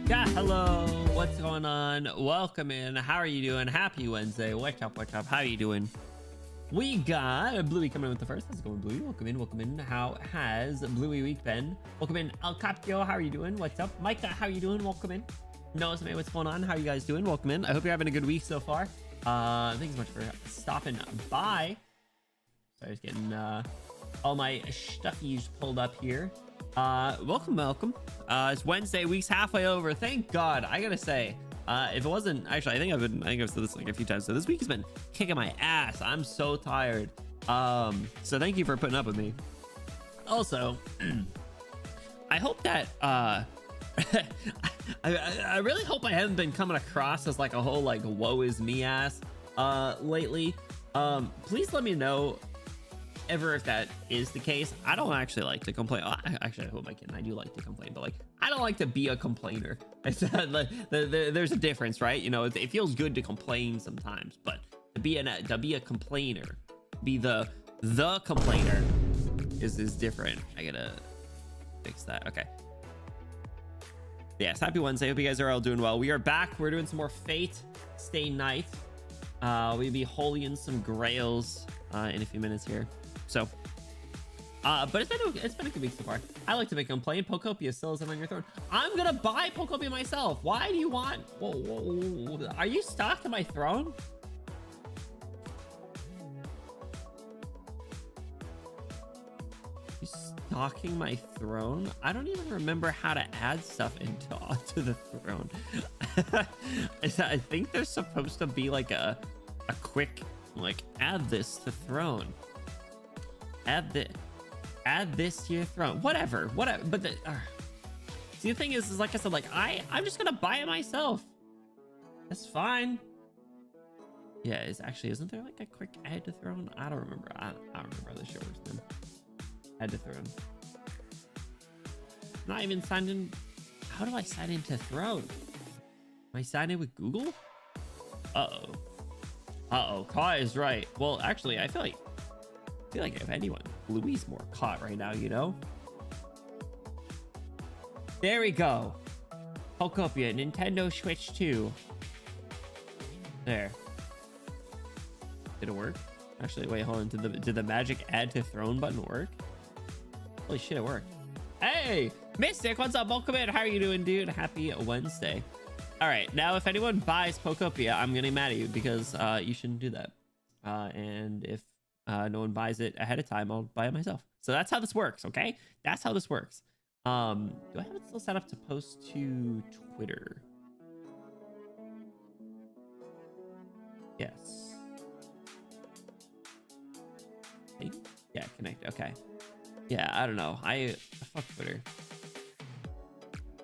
Yeah, hello, what's going on? Welcome in. How are you doing? Happy Wednesday. What's up? What's up? How are you doing? We got Bluey coming in with the first. How's it going, Bluey? Welcome in. Welcome in. How has Bluey week been? Welcome in. El Capio, how are you doing? What's up? Micah, how are you doing? Welcome in. Noah's man, what's going on? How are you guys doing? Welcome in. I hope you're having a good week so far. Thanks so much for stopping by. So I was getting all my stuffies pulled up here. Welcome. It's Wednesday, week's halfway over. Thank God. I gotta say, if it wasn't, actually, I think I've said this like a few times. So this week has been kicking my ass. I'm so tired. So thank you for putting up with me. Also, I hope that I really hope I haven't been coming across as like a whole like woe is me ass lately. Please let me know ever if that is the case. I don't actually like to complain. Actually, I hope I can. I do like to complain, but like I don't like to be a complainer. I said like, there's a difference, right? You know, it feels good to complain sometimes, but to be a complainer, be the complainer is different. I gotta fix that. Okay. Yes, happy Wednesday. Hope you guys are all doing well. We are back. We're doing some more Fate Stay Night. We'll be holding some grails in a few minutes here. So, but it's been a good week so far. I like to make a complaint. Pokopia still isn't on your throne. I'm gonna buy Pokopia myself. Why do you want? Whoa. Are you stuck to my throne? You stalking my throne? I don't even remember how to add stuff onto the throne. I think there's supposed to be like a quick like add this to throne. Add this to your throne. Whatever. But see, the thing is like I said, like I'm just gonna buy it myself. That's fine. Yeah, isn't there like a quick add to throne? I don't remember. I don't remember how this shit works then. Add to throne. Not even signed in. How do I sign into throne? Am I signed in with Google? Uh-oh, Kai is right. Well, actually, I feel like if anyone, Louis more caught right now, you know? There we go. Pokopia, Nintendo Switch 2. There. Did it work? Actually, wait, hold on. Did the magic add to throne button work? Holy shit, it worked. Hey, Mystic, what's up? Welcome in. How are you doing, dude? Happy Wednesday. All right, now if anyone buys Pokopia, I'm gonna be mad at you because you shouldn't do that. And if no one buys it ahead of time, I'll buy it myself. So that's how this works, okay? That's how this works. Do I have it still set up to post to Twitter? Yes. Yeah, connect. Okay. Yeah, I don't know. I fuck Twitter.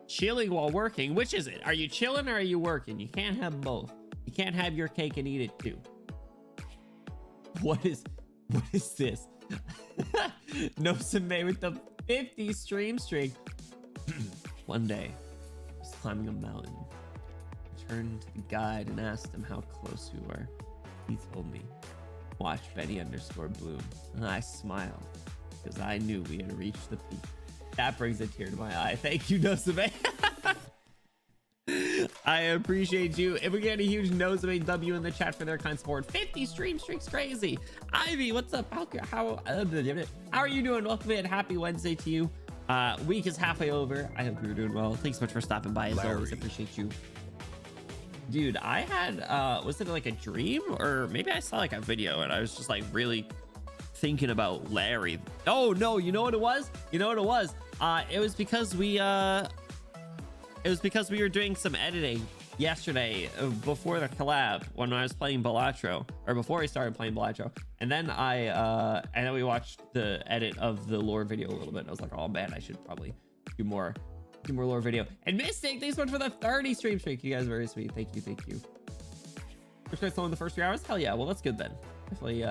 Chilling while working. Which is it? Are you chilling or are you working? You can't have both. You can't have your cake and eat it too. What is this? No May with the 50 stream streak. One day, I was climbing a mountain. I turned to the guide and asked him how close we were. He told me, watch Benny_Bloom. And I smiled because I knew we had reached the peak. That brings a tear to my eye. Thank you, Nosame. I appreciate you. If we get a huge Nosame W in the chat for their kind support. 50 stream streaks, crazy. Ivy, what's up? How are you doing? Welcome in. Happy Wednesday to you. Week is halfway over. I hope you're doing well. Thanks so much for stopping by. As always, appreciate you. Dude, I had was it like a dream, or maybe I saw like a video and I was just like really thinking about Larry. Oh no, you know what it was? You know what it was? It was because we were doing some editing yesterday before the collab when I was playing Balatro, or before I started playing Balatro, and then we watched the edit of the lore video a little bit. I was like, oh man, I should probably do more lore video. And Mystic, thanks so much for the 30 stream streak. You guys are very sweet. Thank you. First night's in the first 3 hours. Hell yeah. Well, that's good then. Definitely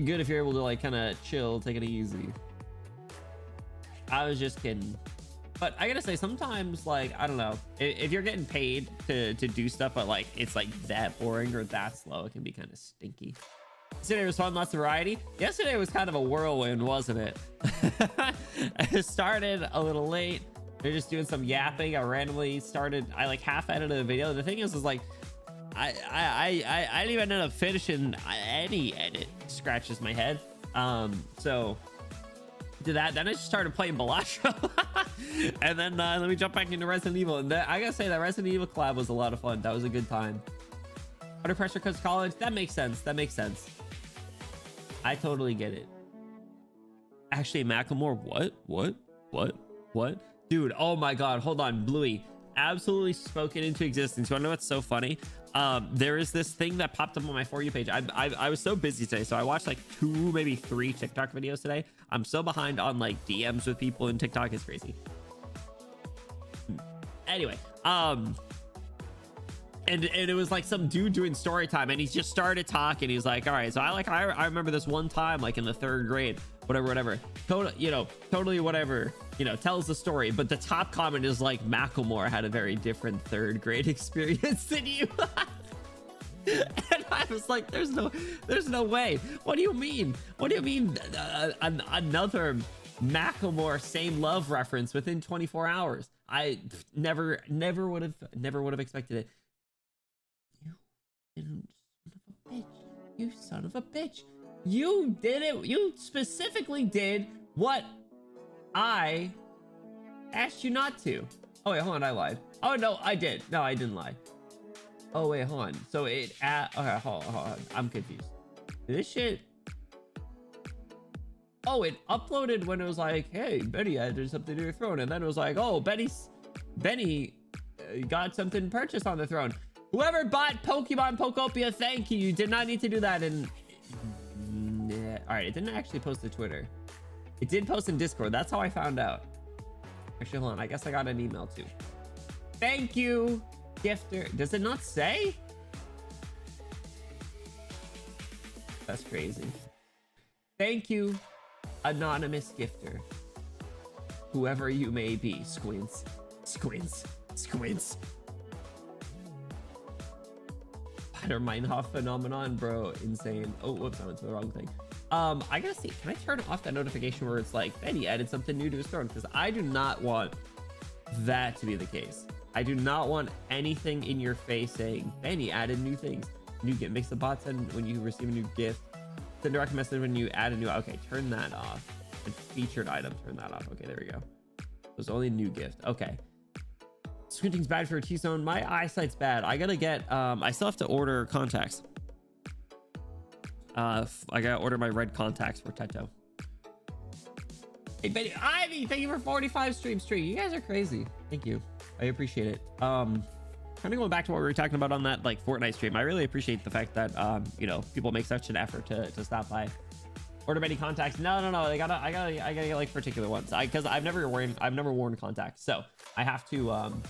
good if you're able to like kind of chill, take it easy. I was just kidding. But I gotta say, sometimes, like, I don't know, if you're getting paid to do stuff, but like it's like that boring or that slow, it can be kind of stinky. Yesterday was fun, lots of variety. Yesterday was kind of a whirlwind, wasn't it? It started a little late. They're just doing some yapping. I randomly started, I like half edited a video. The thing is like, I didn't even end up finishing any edit. Scratches my head. So did that. Then I just started playing Balatro. And then let me jump back into Resident Evil. And I gotta say that Resident Evil collab was a lot of fun. That was a good time. Under pressure because college. That makes sense. I totally get it. Actually, Macklemore, what? Dude, oh my god, hold on. Bluey, absolutely spoken into existence. You wanna know what's so funny? There is this thing that popped up on my For You page. I was so busy today, so I watched like 2, maybe 3 TikTok videos today. I'm so behind on like DMs with people in TikTok. It's crazy. Anyway, and it was like some dude doing story time, and he just started talking. He's like, all right, so I remember this one time, like in the 3rd grade, whatever, totally whatever, tells the story. But the top comment is like, Macklemore had a very different 3rd grade experience than you. And I was like, there's no way. What do you mean? Another Macklemore Same Love reference within 24 hours. I never would have expected it. You son of a bitch. You did it. You specifically did what I asked you not to. Oh wait, hold on, I lied. Oh no, I did. No, I didn't lie. Oh wait, hold on. So okay, hold on. I'm confused. This shit. Oh, it uploaded when it was like, hey, Benny added something to your throne, and then it was like, oh, Benny got something purchased on the throne. Whoever bought Pokemon Pokopia, thank you. You did not need to do that. And all right, it didn't actually post to Twitter. It did post in Discord. That's how I found out. Actually, hold on. I guess I got an email too. Thank you, gifter. Does it not say? That's crazy. Thank you, anonymous gifter. Whoever you may be. Squints. Spider-Meinhof phenomenon, bro. Insane. Oh, whoops, I went to the wrong thing. I gotta see, can I turn off that notification where it's like, Benny added something new to his throne? Because I do not want that to be the case. I do not want anything in your face saying, Benny added new things. New gift. Makes the bot send when you receive a new gift. Send a direct message when you add a new, okay, turn that off. And featured item, turn that off. Okay, there we go. It was only a new gift. Okay. Squinting's bad for a T-zone. My eyesight's bad. I gotta get, I still have to order contacts. I gotta order my red contacts for Teto. Hey, Betty, Ivy, thank you for 45 stream. You guys are crazy. Thank you. I appreciate it. Kind of going back to what we were talking about on that like Fortnite stream. I really appreciate the fact that you know, people make such an effort to stop by. Order many contacts. No. I gotta get like particular ones. Because I've never worn contacts, so I have to I'm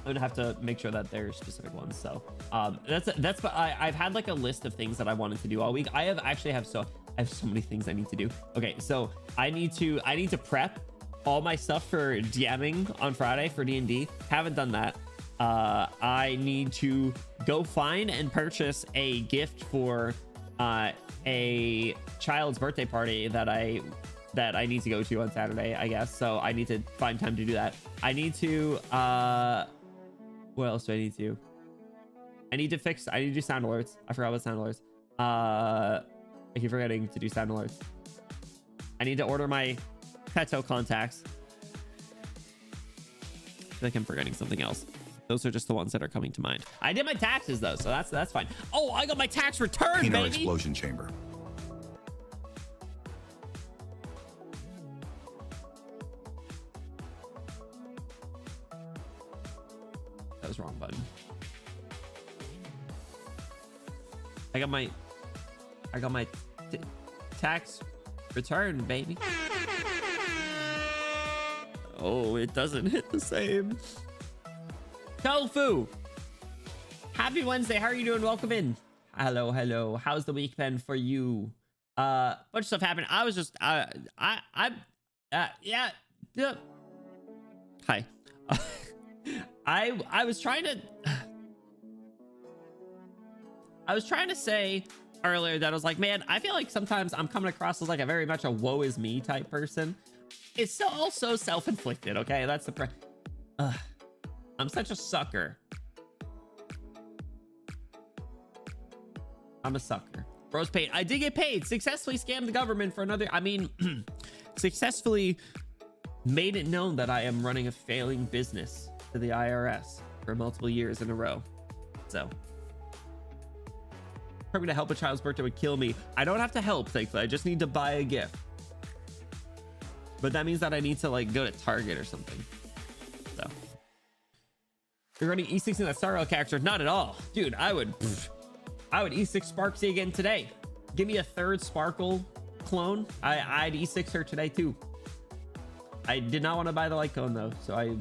gonna have to make sure that they're specific ones. So that's I've had like a list of things that I wanted to do all week. I have so many things I need to do. Okay, so I need to prep all my stuff for DMing on Friday for D&D. Haven't done that. I need to go find and purchase a gift for a child's birthday party that I need to go to on Saturday, I guess. So I need to find time to do that. I need to what else do I need to? I need to do sound alerts. I forgot about sound alerts. I keep forgetting to do sound alerts. I need to order my Petto contacts. I feel like I'm forgetting something else. Those are just the ones that are coming to mind. I did my taxes though, so that's fine. Oh, I got my tax return, Peanut baby. explosion chamber. That was the wrong button. I got my tax return, baby. Oh, it doesn't hit the same. Tofu, happy Wednesday. How are you doing? Welcome in. Hello. How's the week been for you? Bunch of stuff happened. I was just yeah. Hi. I was trying to say earlier that I was like, man, I feel like sometimes I'm coming across as like a very much a woe is me type person. It's so also self-inflicted. Okay, that's the I'm such a sucker. I'm a sucker. Bros paid. I did get paid. Successfully scammed the government for another. I mean, successfully made it known that I am running a failing business to the IRS for multiple years in a row. So, probably to help a child's birthday would kill me. I don't have to help, thankfully. I just need to buy a gift. But that means that I need to like go to Target or something. So. You're running E6 in that Star Rail character? Not at all. Dude, I would E6 Sparksy again today. Give me a third Sparkle clone. I'd E6 her today too. I did not want to buy the light cone though, so I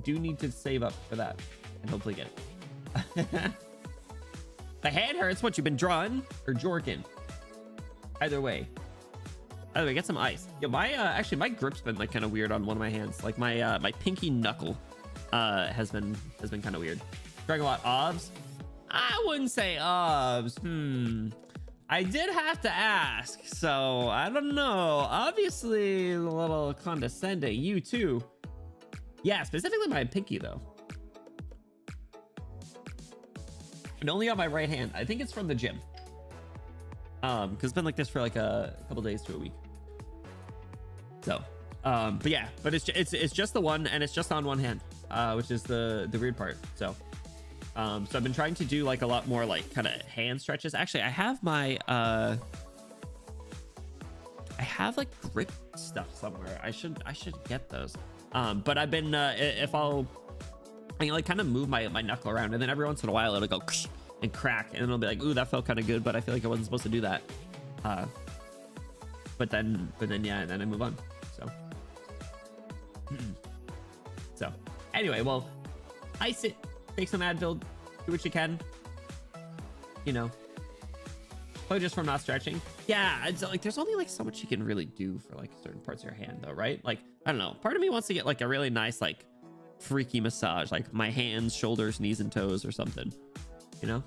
do need to save up for that and hopefully get it. The hand hurts. What, you've been drawing or jorking? Either way, get some ice. Yeah, actually my grip's been like kind of weird on one of my hands. Like my pinky knuckle has been kind of weird. Drawing a lot obs. I wouldn't say obs. I did have to ask, so I don't know. Obviously a little condescending. You too. Yeah, specifically my pinky though. And only on my right hand. I think it's from the gym. Because it's been like this for like a couple days to a week. So, but yeah, but it's just the one, and it's just on one hand, which is the weird part. So I've been trying to do like a lot more like kind of hand stretches. Actually, I have my I have like grip stuff somewhere. I should get those. But I've been if I can like kind of move my knuckle around, and then every once in a while it'll go and crack, and it'll be like, ooh, that felt kind of good, but I feel like I wasn't supposed to do that. But then yeah, and then I move on. So anyway, well, ice it, take some Advil, do what you can, you know, probably just from not stretching. Yeah, it's like there's only like so much you can really do for like certain parts of your hand though, right? Like, I don't know, part of me wants to get like a really nice like freaky massage, like my hands, shoulders, knees, and toes or something, you know.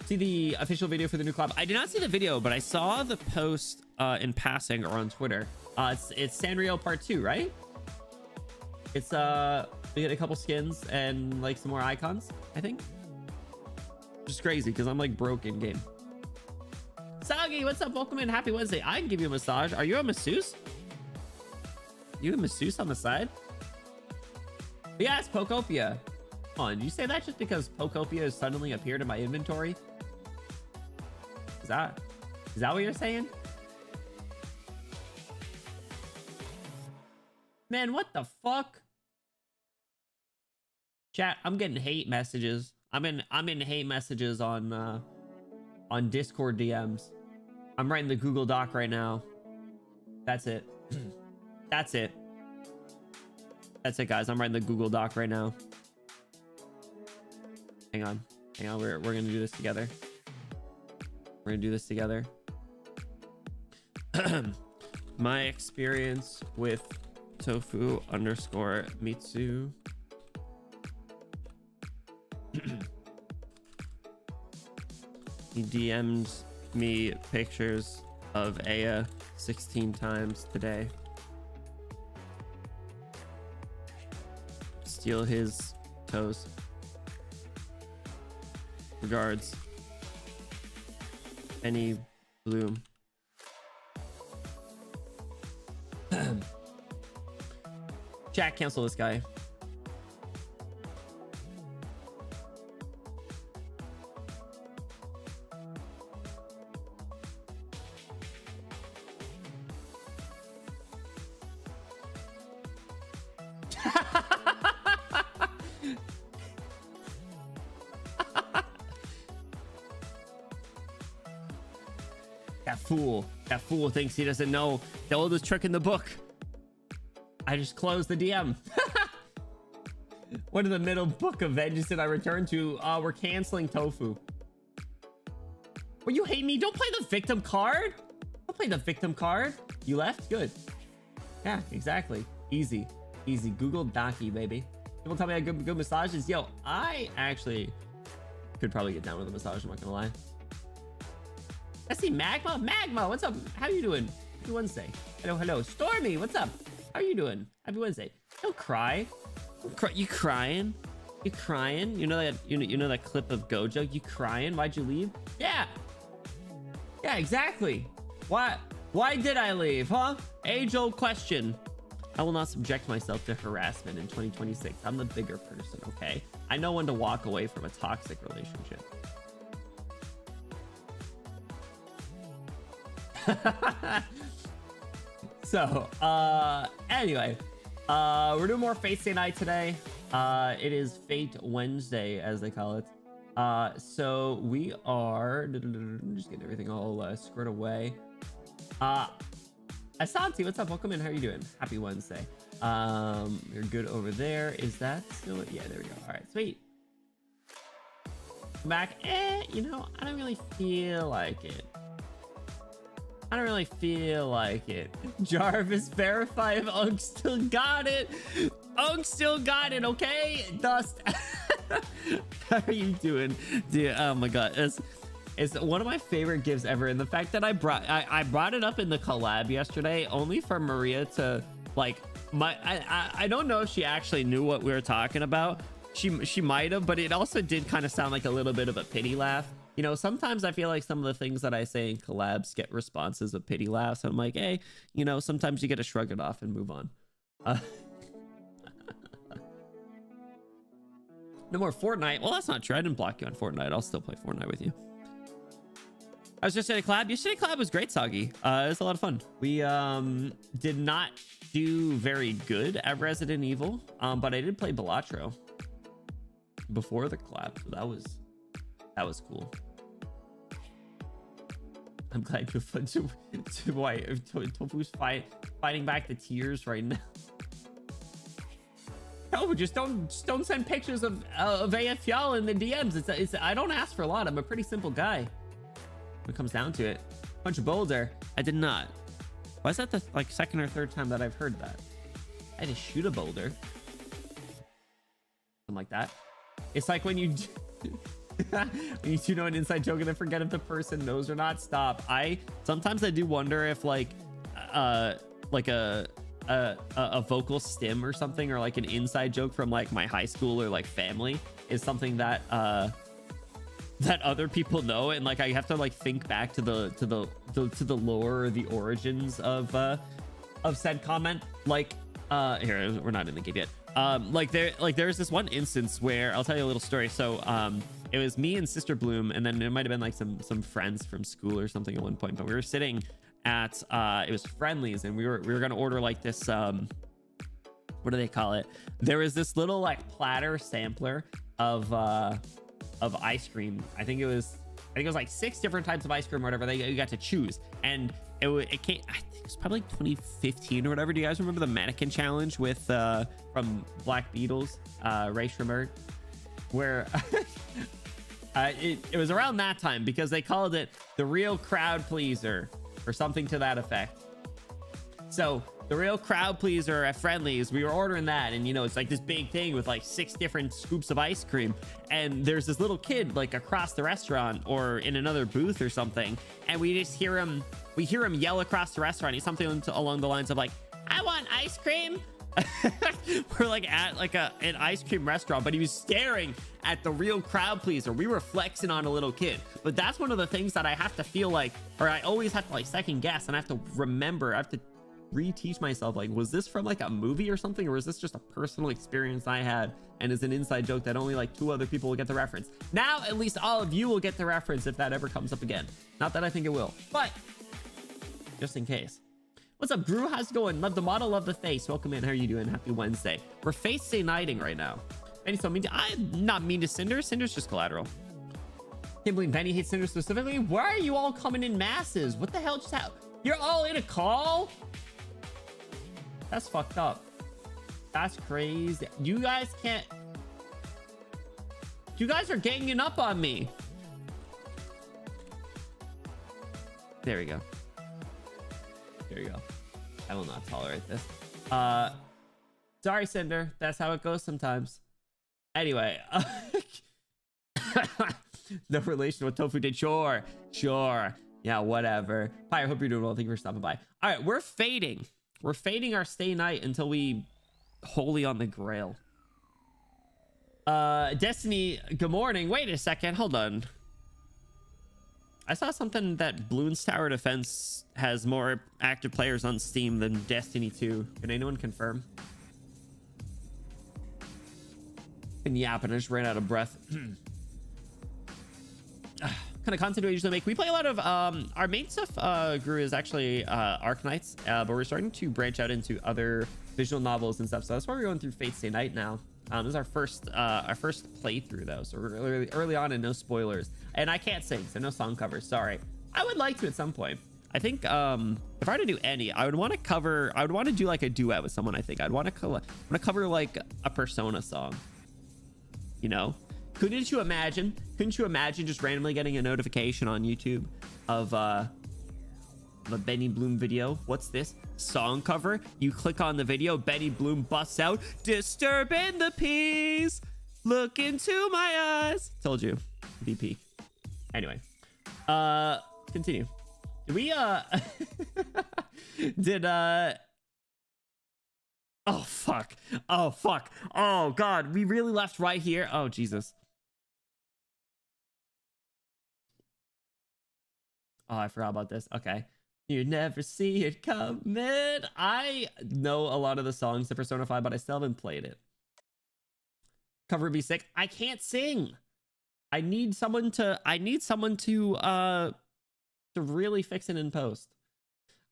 See the official video for the new club? I did not see the video, but I saw the post in passing or on Twitter. It's Sanrio Part 2, right? It's we get a couple skins and like some more icons, I think. Just crazy because I'm like broke in game. Sagi, what's up? Welcome in. Happy Wednesday. I can give you a massage. Are you a masseuse? You a masseuse on the side? Yes, Pokopia. Come on, did you say that just because Pokopia has suddenly appeared in my inventory? Is that what you're saying? Man, what the fuck? Chat, I'm getting hate messages. I'm in hate messages on Discord DMs. I'm writing the Google Doc right now. That's it. That's it. That's it, guys. I'm writing the Google Doc right now. Hang on. Hang on. We're gonna do this together. We're gonna do this together. My experience with tofu underscore Mitsu. He DM'd me pictures of Aya 16 times today. Steal his toes. Regards. Any Bloom. Chat, cancel this guy. That fool thinks he doesn't know the oldest trick in the book. I just closed the DM. What in the middle book of vengeance did I return to? We're canceling tofu. Well, you hate me? Don't play the victim card. Don't play the victim card. You left? Good. Yeah, exactly. Easy. Easy. Google Docky, baby. People tell me I have good massages. Yo, I actually could probably get down with a massage, I'm not gonna lie. I see Magma. Magma, what's up? How you doing? Happy Wednesday. Hello. Stormy, what's up? How are you doing? Happy Wednesday. Don't cry. Don't cry. You crying? You crying? You know that you know that clip of Gojo? You crying? Why'd you leave? Yeah. Yeah, exactly. Why did I leave, huh? Age-old question. I will not subject myself to harassment in 2026. I'm the bigger person, okay? I know when to walk away from a toxic relationship. So anyway, we're doing more Fate Stay Night today. It is Fate Wednesday, as they call it. So we are just getting everything all squared away. Asante, what's up? Welcome in. How are you doing? Happy Wednesday. You're good over there. Is that still it? Yeah, there we go. All right, sweet. Back. You know, I don't really feel like it. I don't really feel like it. Jarvis, verify if Unk still got it. Unk still got it, okay? Dust. How are you doing? Dude, oh my god. It's one of my favorite gifts ever. And the fact that I brought it up in the collab yesterday only for Maria to like I don't know if she actually knew what we were talking about. She might have, but it also did kind of sound like a little bit of a pity laugh. You know, sometimes I feel like some of the things that I say in collabs get responses of pity laughs. I'm like, hey, you know, sometimes you got to shrug it off and move on. No more Fortnite. Well, that's not true. I didn't block you on Fortnite. I'll still play Fortnite with you. I was just at a collab. Yesterday collab was great, Soggy. It was a lot of fun. We did not do very good at Resident Evil, but I did play Balatro before the collab, so that was cool. I'm glad you're fun to why Tofu's fighting back the tears right now. No, just don't send pictures of AFL in the DMs. It's I don't ask for a lot. I'm a pretty simple guy when it comes down to it. Punch a boulder. I did not. Why is that the like second or third time that I've heard that? I had to shoot a boulder. Something like that. It's like when you when you do know an inside joke and then forget if the person knows or not. Stop. Sometimes I do wonder if like a vocal stim or something, or like an inside joke from like my high school or like family is something that that other people know, and like I have to like think back to the lore or the origins of said comment. Like here, we're not in the game yet. There's this one instance where I'll tell you a little story. So it was me and Sister Bloom, and then it might have been like some friends from school or something at one point, but we were sitting at it was Friendlies, and we were gonna order like this what do they call it? There was this little like platter sampler of ice cream. I think it was like 6 different types of ice cream or whatever you got to choose, and it came, I think it was probably like 2015 or whatever. Do you guys remember the mannequin challenge with from Black Beatles, Ray Shremmerd, where it was around that time because they called it the real crowd pleaser or something to that effect. So the real crowd pleaser at Friendly's, we were ordering that, and you know, it's like this big thing with like 6 different scoops of ice cream, and there's this little kid like across the restaurant or in another booth or something, and we just hear him yell across the restaurant. He's something along the lines of like, I want ice cream. We're like at like an ice cream restaurant, but he was staring at the real crowd pleaser. We were flexing on a little kid. But that's one of the things that I have to feel like, or I always have to like second guess, and I have to remember, I have to reteach myself, like, was this from like a movie or something, or was this just a personal experience I had and is an inside joke that only like 2 other people will get the reference? Now at least all of you will get the reference if that ever comes up again. Not that I think it will, but just in case. What's up, Drew? How's it going? Love the model, love the face. Welcome in. How are you doing? Happy Wednesday. We're face day nighting right now. Benny so mean to, I'm not mean to Cinder. Cinder's just collateral. Can't believe Benny hates Cinder specifically. Why are you all coming in masses? What the hell just happened? You're all in a call? That's fucked up. That's crazy. You guys can't. You guys are ganging up on me. There we go. There you go. I will not tolerate this. Sorry, Cinder. That's how it goes sometimes. Anyway. No relation with Tofu did. Sure. Yeah, whatever. Hi, I hope you're doing well. Thank you for stopping by. All right, we're fading. We're fading our stay night until we holy on the grail. Destiny, good morning. Wait a second. Hold on. I saw something that Bloons Tower Defense has more active players on Steam than Destiny 2. Can anyone confirm? And yapping, I just ran out of breath. Kind of content do I usually make? We play a lot of our main stuff. Guru is actually Arknights, but we're starting to branch out into other visual novels and stuff. So that's why we're going through Fate Stay Night now. This is our first playthrough though, so we're early on and no spoilers. And I can't sing, so no song covers. Sorry. I would like to at some point. I think if I were to do any, I would want to do like a duet with someone. I think I'd want to cover like a Persona song. You know, couldn't you imagine just randomly getting a notification on YouTube of a Benny Bloom video? What's this song cover? You click on the video, Benny Bloom busts out, disturbing the peace, look into my eyes. Told you, VP. Anyway, continue. Did we did oh fuck, oh god, we really left right here. Oh Jesus. Oh, I forgot about this. Okay. You never see it coming. I know a lot of the songs to Persona 5, but I still haven't played it. Cover would be sick. I can't sing. I need someone to really fix it in post.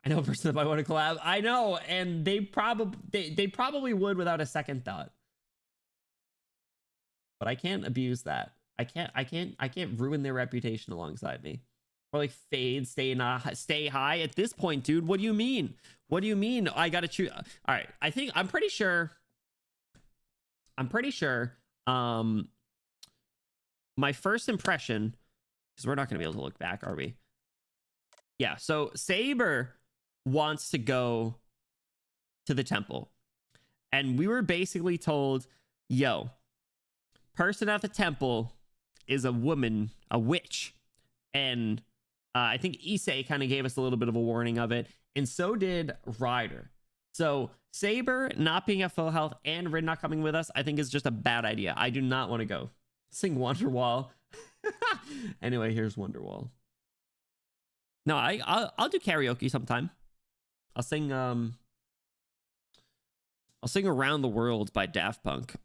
I know a person that might want to collab. I know, and they probably would without a second thought. But I can't abuse that. I can't ruin their reputation alongside me. Or like fade, stay high at this point, dude. What do you mean? What do you mean? I gotta choose. All right, I'm pretty sure. My first impression, because we're not gonna be able to look back, are we? Yeah. So Saber wants to go to the temple, and we were basically told, "Yo, person at the temple is a woman, a witch," and I think Issei kind of gave us a little bit of a warning of it, and so did Ryder. So Saber not being at full health and Rin not coming with us, I think is just a bad idea. I do not want to go. Sing Wonderwall. Anyway, here's Wonderwall. No, I'll do karaoke sometime. I'll sing Around the World by Daft Punk.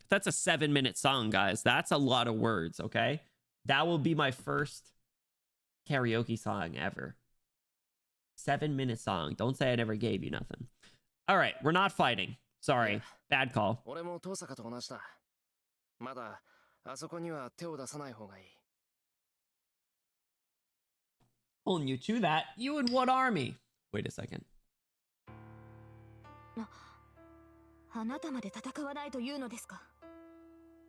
That's a 7-minute song, guys. That's a lot of words, okay? That will be my first karaoke song ever. 7-minute song. Don't say I never gave you nothing. All right, we're not fighting. Sorry, bad call. 俺も遠坂と同じだ。まだあそこには手を出さない方がいい。Holding you to that. You in what army? Wait a second. あなたまで戦わないというのですか?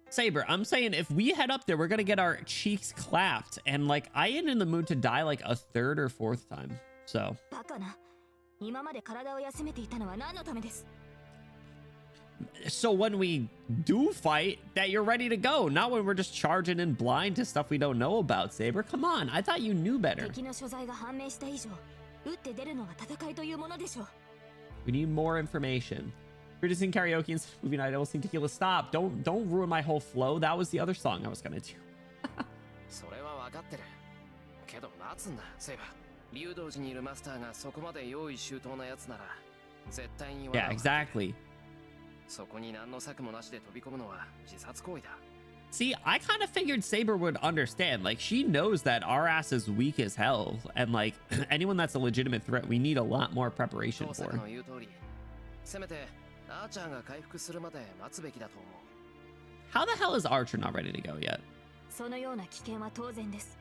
Saber, I'm saying if we head up there, we're gonna get our cheeks clapped. And like, I ain't in the mood to die like a third or fourth time. So. バカな。今まで体を休めていたのは何のためです? So when we do fight, that you're ready to go, not when we're just charging in blind to stuff we don't know about, Saber. Come on, I thought you knew better. 敵の所在が判明した以上、打って出るのが戦いというものでしょう。We need more information. Producing karaoke and movie night. I will sing tequila. Stop! Don't ruin my whole flow. That was the other song I was gonna do. それは分かってる。けど待つんだ、セイバー。竜道寺にいるマスターがそこまで用意周到なやつなら、絶対に。Yeah, exactly. そこに何の策もなしで飛び込むのは自殺行為だ。See, I kind of figured Saber would understand. Like, she knows that our ass is weak as hell. And, like, anyone that's a legitimate threat, we need a lot more preparation for. How the hell is Archer not ready to go yet? そのような危険は当然です。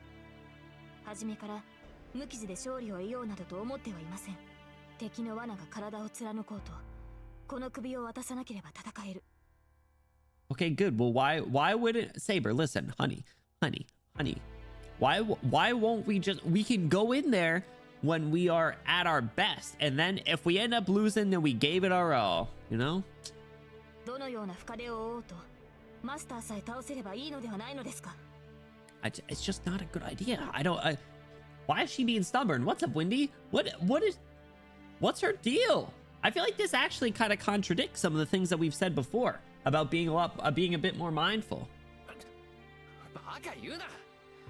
初めから無傷で勝利を得ようなどと思ってはいません。敵の罠が体を貫こうと、この首を渡さなければ戦える。Okay, good. Well, why wouldn't Saber? Listen, honey. Why won't we we can go in there when we are at our best, and then if we end up losing, then we gave it our all, you know? どのような深手を負おうと、マスターさえ倒せればいいのではないのですか? It's just not a good idea. Why is she being stubborn? What's up, Wendy? What's her deal? I feel like this actually kind of contradicts some of the things that we've said before about being a bit more mindful.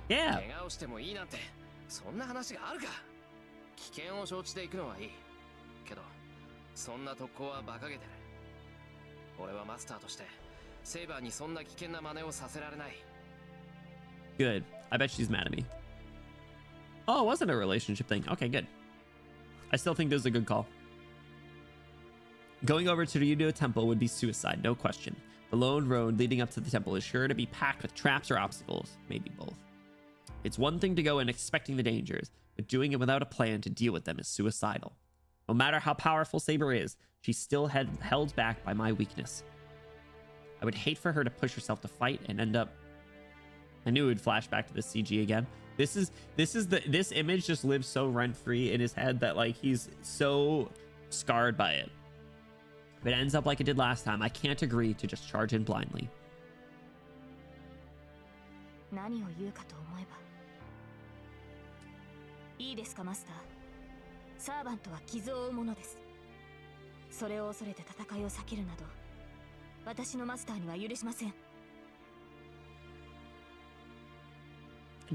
Yeah. 怪我をしてもいいなんてそんな話があるか。危険を承知で行くのはいい。けどそんな特攻は馬鹿げてる。俺はマスターとしてセイバーにそんな危険な真似をさせられない。Good. I bet she's mad at me. Oh, it wasn't a relationship thing. Okay, good. I still think this is a good call. Going over to the Ryudo Temple would be suicide, no question. The lone road leading up to the temple is sure to be packed with traps or obstacles, maybe both. It's one thing to go in expecting the dangers, but doing it without a plan to deal with them is suicidal. No matter how powerful Saber is, she's still held back by my weakness. I would hate for her to push herself to fight and end up... I knew it would flash back to the CG again. This image just lives so rent-free in his head that like he's so scarred by it. If it ends up like it did last time, I can't agree to just charge in blindly. 何を言うかと思えば。いいですか、マスター。サーバントは傷を負うものです。それを恐れて戦いを避けるなど、私のマスターには許しません。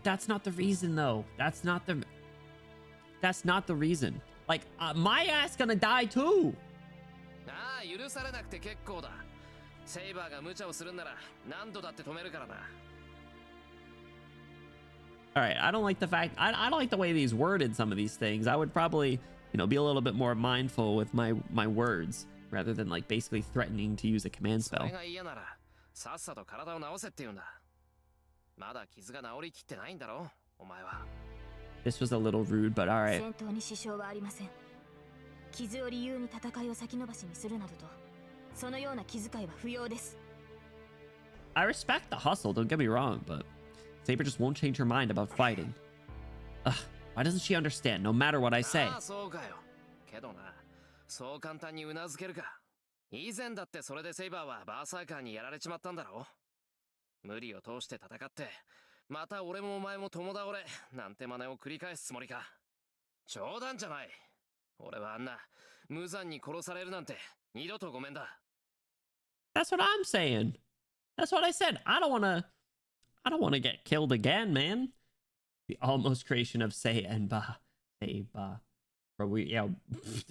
That's not the reason, though. That's not the reason. Like, my ass gonna die too. ああ、許されなくて結構だ。セイバーが無茶をするんなら何度だって止めるからな。All right, I don't like the fact I don't like the way these worded some of these things. I would probably, be a little bit more mindful with my words rather than like basically threatening to use a command spell. それが嫌ならさっさと体を治せって言うんだ。まだ傷が治りきってないんだろ、お前は。This was a little rude, but all right. 戦闘に支障はありません。傷を理由に戦いを先延ばしにするなどと、そのような気遣いは不要です。I respect the hustle, don't get me wrong, but Saber just won't change her mind about fighting. Ugh, why doesn't she understand, no matter what I say? ああ、そうかよ。けどな、そう簡単にうなずけるか。以前だってそれでセイバーはバーサーカーにやられちまったんだろ。無理を通して戦って、また俺もお前も共倒れなんて真似を繰り返すつもりか。冗談じゃない。俺はあんな無残に殺されるなんて二度とごめんだ。That's what I'm saying. That's what I said. I don't want to get killed again, man. The almost creation of Seiba. Bro, we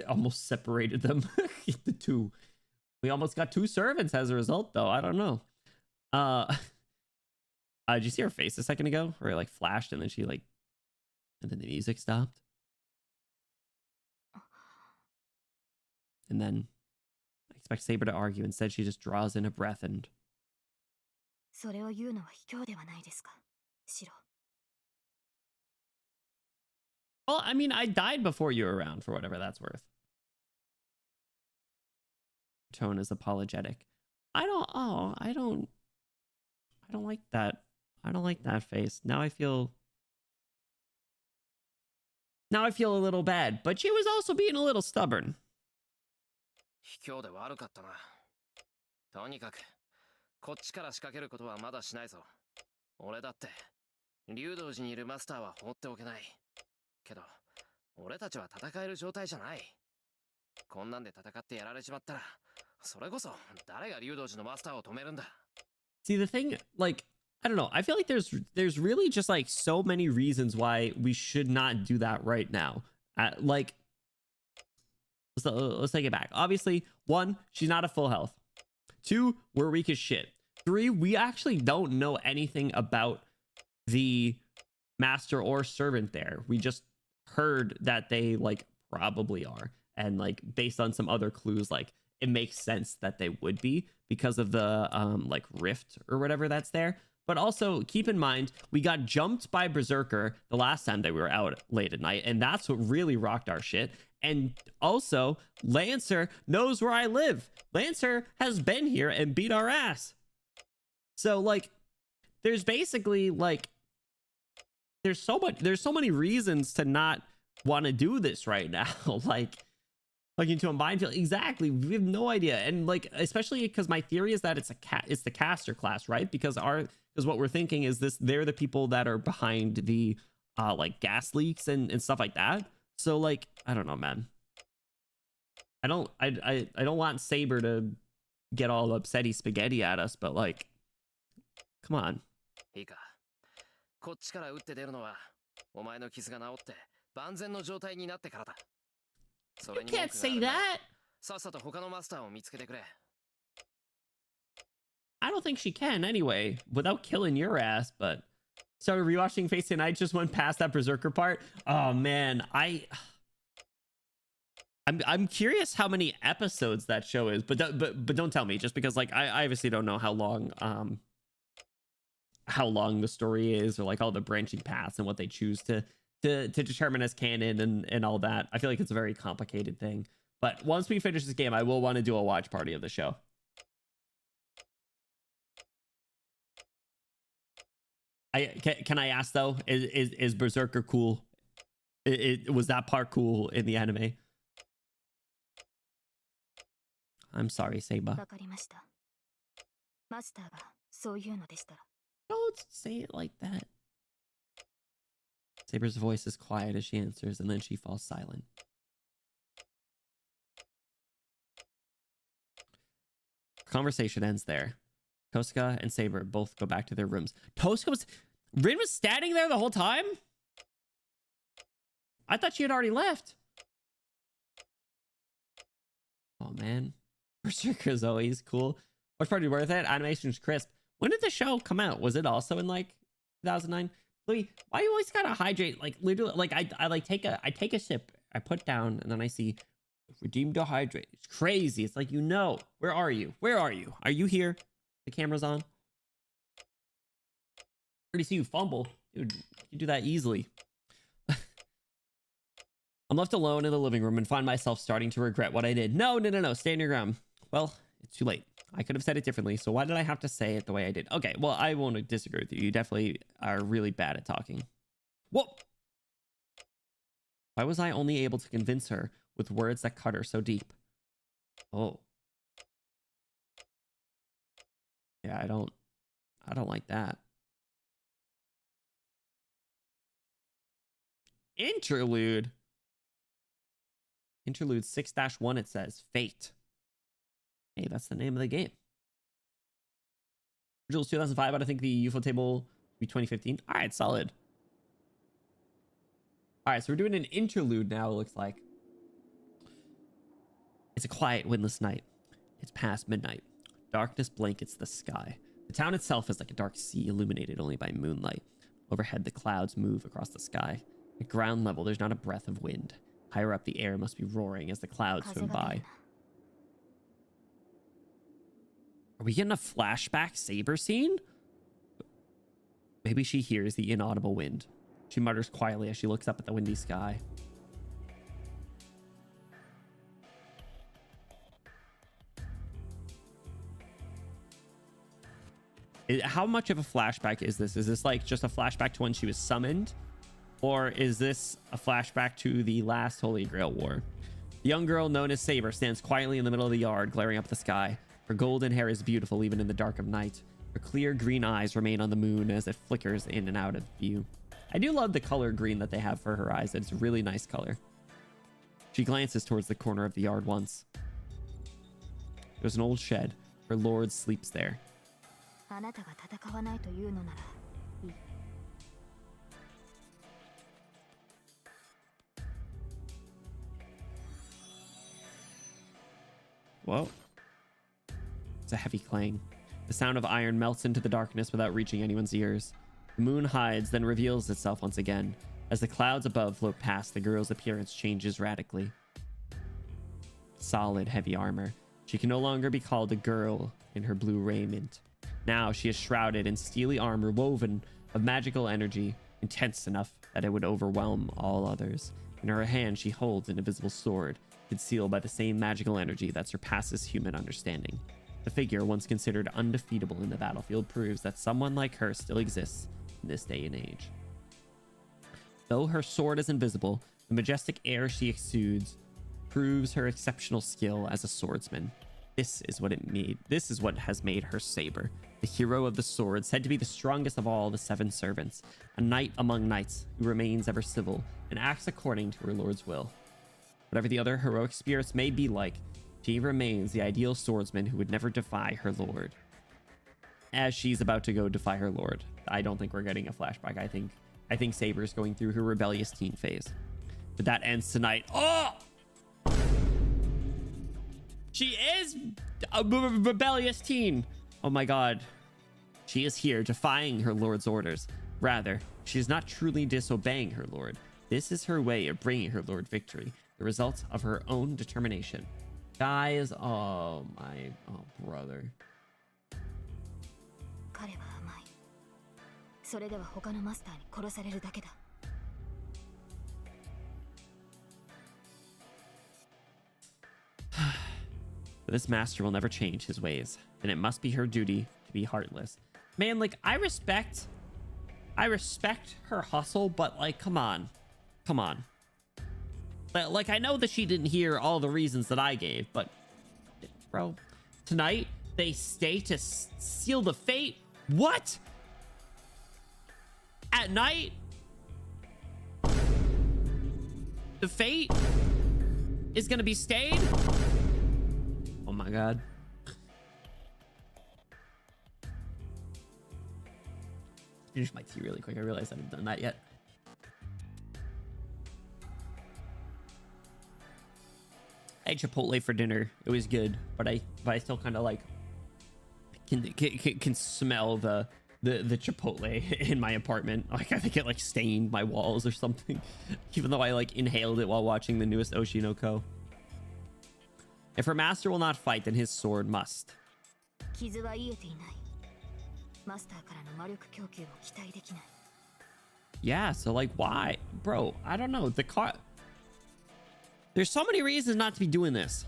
almost separated them. The two. We almost got two servants as a result, though. I don't know. Did you see her face a second ago? Where it like flashed and then and then the music stopped. And then I expect Saber to argue. Instead, she just draws in a breath and... それを言うのは卑怯ではないですか、シロ。 Well, I mean, I died before you were around, for whatever that's worth. Tone is apologetic. I don't like that. I don't like that face. Now I feel a little bad, but she was also being a little stubborn. 卑怯で悪かったな。とにかく、こっちから仕掛けることはまだしないぞ。俺だって、竜道寺にいるマスターは放っておけない。けど、俺たちは戦える状態じゃない。こんなんで戦ってやられちまったら、それこそ誰が竜道寺のマスターを止めるんだ。See, the thing, like, I don't know. I feel like there's really just like so many reasons why we should not do that right now. Like, let's take it back. Obviously, 1, she's not at full health. 2, we're weak as shit. 3, we actually don't know anything about the master or servant there. We just heard that they like probably are, and like based on some other clues, like it makes sense that they would be because of the like rift or whatever that's there. But also keep in mind, we got jumped by Berserker the last time that we were out late at night, and that's what really rocked our shit. And also, Lancer knows where I live. Lancer has been here and beat our ass. So like, there's basically like, there's so many reasons to not want to do this right now. Like into a minefield. Exactly. We have no idea. And like, especially because my theory is that it's the caster class, right? Because what we're thinking is they're the people that are behind the like gas leaks and stuff like that. So like, I don't know, man. I don't want Saber to get all upsetty spaghetti at us, but like, come on. いいか。こっちから打って出るのは、お前の傷が治って万全の状態になってからだ。それ You に can't say that. さっさと他のマスターを見つけてくれ。I don't think she can anyway, without killing your ass, but started rewatching Face Tonight, just went past that Berserker part. Oh man, I'm curious how many episodes that show is, but don't tell me, just because like I obviously don't know how long the story is, or like all the branching paths and what they choose to determine as canon and all that. I feel like it's a very complicated thing. But once we finish this game, I will want to do a watch party of the show. Can I ask though, is Berserker cool? Was that part cool in the anime? I'm sorry, Seba. わかりました。マスターがそういうのでしたら。Don't say it like that. Saber's voice is quiet as she answers, and then she falls silent. Conversation ends there. Tosuka and Saber both go back to their rooms. Rin was standing there the whole time? I thought she had already left. Oh man. Berserker is always cool. Watch party worth it. Animation's crisp. When did the show come out? Was it also in like 2009? Louis, why you always gotta hydrate? Like literally, like I like take a sip, I put down, and then I see redeem to hydrate. It's crazy. It's like, you know, where are you? Where are you? Are you here? The camera's on. I already see you fumble. Dude, you do that easily. I'm left alone in the living room and find myself starting to regret what I did. No. Stay on your ground. Well, it's too late. I could have said it differently, so why did I have to say it the way I did? Okay, well, I won't disagree with you. You definitely are really bad at talking. Whoa! Why was I only able to convince her with words that cut her so deep? Oh. Yeah, I don't like that. Interlude 6-1, it says. Fate. Hey, that's the name of the game. Originals 2005, but I think the UFO table will be 2015. All right, solid. All right, so we're doing an interlude now, it looks like. It's a quiet, windless night. It's past midnight. Darkness blankets the sky. The town itself is like a dark sea illuminated only by moonlight. Overhead, the clouds move across the sky. At ground level, there's not a breath of wind. Higher up, the air must be roaring as the clouds swim by. Are we getting a flashback Saber scene? Maybe she hears the inaudible wind. She mutters quietly as she looks up at the windy sky. How much of a flashback is this? Is this like just a flashback to when she was summoned? Or is this a flashback to the last Holy Grail War? The young girl known as Saber stands quietly in the middle of the yard, glaring up at the sky. Her golden hair is beautiful even in the dark of night. Her clear green eyes remain on the moon as it flickers in and out of view. I do love the color green that they have for her eyes. It's a really nice color. She glances towards the corner of the yard once. There's an old shed. Her lord sleeps there. Whoa. It's a heavy clang. The sound of iron melts into the darkness without reaching anyone's ears. The moon hides, then reveals itself once again. As the clouds above float past, the girl's appearance changes radically. Solid, heavy armor. She can no longer be called a girl in her blue raiment. Now she is shrouded in steely armor woven of magical energy, intense enough that it would overwhelm all others. In her hand, she holds an invisible sword, concealed by the same magical energy that surpasses human understanding. The figure, once considered undefeatable in the battlefield, proves that someone like her still exists in this day and age. Though her sword is invisible, the majestic air she exudes proves her exceptional skill as a swordsman. This is what has made her Saber, the hero of the sword, said to be the strongest of all the seven servants, a knight among knights who remains ever civil and acts according to her lord's will. Whatever the other heroic spirits may be like, she remains the ideal swordsman who would never defy her lord. As she's about to go defy her lord, I don't think we're getting a flashback. I think Saber's going through her rebellious teen phase. But that ends tonight. Oh! She is a rebellious teen. Oh my god. She is here defying her lord's orders. Rather, she is not truly disobeying her lord. This is her way of bringing her lord victory, the result of her own determination. Guys, oh brother. This master will never change his ways, and it must be her duty to be heartless. Man, like, I respect her hustle, but like, come on. Like, I know that she didn't hear all the reasons that I gave, but bro, tonight they stay to seal the fate. What? At night? The fate is gonna be stayed? Oh my god. Finish my tea really quick. I realized I haven't done that yet. I had Chipotle for dinner. It was good, but I still kind of like can smell the Chipotle in my apartment. Like, I think it like stained my walls or something, even though I like inhaled it while watching the newest Oshinoko. If her master will not fight, then his sword must. Yeah, so like, why? Bro, I don't know. There's so many reasons not to be doing this.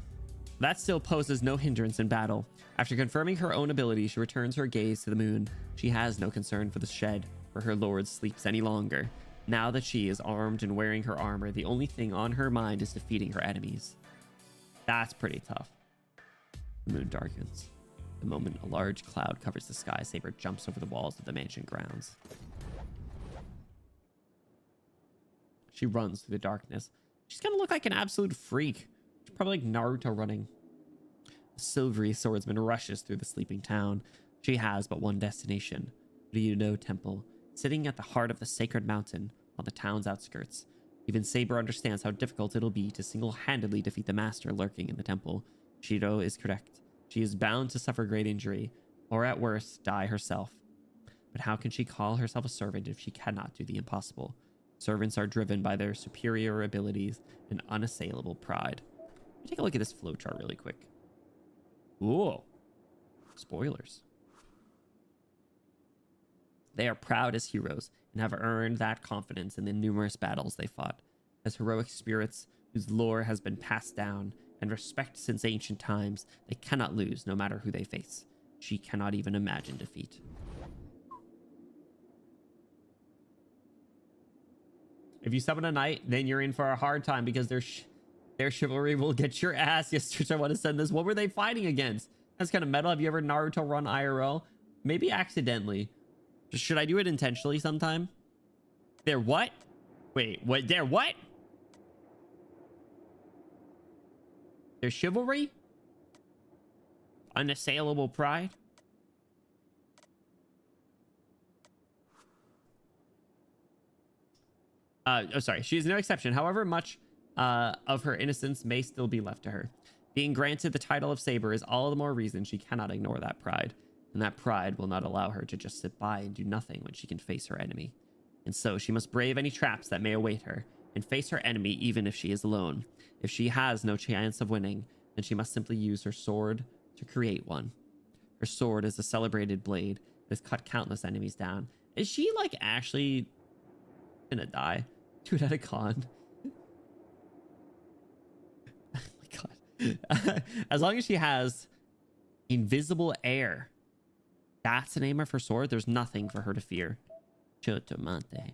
That still poses no hindrance in battle. After confirming her own ability, she returns her gaze to the moon. She has no concern for the shed where her lord sleeps any longer. Now that she is armed and wearing her armor, the only thing on her mind is defeating her enemies. That's pretty tough. The moon darkens. The moment a large cloud covers the sky, Saber jumps over the walls of the mansion grounds. She runs through the darkness. She's gonna look like an absolute freak. She's probably like Naruto running. A silvery swordsman rushes through the sleeping town. She has but one destination, Ryudo Temple, sitting at the heart of the sacred mountain on the town's outskirts. Even Saber understands how difficult it'll be to single-handedly defeat the master lurking in the temple. Shido is correct. She is bound to suffer great injury, or at worst, die herself. But how can she call herself a servant if she cannot do the impossible? Servants are driven by their superior abilities and unassailable pride. Let me take a look at this flowchart really quick. Whoa. Spoilers. They are proud as heroes and have earned that confidence in the numerous battles they fought. As heroic spirits whose lore has been passed down and respect since ancient times, they cannot lose no matter who they face. She cannot even imagine defeat. If you summon a knight, then you're in for a hard time because their chivalry will get your ass. Yes, Trish, I want to send this. What were they fighting against? That's kind of metal. Have you ever Naruto run IRL? Maybe accidentally. Should I do it intentionally sometime? They're what? Wait, what? They're what? Their chivalry? Unassailable pride? Oh, sorry. She is no exception. However much of her innocence may still be left to her. Being granted the title of Saber is all the more reason she cannot ignore that pride. And that pride will not allow her to just sit by and do nothing when she can face her enemy. And so she must brave any traps that may await her and face her enemy even if she is alone. If she has no chance of winning, then she must simply use her sword to create one. Her sword is a celebrated blade that has cut countless enemies down. Is she like actually gonna die? Dude, at a con. Oh my god. As long as she has invisible air. That's the name of her sword. There's nothing for her to fear. Chotomante.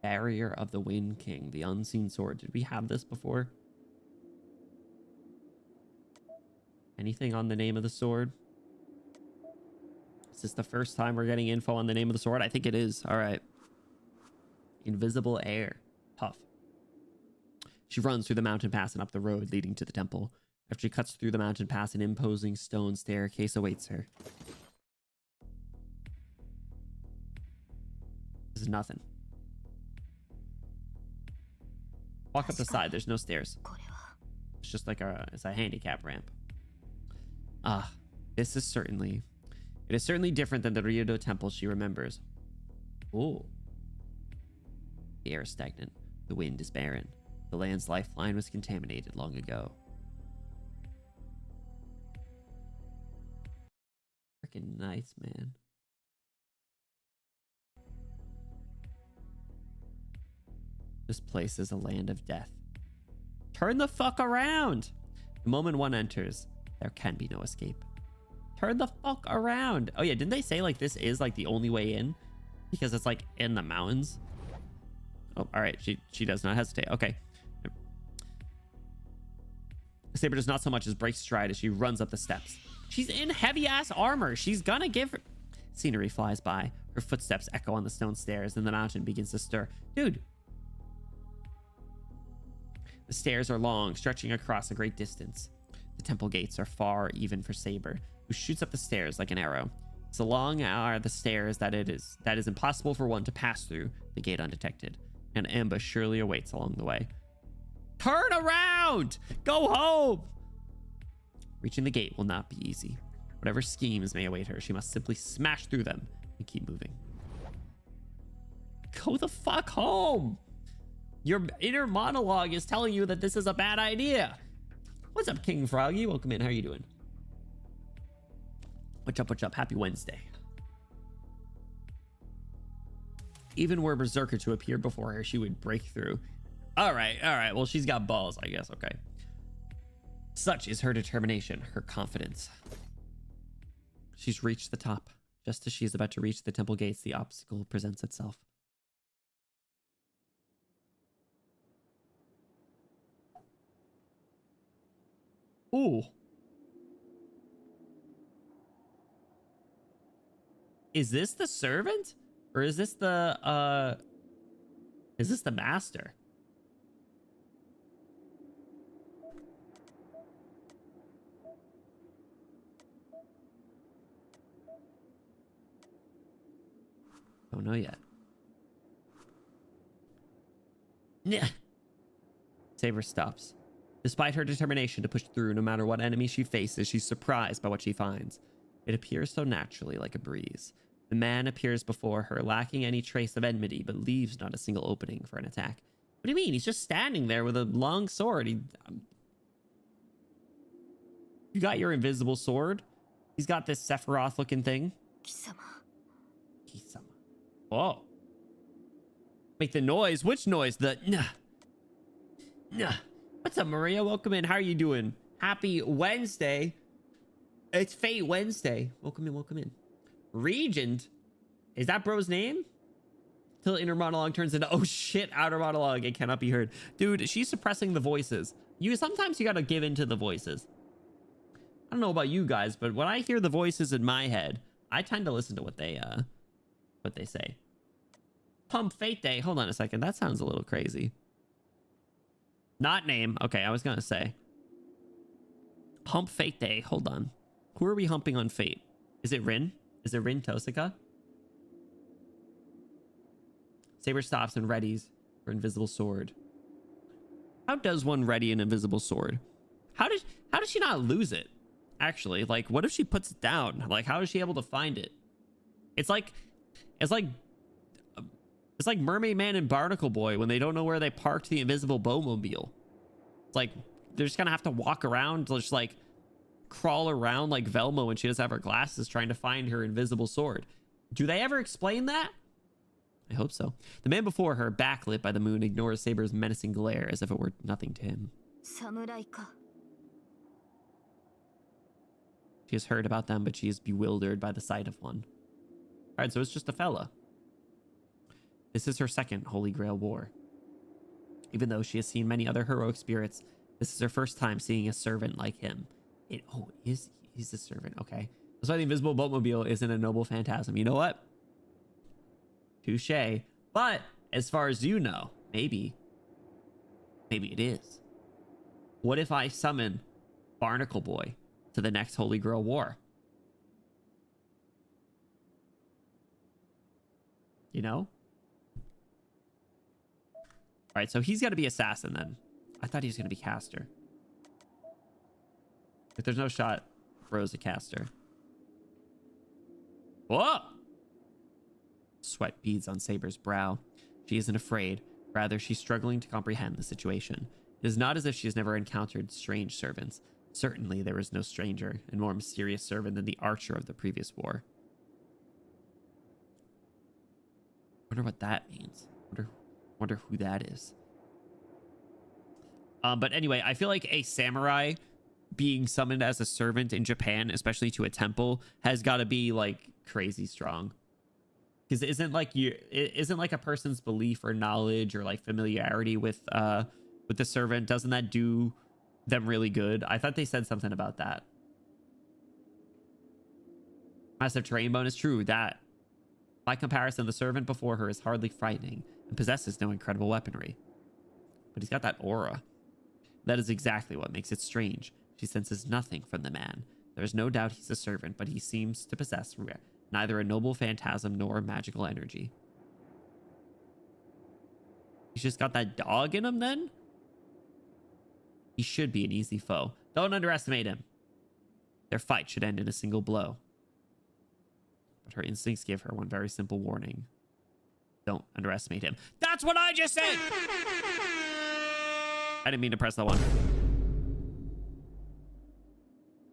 Barrier of the Wind King, the unseen sword. Did we have this before? Anything on the name of the sword? Is this the first time we're getting info on the name of the sword? I think it is. All right. Invisible air. Tough. She runs through the mountain pass and up the road leading to the temple. After she cuts through the mountain pass, an imposing stone staircase awaits her. This is nothing. Walk up the side. There's no stairs. It's just like it's a handicap ramp. This is certainly... It is certainly different than the Ryudo temple she remembers. Ooh. The air is stagnant. The wind is barren. The land's lifeline was contaminated long ago. Freaking nice, man. This place is a land of death. Turn the fuck around! The moment one enters, there can be no escape. Turn the fuck around! Oh yeah, didn't they say like this is like the only way in? Because it's like in the mountains. Oh, all right. She does not hesitate. Okay. Saber does not so much as break stride as she runs up the steps. She's in heavy ass armor. She's gonna give her... Scenery flies by. Her footsteps echo on the stone stairs and the mountain begins to stir. Dude. The stairs are long, stretching across a great distance. The temple gates are far even for Saber, who shoots up the stairs like an arrow. So long are the stairs that it is impossible for one to pass through the gate undetected. An ambush surely awaits along the way. Turn around! Go home! Reaching the gate will not be easy. Whatever schemes may await her, she must simply smash through them and keep moving. Go the fuck home! Your inner monologue is telling you that this is a bad idea. What's up, King Froggy? Welcome in. How are you doing? What's up? What's up? Happy Wednesday. Even were Berserker to appear before her, she would break through. All right. Well, she's got balls, I guess. Okay. Such is her determination, her confidence. She's reached the top. Just as she's about to reach the temple gates, the obstacle presents itself. Ooh. Is this the servant? Or is this the master? Don't know yet. Yeah. Saber stops. Despite her determination to push through no matter what enemy she faces, she's surprised by what she finds. It appears so naturally, like a breeze. The man appears before her, lacking any trace of enmity, but leaves not a single opening for an attack. What do you mean? He's just standing there with a long sword. You got your invisible sword. He's got this Sephiroth looking thing. 貴様 Kisama. Whoa. Make the noise. Which noise? The nah. Nah. What's up, Maria? Welcome in. How are you doing? Happy Wednesday. It's Fate Wednesday. Welcome in. Welcome in. Regent. Is that bro's name? Till inner monologue turns into oh shit, outer monologue. It cannot be heard. Dude, she's suppressing the voices. Sometimes you gotta give in to the voices. I don't know about you guys, but when I hear the voices in my head, I tend to listen to what they say. Pump Fate Day. Hold on a second. That sounds a little crazy. Not name. Okay, I was gonna say. Hump Fate Day. Hold on. Who are we humping on Fate? Is it Rin? Is it Rin Tosaka? Saber stops and readies for invisible sword. How does one ready an invisible sword? How does she not lose it? Actually, like, what if she puts it down? Like, how is she able to find it? It's like Mermaid Man and Barnacle Boy when they don't know where they parked the invisible Bowmobile. It's like they're just gonna have to walk around, just like crawl around like Velma when she doesn't have her glasses, trying to find her invisible sword. Do they ever explain that? I hope so. The man before her, backlit by the moon, ignores Saber's menacing glare as if it were nothing to him. 侍か She has heard about them, but she is bewildered by the sight of one. All right, so it's just a fella. This is her second Holy Grail war. Even though she has seen many other heroic spirits, this is her first time seeing a servant like him. He's a servant. Okay. That's why the invisible boatmobile isn't a noble phantasm. You know what? Touche. But as far as you know, maybe it is. What if I summon Barnacle Boy to the next Holy Grail War? You know? All right, so he's got to be assassin then. I thought he was going to be caster. If there's no shot, Rose a caster. Whoa! Sweat beads on Saber's brow. She isn't afraid. Rather, she's struggling to comprehend the situation. It is not as if she has never encountered strange servants. Certainly, there is no stranger and more mysterious servant than the archer of the previous war. Wonder what that means. Wonder who that is. But anyway, I feel like a samurai being summoned as a servant in Japan, especially to a temple, has got to be like crazy strong. Because it isn't like a person's belief or knowledge or like familiarity with the servant, doesn't that do them really good? I thought they said something about that. Massive terrain bonus, true that. By comparison, the servant before her is hardly frightening and possesses no incredible weaponry. But he's got that aura. That is exactly what makes it strange. She senses nothing from the man. There is no doubt he's a servant, but he seems to possess neither a noble phantasm nor magical energy. He's just got that dog in him then? He should be an easy foe. Don't underestimate him. Their fight should end in a single blow. But her instincts give her one very simple warning. Don't underestimate him. That's what I just said! I didn't mean to press that one.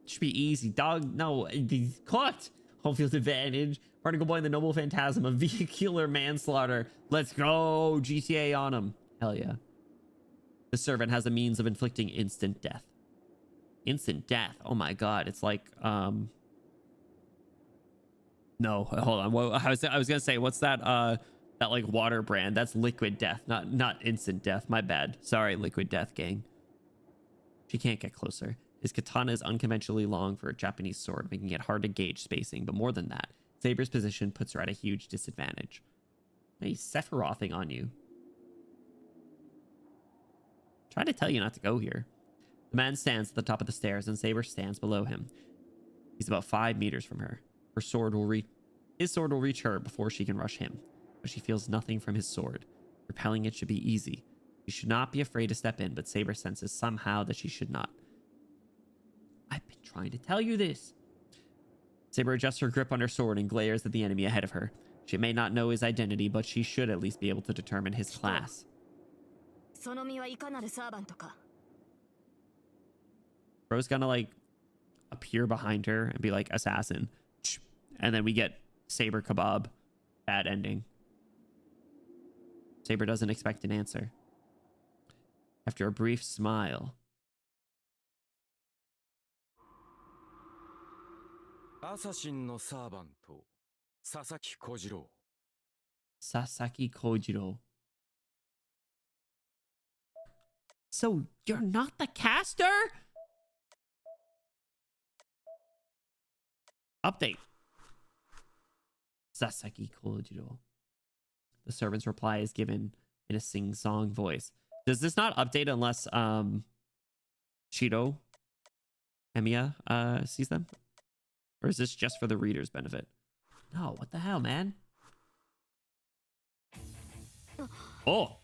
Should be easy. Dog, no. He's caught. Home field advantage. Barnacle Boy and the noble phantasm of vehicular manslaughter. Let's go. GTA on him. Hell yeah. The servant has a means of inflicting instant death. Instant death. Oh my god. It's like, no, hold on. Well, I was gonna say, what's that? That like water brand? That's liquid death, not instant death. My bad. Sorry, liquid death gang. She can't get closer. His katana is unconventionally long for a Japanese sword, making it hard to gauge spacing. But more than that, Saber's position puts her at a huge disadvantage. He's Sephirothing on you. Try to tell you not to go here. The man stands at the top of the stairs, and Saber stands below him. He's about 5 meters from her. His sword will reach her before she can rush him, but she feels nothing from his sword. Repelling it should be easy. She should not be afraid to step in, but Saber senses somehow that she should not. I've been trying to tell you this. Saber adjusts her grip on her sword and glares at the enemy ahead of her. She may not know his identity, but she should at least be able to determine his class. その身はいかなるサーバントか。 Bro's gonna like appear behind her and be like assassin, and then we get Saber Kebab. Bad ending. Saber doesn't expect an answer. After a brief smile, アサシンのサーバント、佐々木小次郎。 Sasaki Kojiro. So you're not the caster? Update. Sasaki Kojiro. The servant's reply is given in a sing-song voice. Does this not update unless Shido Emiya sees them? Or is this just for the reader's benefit? No, what the hell, man? Oh!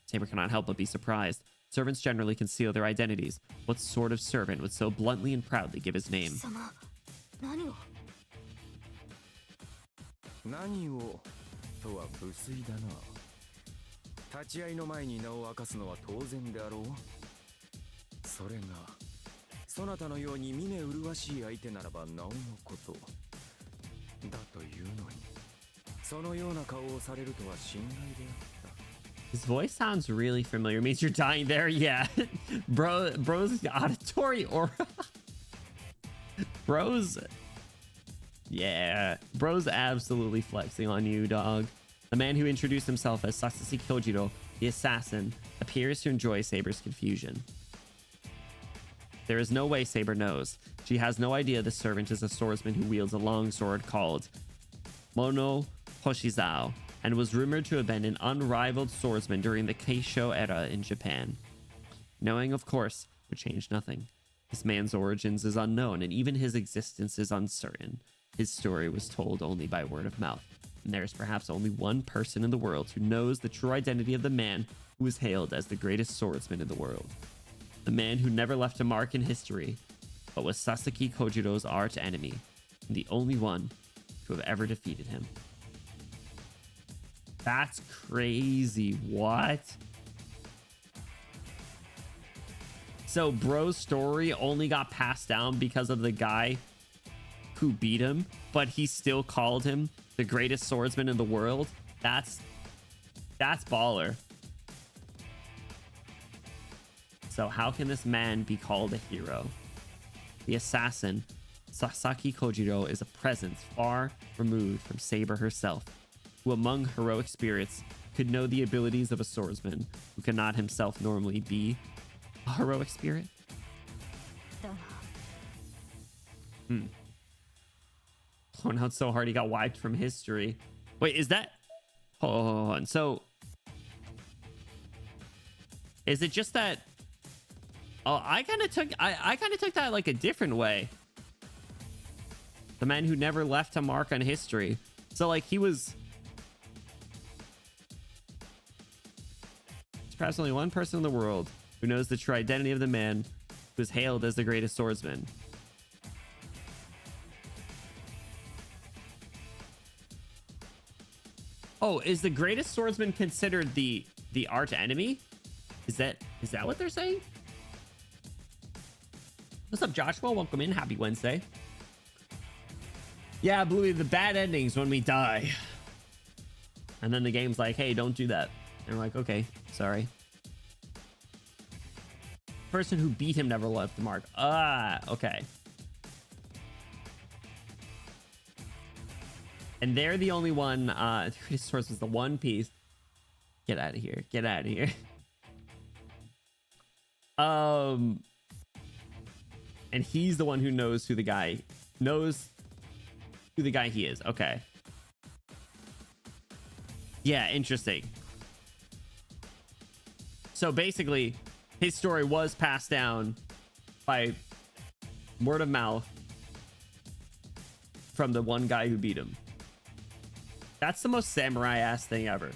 Saber cannot help but be surprised. Servants generally conceal their identities. What sort of servant would so bluntly and proudly give his name? 様、何を。何をとは無粋だな。立ち会いの前に名を明かすのは当然であろう。それがそなたのように峰麗しい相手ならばなおのこと。だというのに、そのような顔をされるとは心外であった。 His voice sounds really familiar. Means you're dying there? Yeah. Bro's auditory aura. Yeah. Bro's absolutely flexing on you, dog. The man who introduced himself as Sasaki Kojiro, the assassin, appears to enjoy Saber's confusion. There is no way Saber knows. She has no idea the servant is a swordsman who wields a long sword called Mono Hoshizao, and was rumored to have been an unrivaled swordsman during the Keisho era in Japan. Knowing, of course, would change nothing. This man's origins is unknown, and even his existence is uncertain. His story was told only by word of mouth, and there is perhaps only one person in the world who knows the true identity of the man who is hailed as the greatest swordsman in the world. The man who never left a mark in history, but was Sasaki Kojiro's arch enemy, and the only one to have ever defeated him. That's crazy. What? So Bro's story only got passed down because of the guy who beat him, but he still called him the greatest swordsman in the world. That's baller. So how can this man be called a hero? The assassin, Sasaki Kojiro, is a presence far removed from Saber herself, who among heroic spirits could know the abilities of a swordsman who cannot himself normally be a heroic spirit. Blown out so hard he got wiped from history. Wait, is that... Hold on. So... Is it just that... Oh, I kind of took that like a different way. The man who never left a mark on history. So like he was... There's perhaps only one person in the world who knows the true identity of the man who is hailed as the greatest swordsman. Oh, is the greatest swordsman considered the arch enemy? Is that what they're saying? What's up, Joshua? Welcome in. Happy Wednesday. Yeah, Bluey, the bad endings when we die. And then the game's like, hey, don't do that. And we're like, okay, sorry. Person who beat him never left the mark. Ah, okay. And they're the only one, the greatest source was the One Piece. Get out of here. Get out of here. And he's the one who knows who the guy he is. Okay. Yeah, interesting. So basically, his story was passed down by word of mouth from the one guy who beat him. That's the most samurai-ass thing ever.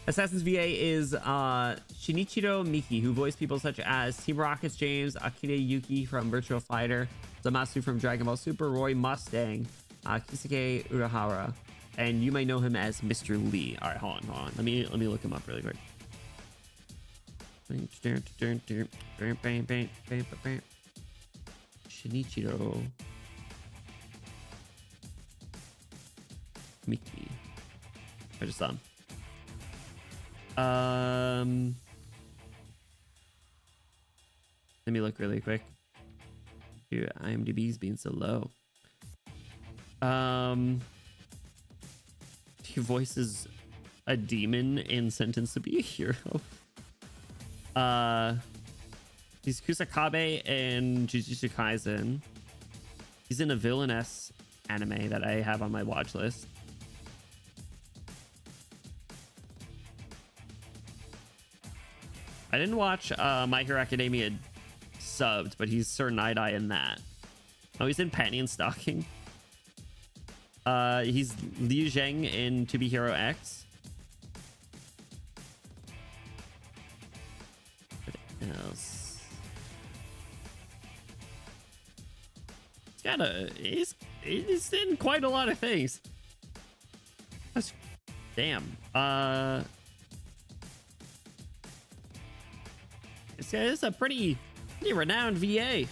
Assassin's VA is Shinichiro Miki, who voiced people such as Team Rocket's James, Akira Yuki from Virtua Fighter, Zamasu from Dragon Ball Super, Roy Mustang, Kisuke Urahara, and you may know him as Mr. Lee. All right, hold on. Let me look him up really quick. Shinichiro Miki. I just saw him. Let me look really quick. Dude, IMDb's being so low. He voices a demon in Sentenced to Be a Hero. He's Kusakabe in Jujutsu Kaisen. He's in a villainess anime that I have on my watch list. I didn't watch My Hero Academia subbed, but he's Sir Night-Eye in that. Oh, he's in Panty and Stocking. He's Liu Zheng in To Be Hero X. What else? He's in quite a lot of things. That's damn. This guy is a pretty renowned VA.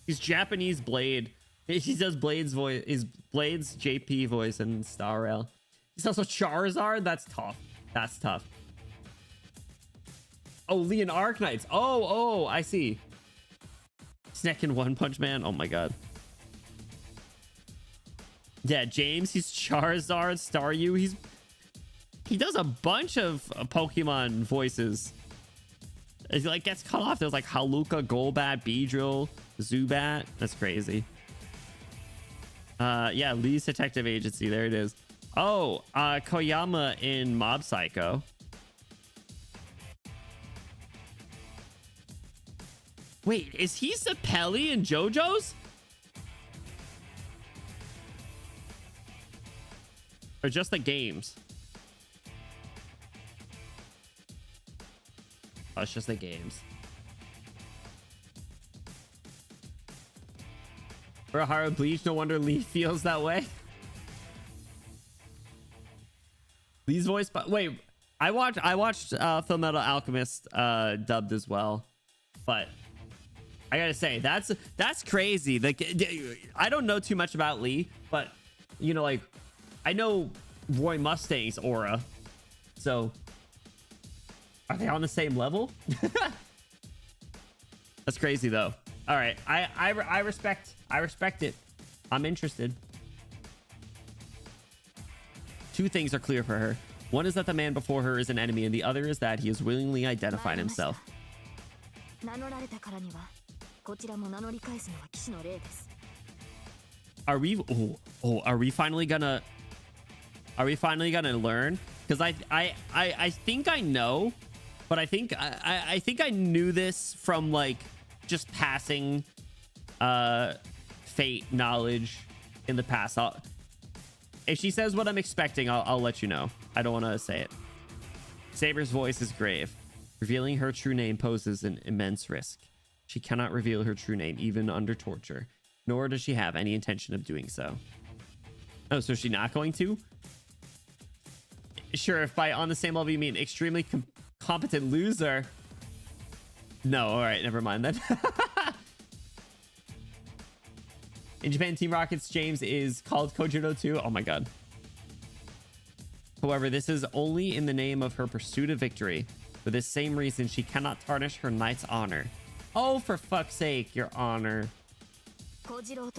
He's Japanese Blade. He does Blade's voice. He's Blade's JP voice in Star Rail. He's also Charizard. That's tough. That's tough. Oh, Lee in Arknights. Oh, I see. Snack in One Punch Man. Oh my god. Yeah, James. He's Charizard. Staryu. He does a bunch of Pokemon voices. He like gets cut off. There's like Haluka, Golbat, Beedrill, Zubat. That's crazy. Yeah, Lee's Detective Agency. There it is. Oh, Koyama in Mob Psycho. Wait, is he Sapelli in JoJo's? Or just the games? Oh, it's just the games. Urahara Bleach, no wonder Lee feels that way. Lee's voice, but wait, I watched Fullmetal Alchemist dubbed as well, but I gotta say that's crazy. Like, I don't know too much about Lee, but you know, like I know Roy Mustang's aura, so are they on the same level? That's crazy though. All right, I respect it. I'm interested. Two things are clear for her. One is that the man before her is an enemy, and the other is that he has willingly identified himself. Are we finally gonna learn? Because I think I know, but I think I knew this from like just passing Fate knowledge in the past. If she says what I'm expecting, I'll let you know. I don't want to say it. Saber's voice is grave. Revealing her true name poses an immense risk. She cannot reveal her true name even under torture, nor does she have any intention of doing so. Oh, so she's not going to? Sure, if by on the same level you mean extremely competent loser. No, all right, never mind then. In Japan, Team Rocket's James is called Kojiro too. Oh my god. However, this is only in the name of her pursuit of victory. For this same reason, she cannot tarnish her knight's honor. Oh, for fuck's sake, your honor. Kojiro.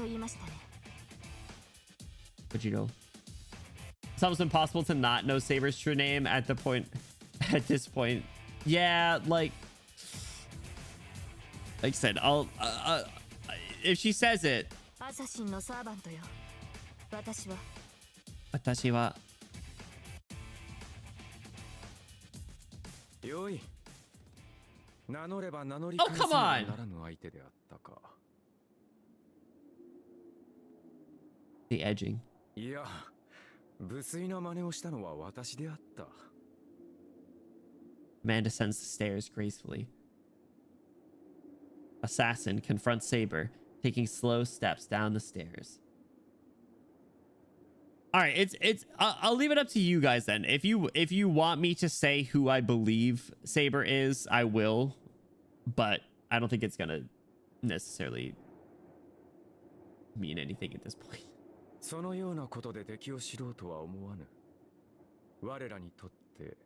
It's almost impossible to not know Saber's true name at this point. Yeah, like I said, I'll if she says it. 私は よい。名乗れば名乗り Oh, 返 come さ on! ねばならぬ相手であったか。The edging. いや、無粋な真似をしたのは私であった。Man descends the stairs gracefully. Assassin confronts Saber, taking slow steps down the stairs. All right, it's I'll leave it up to you guys then. If you want me to say who I believe Saber is, I will, but I don't think it's gonna necessarily mean anything at this point. そのようなことで敵を知ろうとは思わぬ。我らにとって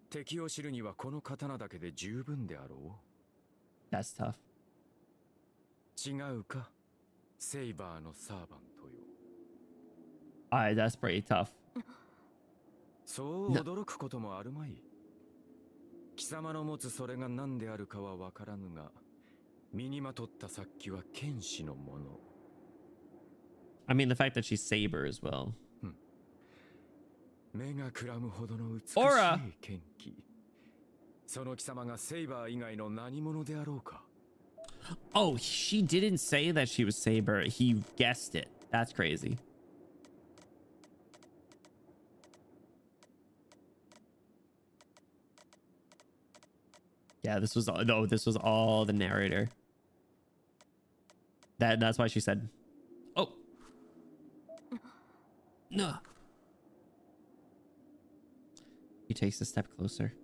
敵を知るにはこの刀だけで十分であろう。That's tough. 違うか、セイバーのサーバントよ。All right, that's pretty tough. そう驚くこともあるまい。貴様の持つそれが何であるかは分からぬが、身にまとった殺気は剣士のもの。I mean, the fact that she's Saber as well. 目がくらむほどの美しい Aura! 剣気。その貴様がセイバー以外の何者であろうか。Oh, she didn't say that she was Saber. He guessed it. That's crazy. Yeah, this was all the narrator. That's why she said, "Oh, no." He takes a step closer.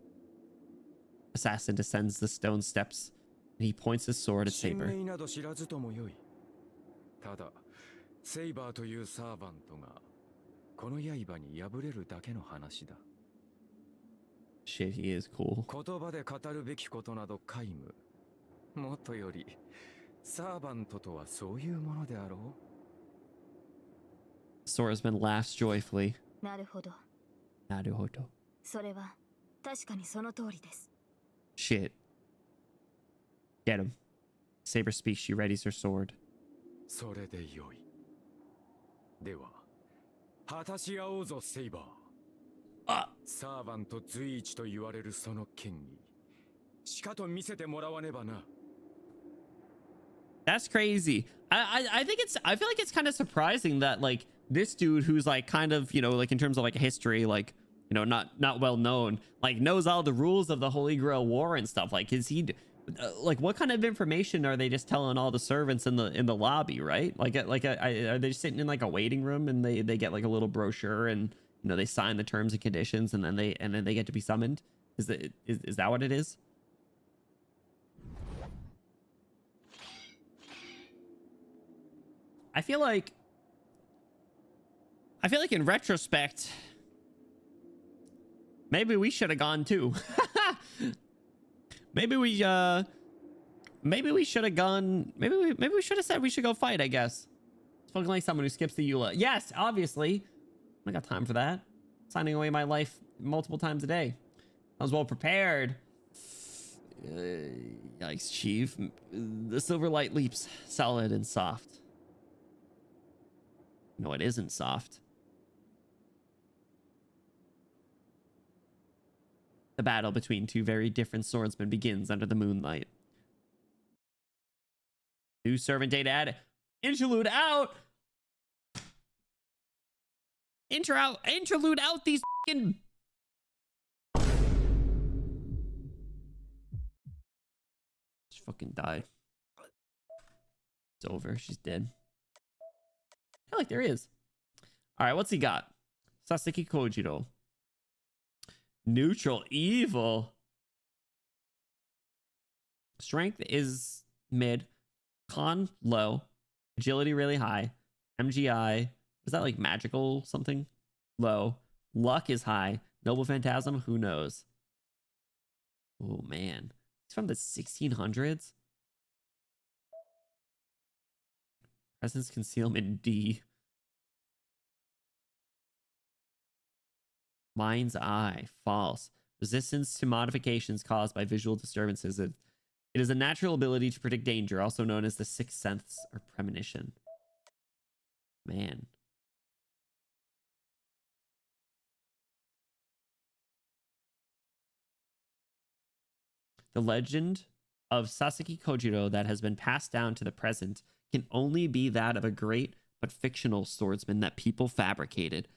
Assassin descends the stone steps, and he points his sword at 神 Saber. 明など知らずともよい。ただ、セイバーというサーバントがこの刃に敗れるだけの話だ。Shit, he is cool. 言葉で語るべきことなど皆無。もっとより、サーバントとはそういうものであろう。Swordsman laughs joyfully. なるほど。 Naruhodo. それは確かにその通りです。 Shit. Get him. Saber speaks. She readies her sword. それでよい。では、果たし合おうぞ、セイバー。Ah! サーバント随一と言われるその剣に、しかと見せてもらわねばな。That's crazy. I think I feel like it's kind of surprising that like this dude who's like kind of, you know, like in terms of like history, like, you know, not well known, like knows all the rules of the Holy Grail War and stuff. Like, is he like, what kind of information are they just telling all the servants in the lobby, right? Like are they just sitting in like a waiting room and they get like a little brochure and, you know, they sign the terms and conditions and then they get to be summoned? Is that what it is? I feel like in retrospect, maybe we should have gone too. maybe we should have gone. Maybe we should have said we should go fight, I guess. Spoken like someone who skips the EULA. Yes, obviously. I got time for that. Signing away my life multiple times a day. I was well prepared. Yikes, Chief. The silver light leaps solid and soft. No, it isn't soft. The battle between two very different swordsmen begins under the moonlight. New servant data added. Interlude out! Interlude out these fucking... She fucking died. It's over. She's dead. I feel like there is. All right, what's he got? Sasaki Kojiro. Neutral evil. Strength is mid. Con low. Agility really high. MGI. Is that like magical something? Low. Luck is high. Noble Phantasm? Who knows? Oh, man. It's from the 1600s. Presence concealment D. Mind's eye. False. Resistance to modifications caused by visual disturbances. It is a natural ability to predict danger, also known as the sixth sense or premonition. Man. The legend of Sasaki Kojiro that has been passed down to the present can only be that of a great but fictional swordsman that people fabricated.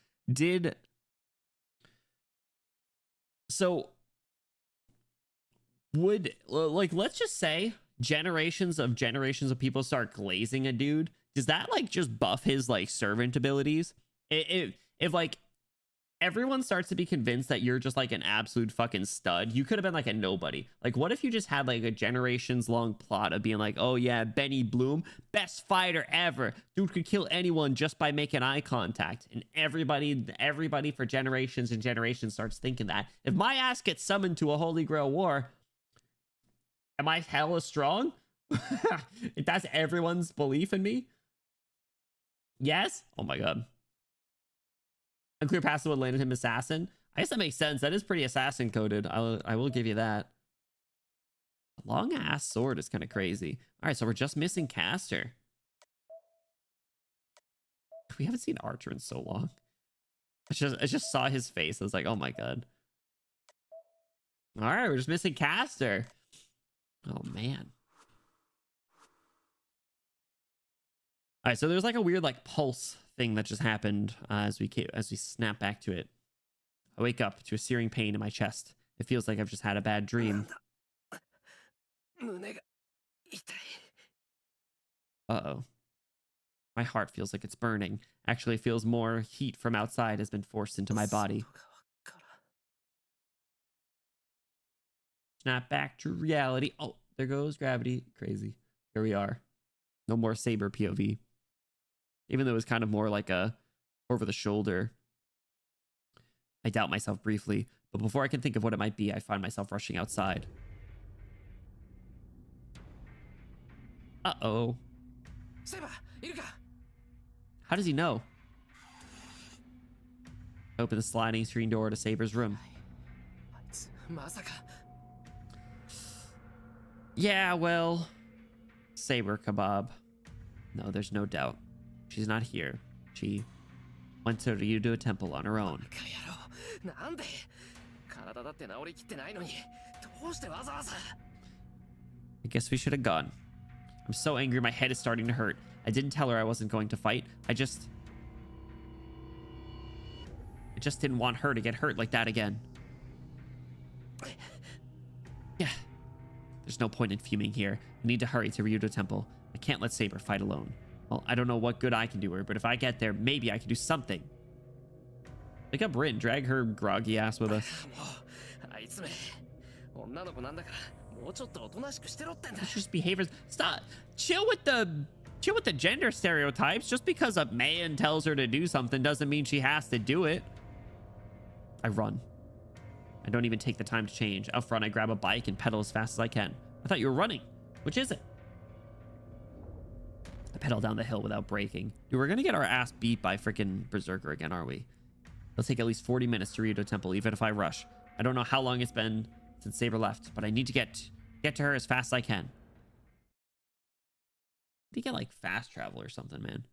Would, like, let's just say generations of if start glazing a dude, does that like just buff his like servant abilities? If if like everyone starts to be convinced that you're just like an absolute fucking stud, you could have been like a nobody. Like, what if you just had like a generations long plot of being like, oh yeah, Benny Bloom, best fighter ever. Dude could kill anyone just by making eye contact. And everybody for generations and generations starts thinking that. If my ass gets summoned to a Holy Grail war, am I hella strong? If that's everyone's belief in me? Yes? Oh my god. Unclear password landed him assassin. I guess that makes sense. That is pretty assassin coded. I will give you that. A long ass sword is kind of crazy. All right, so we're just missing Caster. We haven't seen Archer in so long. I just saw his face. I was like, oh my god. All right, we're just missing Caster. Oh man. All right, so there's like a weird like pulse thing that just happened as we snap back to it. I wake up to a searing pain in my chest. It feels like I've just had a bad dream. Uh-oh. My heart feels like it's burning. Actually, it feels more heat from outside has been forced into my body. Snap back to reality. Oh, there goes gravity. Crazy. Here we are. No more Saber POV. Even though it was kind of more like a over the shoulder. I doubt myself briefly, but before I can think of what it might be, I find myself rushing outside. Uh-oh. How does he know? Open the sliding screen door to Saber's room. Yeah, well, Saber Kebab. No, there's no doubt. She's not here. She went to Ryudo Temple on her own. I guess we should have gone. I'm so angry my head is starting to hurt. I didn't tell her I wasn't going to fight. I just didn't want her to get hurt like that again. Yeah. There's no point in fuming here. I need to hurry to Ryudo Temple. I can't let Saber fight alone. Well, I don't know what good I can do her, but if I get there, maybe I can do something. Pick up Rin, drag her groggy ass with us. That's just behaviors. Stop. Chill with the gender stereotypes. Just because a man tells her to do something doesn't mean she has to do it. I run. I don't even take the time to change. Out front, I grab a bike and pedal as fast as I can. I thought you were running. Which is it? I pedal down the hill without braking. Dude, we're gonna get our ass beat by freaking Berserker again, aren't we? It'll take at least 40 minutes to Ryudo Temple, even if I rush. I don't know how long it's been since Saber left, but I need to get to her as fast as I can. I think I like fast travel or something, man.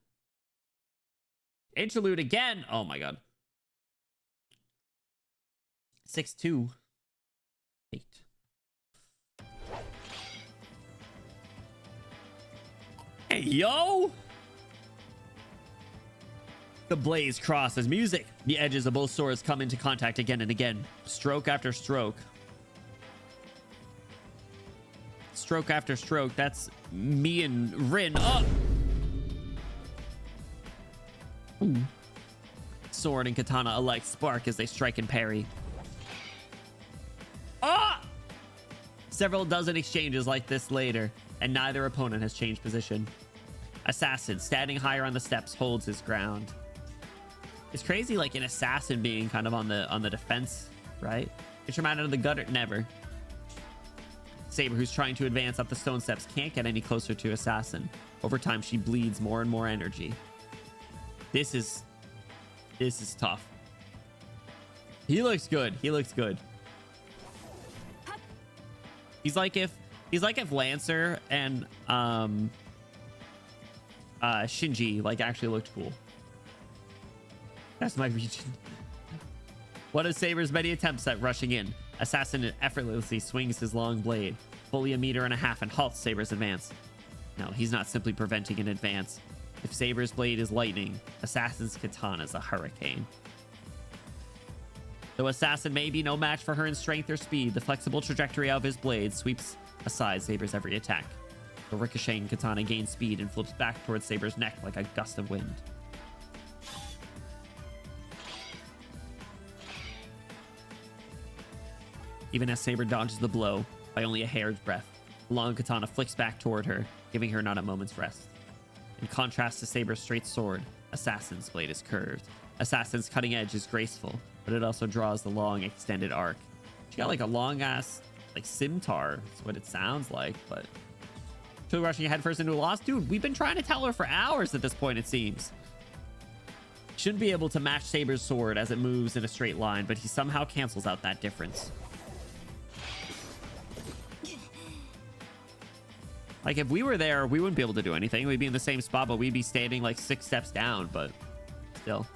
Interlude again. Oh my god. 6-2. 8. Hey, yo! The blaze crosses music. The edges of both swords come into contact again and again. Stroke after stroke. Stroke after stroke. That's me and Rin. Oh! Ooh. Sword and katana alike spark as they strike and parry. Ah! Several dozen exchanges like this later, and neither opponent has changed position. Assassin, standing higher on the steps, holds his ground. It's crazy, like an assassin being kind of on the defense, right? Get your man out of the gutter. Never. Saber, who's trying to advance up the stone steps, can't get any closer to Assassin. Over time, she bleeds more and more energy. This is tough. He looks good. He looks good. He's like if Lancer and Shinji like actually looked cool. That's my region. One of Saber's many attempts at rushing in. Assassin effortlessly swings his long blade, fully 1.5 meters, and halts Saber's advance. No, he's not simply preventing an advance. If Saber's blade is lightning, Assassin's katana is a hurricane. Though Assassin may be no match for her in strength or speed, the flexible trajectory of his blade sweeps aside Saber's every attack. The ricocheting katana gains speed and flips back towards Saber's neck like a gust of wind. even as Saber dodges the blow by only a hair's breadth. The long katana flicks back toward her, giving her not a moment's rest. In contrast to Saber's straight sword, Assassin's blade is curved. Assassin's cutting edge is graceful, but it also draws the long, extended arc. She got like a long-ass, like, scimitar. That's what it sounds like, but... Still rushing headfirst into a loss? Dude, we've been trying to tell her for hours at this point, it seems. Shouldn't be able to match Saber's sword as it moves in a straight line, but he somehow cancels out that difference. Like, if we were there, we wouldn't be able to do anything. We'd be in the same spot, but we'd be standing like 6 steps down, but still.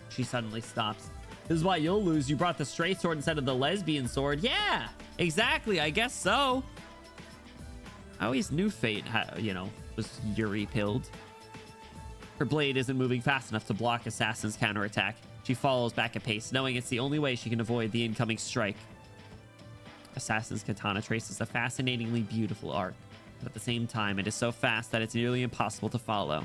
She suddenly stops. This is why you'll lose. You brought the straight sword instead of the lesbian sword. Yeah, exactly. I guess so. I always knew Fate, you know, was Yuri-pilled. Her blade isn't moving fast enough to block Assassin's counterattack. She follows back a pace, knowing it's the only way she can avoid the incoming strike. Assassin's katana traces a fascinatingly beautiful arc, but at the same time, it is so fast that it's nearly impossible to follow.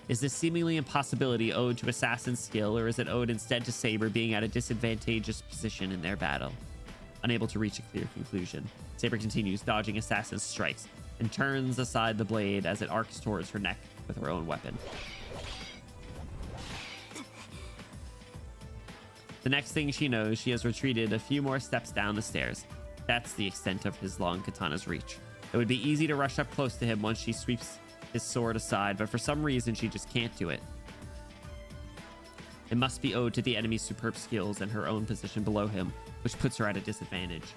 Is this seemingly impossibility owed to Assassin's skill, or is it owed instead to Saber being at a disadvantageous position in their battle? Unable to reach a clear conclusion, Saber continues dodging Assassin's strikes and turns aside the blade as it arcs towards her neck with her own weapon. The next thing she knows, she has retreated a few more steps down the stairs. That's the extent of his long katana's reach. It would be easy to rush up close to him once she sweeps his sword aside, but for some reason she just can't do it. It must be owed to the enemy's superb skills and her own position below him, which puts her at a disadvantage.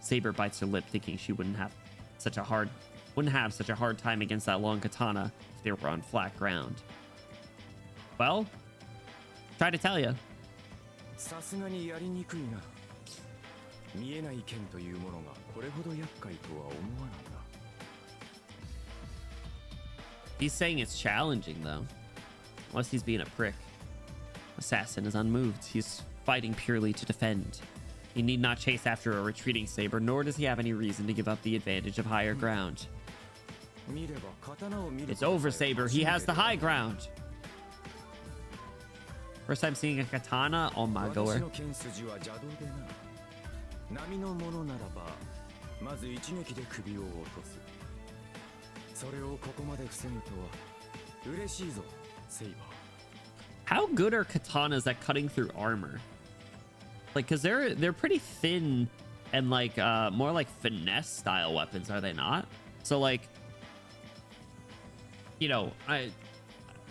Saber bites her lip, thinking she wouldn't have such a hard time against that long katana if they were on flat ground. Well, try to tell you. さすがにやりにくいな。見えない剣というものがこれほど厄介とは思わなんだ。 He's saying it's challenging, though. Unless he's being a prick. Assassin is unmoved. He's fighting purely to defend. He need not chase after a retreating Saber, nor does he have any reason to give up the advantage of higher ground. It's over, Saber. He has the high ground. First time seeing a katana? Oh my god. 波のものならばまず一撃で首を落とすそれをここまで防ぐとは嬉しいぞセイバー How good are katanas at cutting through armor? Like, cause they're pretty thin and like more like finesse style weapons, are they not? So like, you know,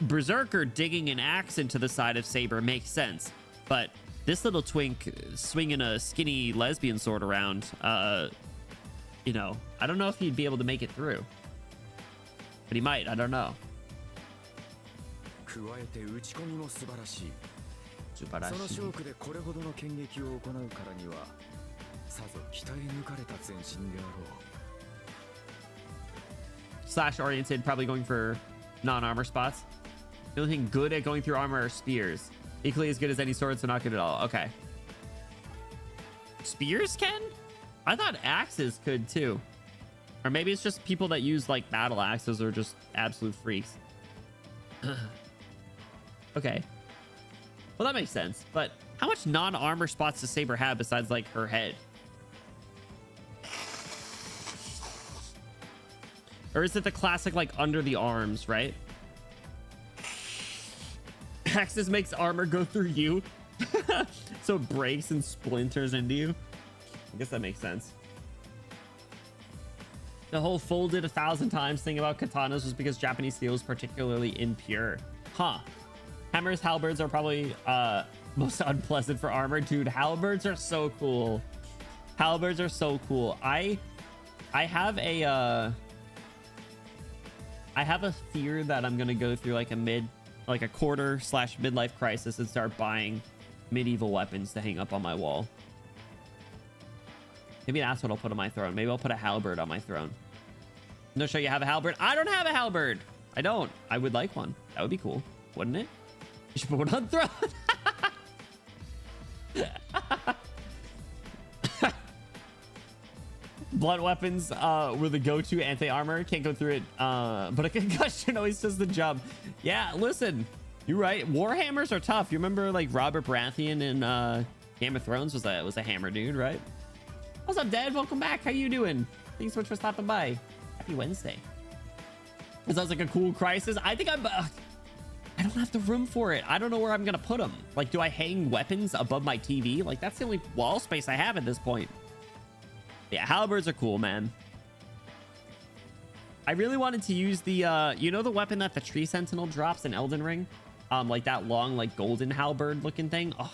Berserker digging an axe into the side of Saber makes sense, but this little twink swinging a skinny lesbian sword around, you know, I don't know if he'd be able to make it through. But he might, I don't know. 加えて打ち込みも素晴らしい。その勝負でこれほどの剣撃を行うからには、さぞ鍛え抜かれた全身であろう。 Slash oriented, probably going for non-armor spots. The only thing good at going through armor are spears. Equally as good as any sword, so not good at all. Okay. Spears can? I thought axes could too. Or maybe it's just people that use like battle axes are just absolute freaks. Okay. Well, that makes sense. But how much non-armor spots does Saber have besides like her head? Or is it the classic like under the arms, right? Axis makes armor go through you. So it breaks and splinters into you. I guess that makes sense. The whole folded 1,000 times thing about katanas was because Japanese steel is particularly impure. Huh. Hammers, halberds are probably most unpleasant for armor. Dude, halberds are so cool. Halberds are so cool. I have a fear that I'm gonna go through like a quarter/midlife crisis and start buying medieval weapons to hang up on my wall. Maybe that's what I'll put on my throne. Maybe I'll put a halberd on my throne. No, show you have a halberd. I don't have a halberd. I don't. I would like one. That would be cool, wouldn't it? You should put one on throne. Blunt weapons were the go-to anti-armor. Can't go through it, but a concussion always does the job. Yeah, listen, you're right. Warhammers are tough. You remember like Robert Baratheon Game of Thrones was a hammer dude, right? What's up, Dad? Welcome back. How you doing? Thanks so much for stopping by. Happy Wednesday. This sounds like a cool crisis. I think I don't have the room for it. I don't know where I'm gonna put them. Like, do I hang weapons above my TV? Like, that's the only wall space I have at this point. Yeah, halberds are cool, man. I really wanted to use the you know, the weapon that the tree sentinel drops in Elden Ring, like that long, like golden halberd looking thing. Oh,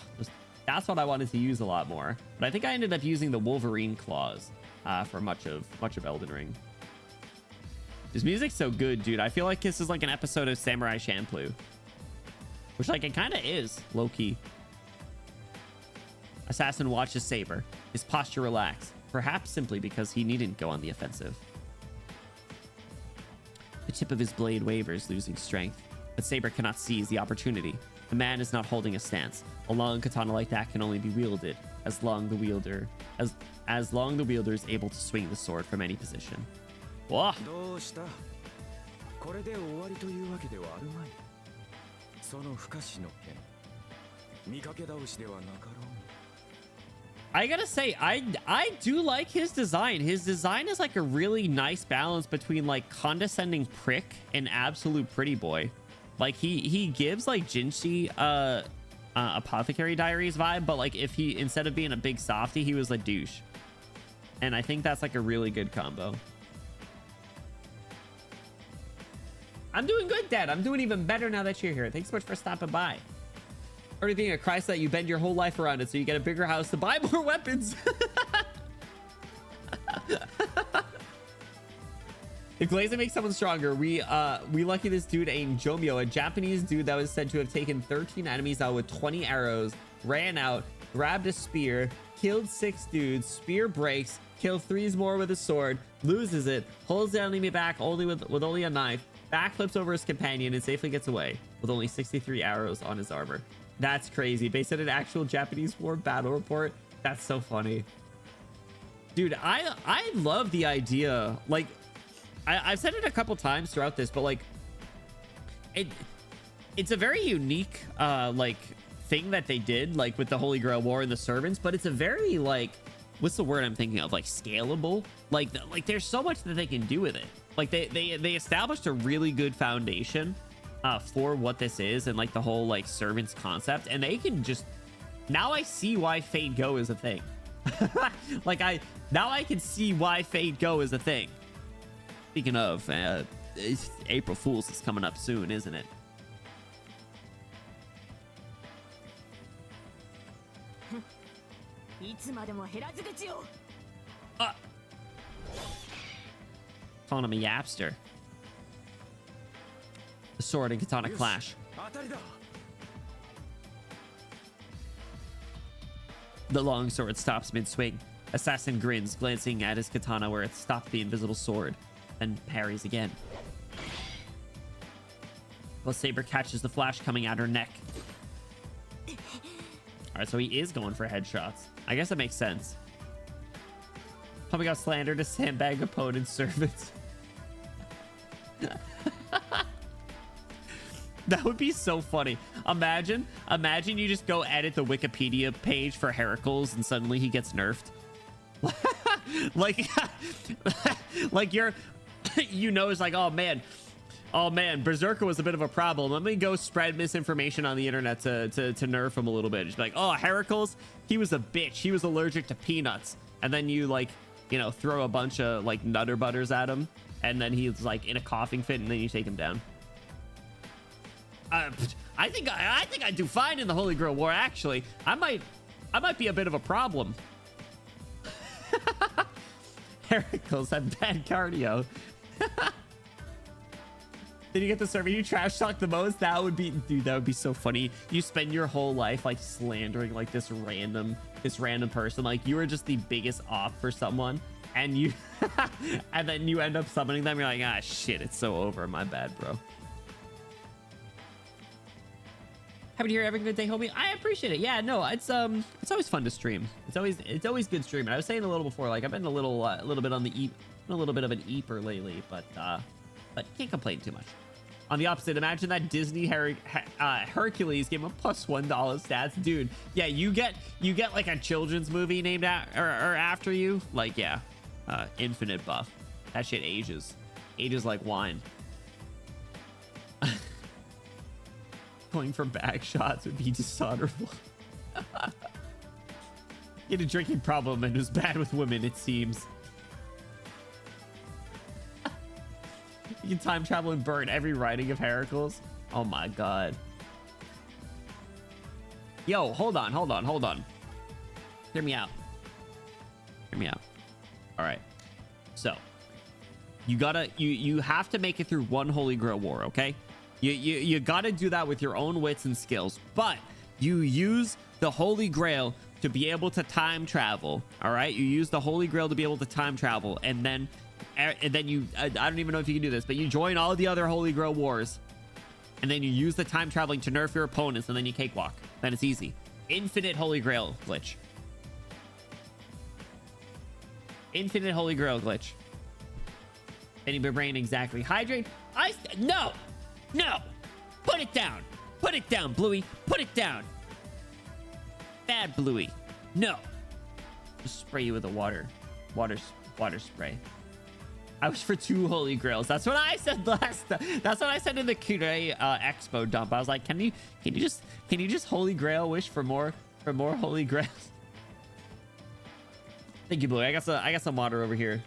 that's what I wanted to use a lot more, but I think I ended up using the Wolverine claws for much of Elden Ring. This music's so good, dude. I feel like this is like an episode of Samurai Champloo, which, like, it kind of is low-key. Assassin watches Saber, his posture relaxed, perhaps simply because he needn't go on the offensive. The tip of his blade wavers, losing strength, but Saber cannot seize the opportunity. The man is not holding a stance. A long katana like that can only be wielded as long the wielder is able to swing the sword from any position. Whoa. I gotta say, I do like his design. His design is like a really nice balance between like condescending prick and absolute pretty boy. Like he gives like Jinshi Apothecary Diaries vibe, but like if he, instead of being a big softy, he was a douche. And I think that's like a really good combo. I'm doing good, Dad. I'm doing even better now that you're here. Thanks so much for stopping by. Or being a Christ that you bend your whole life around it so you get a bigger house to buy more weapons. If glazing makes someone stronger, we lucky this dude ain't Jomyo, a Japanese dude that was said to have taken 13 enemies out with 20 arrows, ran out, grabbed a spear, killed 6 dudes, spear breaks, killed 3 more with a sword, loses it, holds the enemy back only with only a knife, backflips over his companion and safely gets away with only 63 arrows on his armor. That's crazy. Based on an actual Japanese war battle report. That's so funny. Dude, I love the idea. Like, I've said it a couple times throughout this, but like it's a very unique like thing that they did, like with the Holy Grail War and the servants, but it's a very, like, what's the word I'm thinking of? Like scalable. Like there's so much that they can do with it. Like they established a really good foundation for what this is and like the whole like servants concept, and they can just, now I see why Fade Go is a thing. Like now I can see why Fade Go is a thing. Speaking of, April Fool's is coming up soon, isn't it? Calling him a yapster. The sword and katana clash. The long sword stops mid-swing. Assassin grins, glancing at his katana where it stopped the invisible sword, then parries again. While Saber catches the flash coming at her neck. Alright, so he is going for headshots. I guess that makes sense. Pumping out slander to sandbag opponent's servants. That would be so funny. Imagine you just go edit the Wikipedia page for Heracles and suddenly he gets nerfed. like you're, you know, it's like, oh man, Berserker was a bit of a problem. Let me go spread misinformation on the internet to nerf him a little bit. Just be like, oh, Heracles, he was a bitch. He was allergic to peanuts. And then you, like, you know, throw a bunch of like Nutter Butters at him, and then he's like in a coughing fit, and then you take him down. I think I do fine in the Holy Grail War. Actually, I might be a bit of a problem. Heracles had bad cardio. Did you get the server you trash talk the most? That would be, dude, that would be so funny. You spend your whole life like slandering like this random person. Like you were just the biggest off for someone, and you and then you end up summoning them. You're like, ah, shit, it's so over. My bad, bro. Happy to hear having a good day, homie. I appreciate it. Yeah, no, it's always fun to stream. It's always good streaming. I was saying a little before, like I've been a little bit on the a little bit of an eeper lately, but can't complain too much. On the opposite, imagine that Disney Hercules gave him a +$1 stats, dude. Yeah, you get like a children's movie named or after you, like yeah, infinite buff. That shit ages like wine. Going for back shots would be dishonorable. He had a drinking problem and was bad with women, it seems. You can time travel and burn every writing of Heracles. Oh my god. Yo, hold on. Hear me out. All right. So, you have to make it through one Holy Grail war, okay? You gotta do that with your own wits and skills, but you use the Holy Grail to be able to time travel. All right, you use the Holy Grail to be able to time travel, and then you I don't even know if you can do this, but you join all the other Holy Grail wars, and then you use the time traveling to nerf your opponents, and then you cakewalk. Then it's easy. Infinite Holy Grail glitch. Infinite Holy Grail glitch. Any brain exactly. Hydrate. No. Put it down, Bluey. Put it down. Bad Bluey. No. Just spray you with a water spray. I was for 2 Holy Grails. That's what I said last. That's what I said in the Kure Expo dump. I was like, can you just Holy Grail wish for more Holy Grails? Thank you, Bluey. I got some water over here.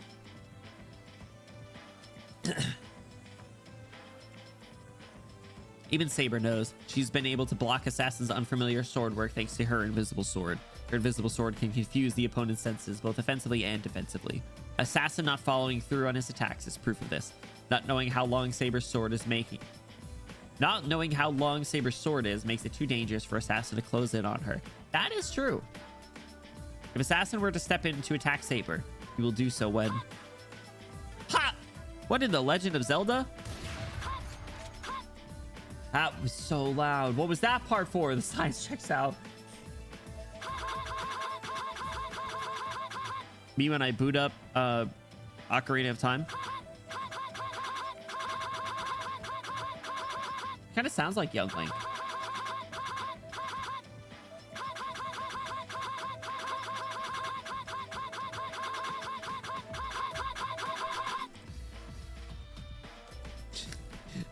Even Saber knows. She's been able to block Assassin's unfamiliar sword work thanks to her invisible sword. Her invisible sword can confuse the opponent's senses both offensively and defensively. Assassin not following through on his attacks is proof of this. Not knowing how long Saber's sword is makes it too dangerous for Assassin to close in on her. That is true. If Assassin were to step in to attack Saber, he will do so when... Ha! What in the Legend of Zelda? That was so loud. What was that part for? The science checks out. Me when I boot up Ocarina of Time. Kind of sounds like Young Link.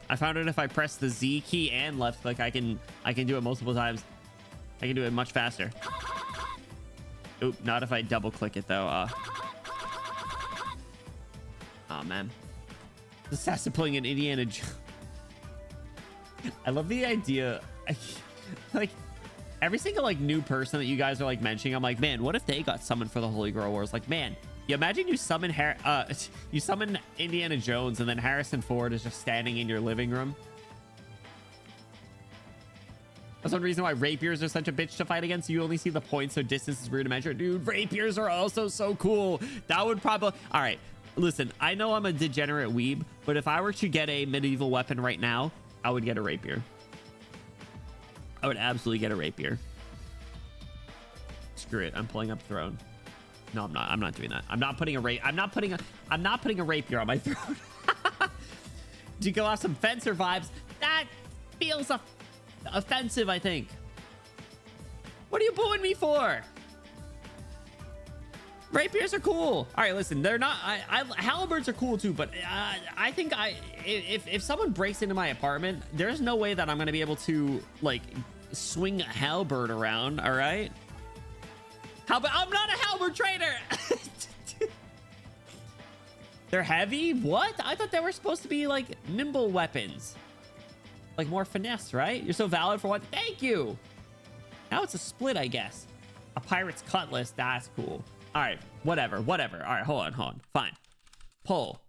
I found out if I press the Z key and left click, I can do it multiple times. I can do it much faster. Oop, not if I double click it though. Oh man. Assassin pulling an Indiana Jones. I love the idea. Like every single like new person that you guys are like mentioning, I'm like, man, what if they got summoned for the Holy Grail Wars? Like, man, you imagine you summon you summon Indiana Jones and then Harrison Ford is just standing in your living room. That's one reason why rapiers are such a bitch to fight against. You only see the points, so distance is rudimentary. Dude, rapiers are also so cool. That would probably... All right, listen, I know I'm a degenerate weeb, but if I were to get a medieval weapon right now, I would get a rapier. I would absolutely get a rapier. Screw it, I'm pulling up throne. No, I'm not. I'm not doing that. I'm not putting a rapier on my throne. Do you go off some Fencer vibes? That feels offensive, I think. What are you booing me for? Rapiers are cool. All right, listen, they're not. Halberds are cool too, but I think if someone breaks into my apartment, there's no way that I'm gonna be able to like swing a halberd around. All right. I'm not a halberd trader. They're heavy? What? I thought they were supposed to be like nimble weapons. Like more finesse, right? You're so valid for what? Thank you. Now it's a split, I guess. A pirate's cutlass. That's cool. All right. Whatever. All right. Hold on. Fine. Pull.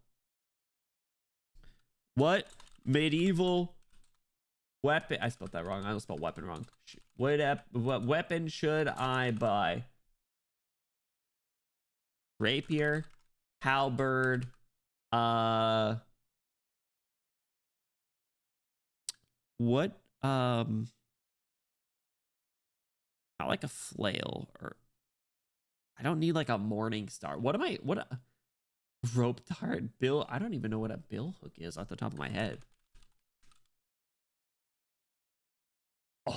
What medieval weapon? I spelled that wrong. I spelled weapon wrong. What weapon should I buy? Rapier, halberd, what I like a flail, or I don't need like a morning star. What a rope dart bill. I don't even know what a bill hook is off the top of my head.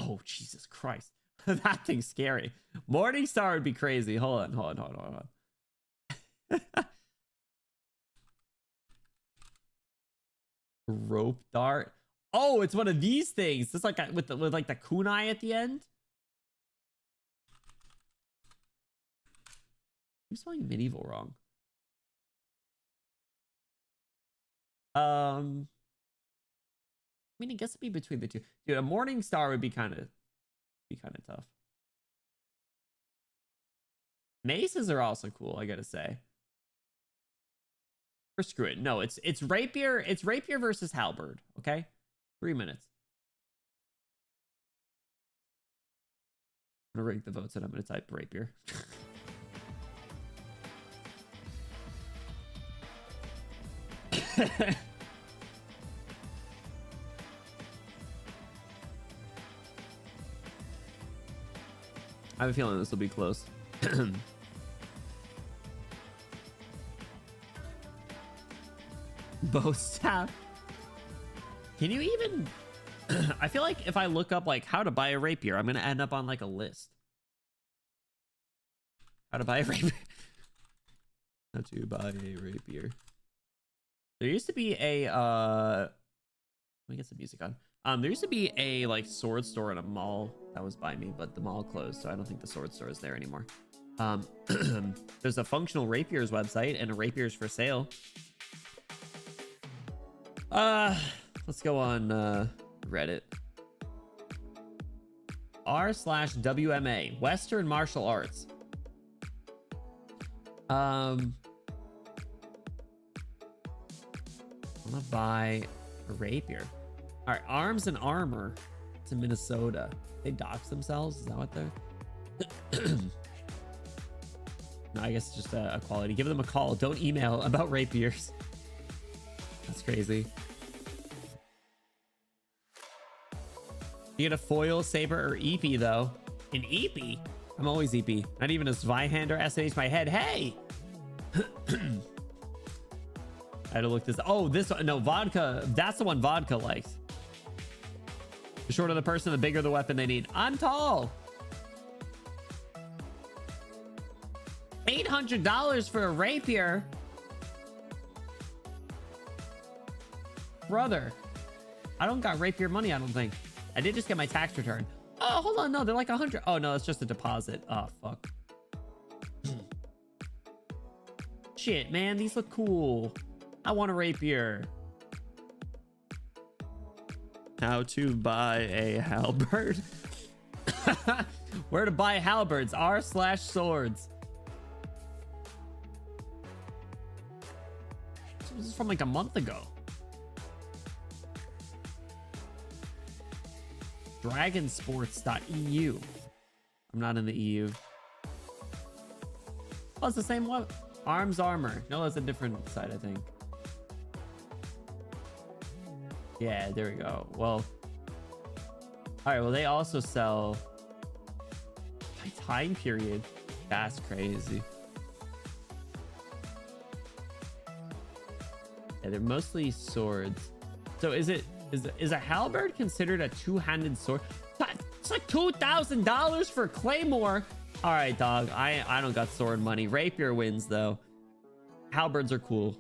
Oh, Jesus Christ. That thing's scary. Morningstar would be crazy. Hold on. Rope dart. Oh, it's one of these things. It's like with like the kunai at the end. I'm spelling medieval wrong. I mean, I guess it'd be between the two. Dude, a morning star would be kind of tough. Maces are also cool, I gotta say. Or screw it. No, it's rapier. It's rapier versus halberd. Okay, 3 minutes. I'm gonna rank the votes and I'm gonna type rapier. I have a feeling this will be close. Bow staff. Can you even... I feel like if I look up like how to buy a rapier, I'm going to end up on like a list. How to buy a rapier. How to buy a rapier. There used to be a... let me get some music on. There used to be a like sword store in a mall that was by me, but the mall closed, so I don't think the sword store is there anymore. There's a functional rapiers website and a rapiers for sale. Let's go on Reddit. r/WMA Western Martial Arts. I'm gonna buy a rapier. All right, arms and armor to Minnesota. They dox themselves? Is that what they're... No, I guess it's just a quality. Give them a call. Don't email about rapiers. That's crazy. You get a foil, saber, or EP, though. An EP? I'm always EP. Not even a Zweihander SH my head. Hey! I had to look this... Oh, this one. No, vodka. That's the one vodka likes. The shorter the person, the bigger the weapon they need. I'm tall. $800 for a rapier. Brother, I don't got rapier money, I don't think. I did just get my tax return. Oh, hold on. No, they're like 100. Oh, no, it's just a deposit. Oh, fuck. Shit, man. These look cool. I want a rapier. How to buy a halberd. Where to buy halberds. r/swords. This is from like a month ago. Dragonsports.eu. I'm not in the EU. Oh, it's the same one. Arms armor. No, that's a different site, I think. Yeah, there we go. Well, all right. Well, they also sell by time period. That's crazy. Yeah, they're mostly swords. So is a halberd considered a two-handed sword? It's like $2,000 for claymore. All right, dog. I don't got sword money. Rapier wins though. Halberds are cool.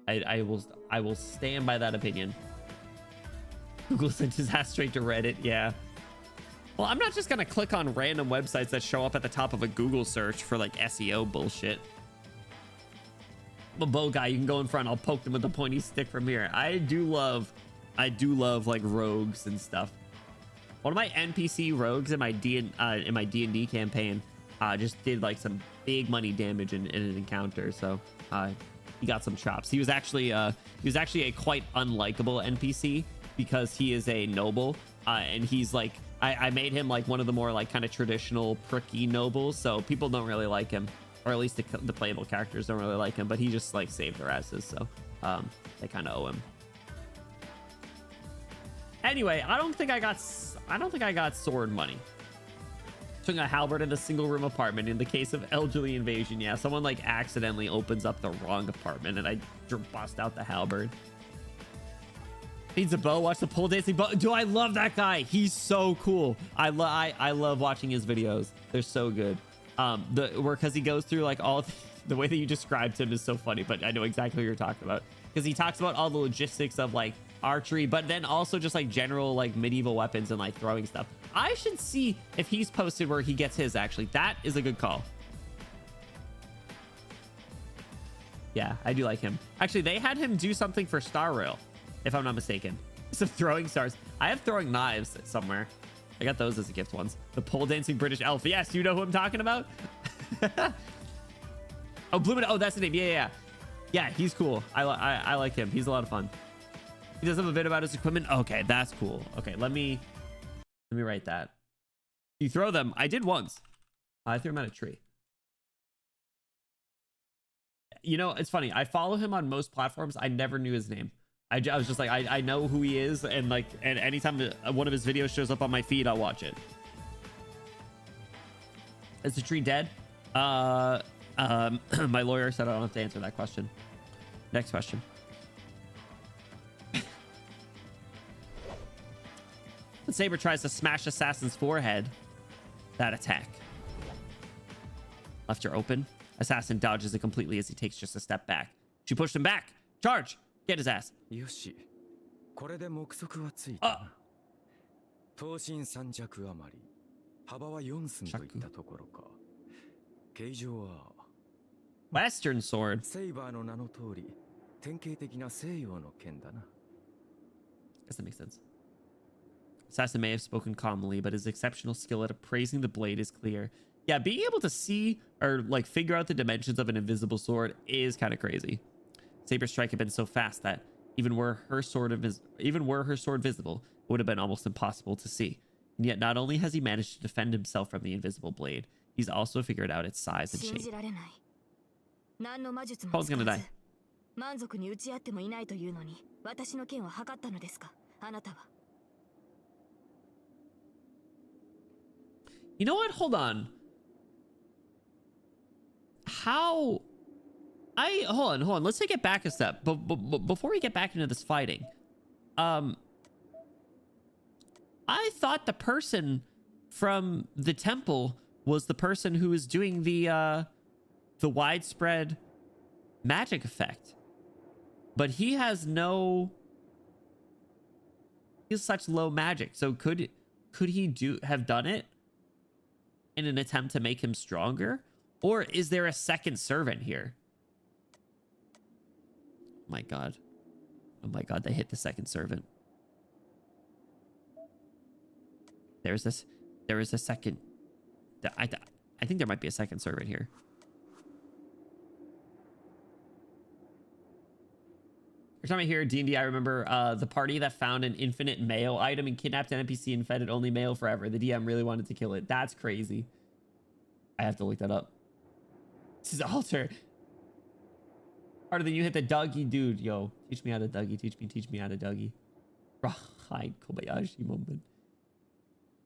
I will stand by that opinion. Google sent his ass straight to Reddit. Yeah. Well, I'm not just gonna click on random websites that show up at the top of a Google search for like SEO bullshit. I'm a bow guy. You can go in front. I'll poke them with the pointy stick from here. I do love like rogues and stuff. One of my NPC rogues in my D&D campaign just did like some big money damage in an encounter. So he got some chops. He was actually a quite unlikable NPC because he is a noble and he's like I made him like one of the more like kind of traditional pricky nobles, so people don't really like him, or at least the playable characters don't really like him, but he just like saved their asses, so they kind of owe him. Anyway, I don't think I got sword money. Took a halberd in a single room apartment. In the case of elderly invasion, yeah, someone like accidentally opens up the wrong apartment and I bust out the halberd. Needs a bow. Watch the pole dancing bow. Dude, I love that guy. He's so cool. I love watching his videos. They're so good. Because he goes through like all the way that you described him is so funny, but I know exactly what you're talking about. Because he talks about all the logistics of like archery, but then also just like general like medieval weapons and like throwing stuff. I should see if he's posted where he gets his, actually. That is a good call. Yeah, I do like him. Actually, they had him do something for Star Rail, if I'm not mistaken. Some throwing stars. I have throwing knives somewhere. I got those as a gift once. The pole dancing British elf. Yes, you know who I'm talking about? Oh, Blue. Oh, that's the name. Yeah. Yeah, he's cool. I like him. He's a lot of fun. He does have a bit about his equipment. Okay, that's cool. Okay, let me write that. You throw them. I did once. I threw him at a tree. You know, it's funny. I follow him on most platforms. I never knew his name. I was just like, I know who he is, and like, and anytime one of his videos shows up on my feed, I'll watch it. Is the tree dead? My lawyer said I don't have to answer that question. Next question. When Saber tries to smash Assassin's forehead, that attack. Left her open. Assassin dodges it completely as he takes just a step back. She pushed him back. Charge! Get his ass. よし、これで目測はついたな。刀身3尺余り、幅は4寸といったところか。形状は Western sword. セイバーの名の通り、典型的な西洋の剣だな。Guess that makes sense. Assassin may have spoken calmly, but his exceptional skill at appraising the blade is clear. Yeah, being able to see or like figure out the dimensions of an invisible sword is kind of crazy. Saber's strike had been so fast that even were her sword visible, it would have been almost impossible to see. And yet, not only has he managed to defend himself from the invisible blade, he's also figured out its size and shape. Paul's gonna die. You know what? Hold on. How? Hold on. Let's take it back a step. But before we get back into this fighting, I thought the person from the temple was the person who was doing the widespread magic effect. But he has such low magic. So could he have done it in an attempt to make him stronger? Or is there a second servant here? Oh my god. Oh my god, they hit the second servant. There is a second. I think there might be a second servant here. Every time I hear D&D, I remember the party that found an infinite mail item and kidnapped an NPC and fed it only mail forever. The DM really wanted to kill it. That's crazy. I have to look that up. This is altar. Harder than you hit the Dougie, dude. Yo, teach me how to Dougie. Teach me how to Dougie. Rahide Kobayashi moment.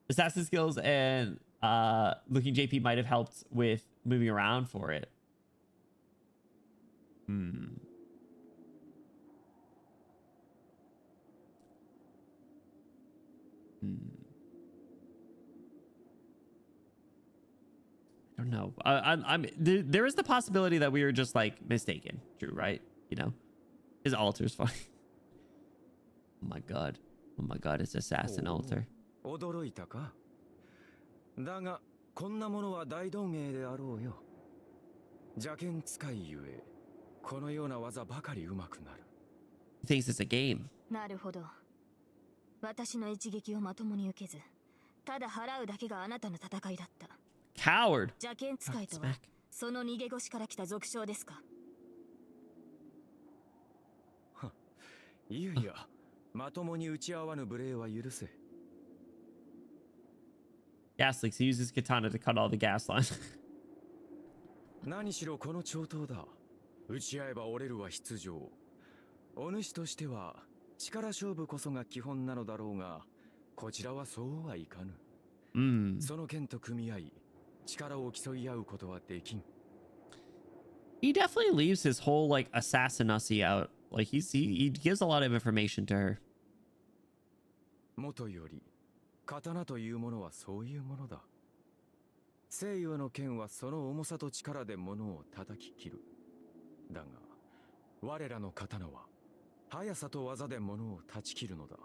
Assassin skills and looking JP might have helped with moving around for it. I don't know. There is the possibility that we were just like mistaken. True, right? You know, his altar's fine. Oh my god. Oh my god, it's assassin altar. 驚いたかだがこんなものは大道芸であろうよ邪剣使いゆえこのような技ばかり上手くなる He thinks it's a game. なるほど私の一撃をまともに受けずただ払うだけがあなたの戦いだった Coward. 邪剣使いとはその逃げ腰から来た俗称ですかいやいやまともに打ち合わぬ無礼は許せ Gas leaks. He uses katana to cut all the gas lines. 何しろこの長刀だ打ち合えば折れるは必定お主としては力勝負こそが基本なのだろうがこちらはそうはいかぬその剣と組み合い力を競い合うことはできん He definitely leaves his whole like assassin-ussy out. Like he gives a lot of information to her. もとより刀というものはそういうものだ。西洋の剣はその重さと力で物を叩き切る。だが我らの刀は速さと技で物を断ち切るのだ。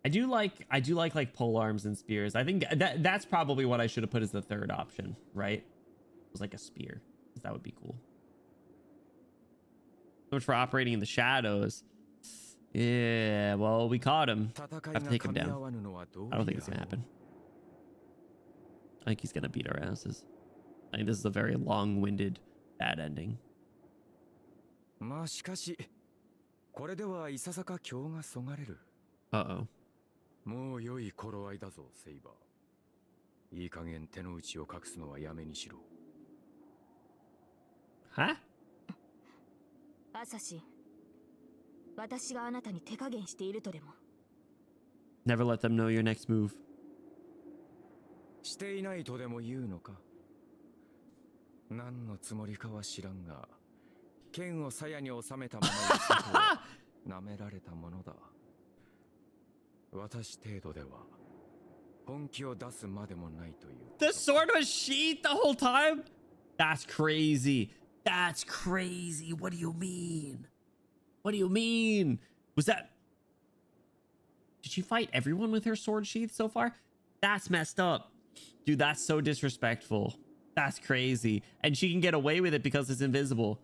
I do like pole arms and spears. I think that's probably what I should have put as the third option, right? It was like a spear. That would be cool. So much for operating in the shadows. Yeah, well, we caught him. I have to take him down. I don't think it's gonna happen. I think he's gonna beat our asses. I think this is a very long-winded, bad ending. まあしかし、これではいささか興がそがれる。Uh-oh. もう良い頃合いだぞ、セイバー。いい加減手の内を隠すのはやめにしろ。Huh? アサシン、私があなたに手加減しているとでも。Never let them know your next move. していないとでも言うのか。何のつもりかは知らんが、剣を鞘に収めたまま舐められたものだ。私程度では本気を出すまでもないという。The sword was sheathed the whole time? That's crazy. That's crazy. What do you mean? What do you mean? Was that... Did she fight everyone with her sword sheath so far? That's messed up. Dude, that's so disrespectful. That's crazy. And she can get away with it because it's invisible.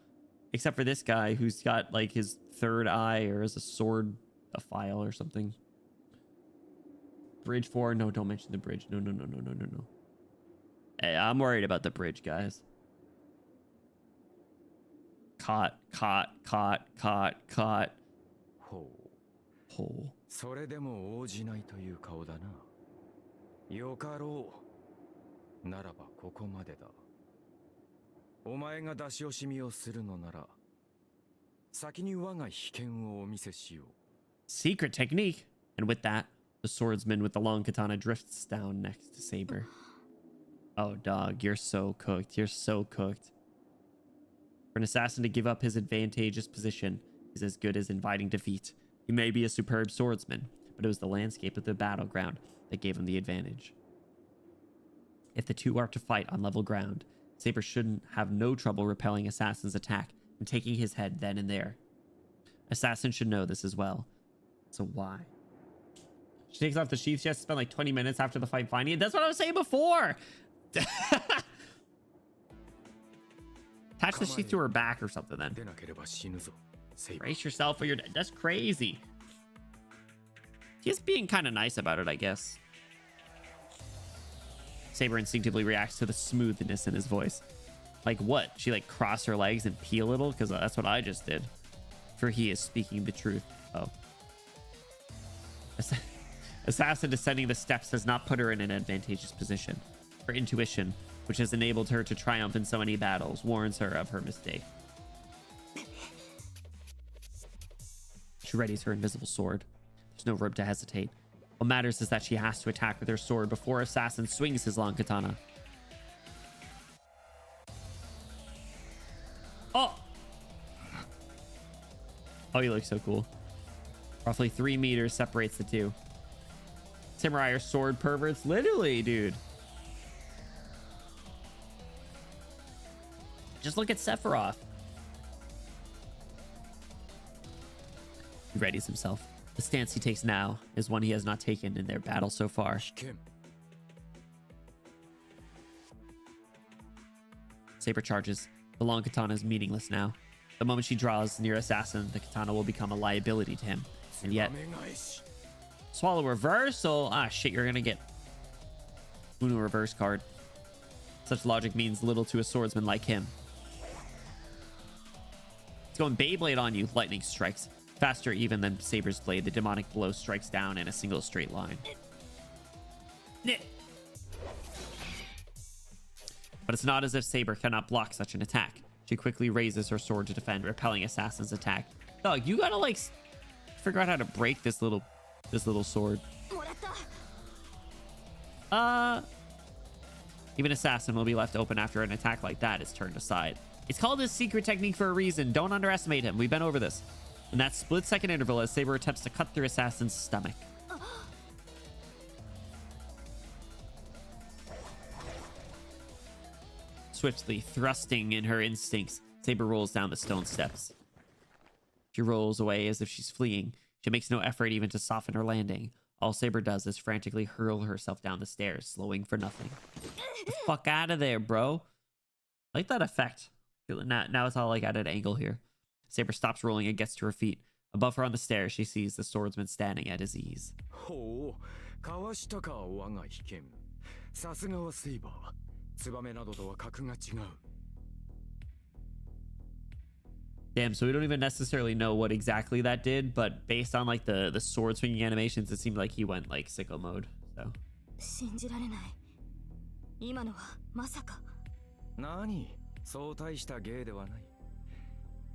Except for this guy who's got like his third eye or is a sword, a file or something. Bridge 4. No, don't mention the bridge. No. Hey, I'm worried about the bridge, guys. Caught. ほう。それでも応じないという顔だな。よかろう。ならばここまでだ。お前が出し惜しみをするのなら、先に我が秘剣をお見せしよう。Secret technique. And with that, the swordsman with the long katana drifts down next to Saber. Oh, dog, you're so cooked. You're so cooked. For an assassin to give up his advantageous position is as good as inviting defeat. He may be a superb swordsman, but it was the landscape of the battleground that gave him the advantage. If the two are to fight on level ground, Saber shouldn't have no trouble repelling Assassin's attack and taking his head then and there. Assassin should know this as well. So why? She takes off the sheath. She has to spend like 20 minutes after the fight finding it. That's what I was saying before. Attach the sheath to her back or something then. Brace yourself for your... That's crazy. He's being kind of nice about it, I guess. Saber instinctively reacts to the smoothness in his voice. Like what? She like cross her legs and pee a little? Because that's what I just did. For he is speaking the truth. Oh. Assassin descending the steps has not put her in an advantageous position. Her intuition, which has enabled her to triumph in so many battles, warns her of her mistake. She readies her invisible sword. There's no room to hesitate. What matters is that she has to attack with her sword before Assassin swings his long katana. Oh! Oh, he looks so cool. Roughly 3 meters separates the two. Samurai are sword perverts. Literally, dude. Just look at Sephiroth. He readies himself. The stance he takes now is one he has not taken in their battle so far. Saber charges. The long katana is meaningless now. The moment she draws near Assassin, the katana will become a liability to him. And yet... Swallow reversal? Ah, shit, you're gonna get Uno reverse card. Such logic means little to a swordsman like him. It's going Beyblade on you. Lightning strikes. Faster even than Saber's blade, the demonic blow strikes down in a single straight line. But it's not as if Saber cannot block such an attack. She quickly raises her sword to defend, repelling Assassin's attack. Dog, you gotta like figure out how to break this little sword. Even Assassin will be left open after an attack like that is turned aside. It's called his secret technique for a reason. Don't underestimate him. We've been over this. in that split-second interval as Saber attempts to cut through Assassin's stomach. Swiftly thrusting in her instincts, Saber rolls down the stone steps. She rolls away as if she's fleeing. She makes no effort even to soften her landing. All Saber does is frantically hurl herself down the stairs, slowing for nothing. The fuck out of there, bro. I like that effect. Now it's all like at an angle here. Saber stops rolling and gets to her feet. Above her on the stairs, she sees the swordsman standing at his ease. Damn, so we don't even necessarily know what exactly that did, but based on like the sword swinging animations, it seemed like he went like sicko mode. So. 信じられない。今のはまさか。何？そう大した芸ではない。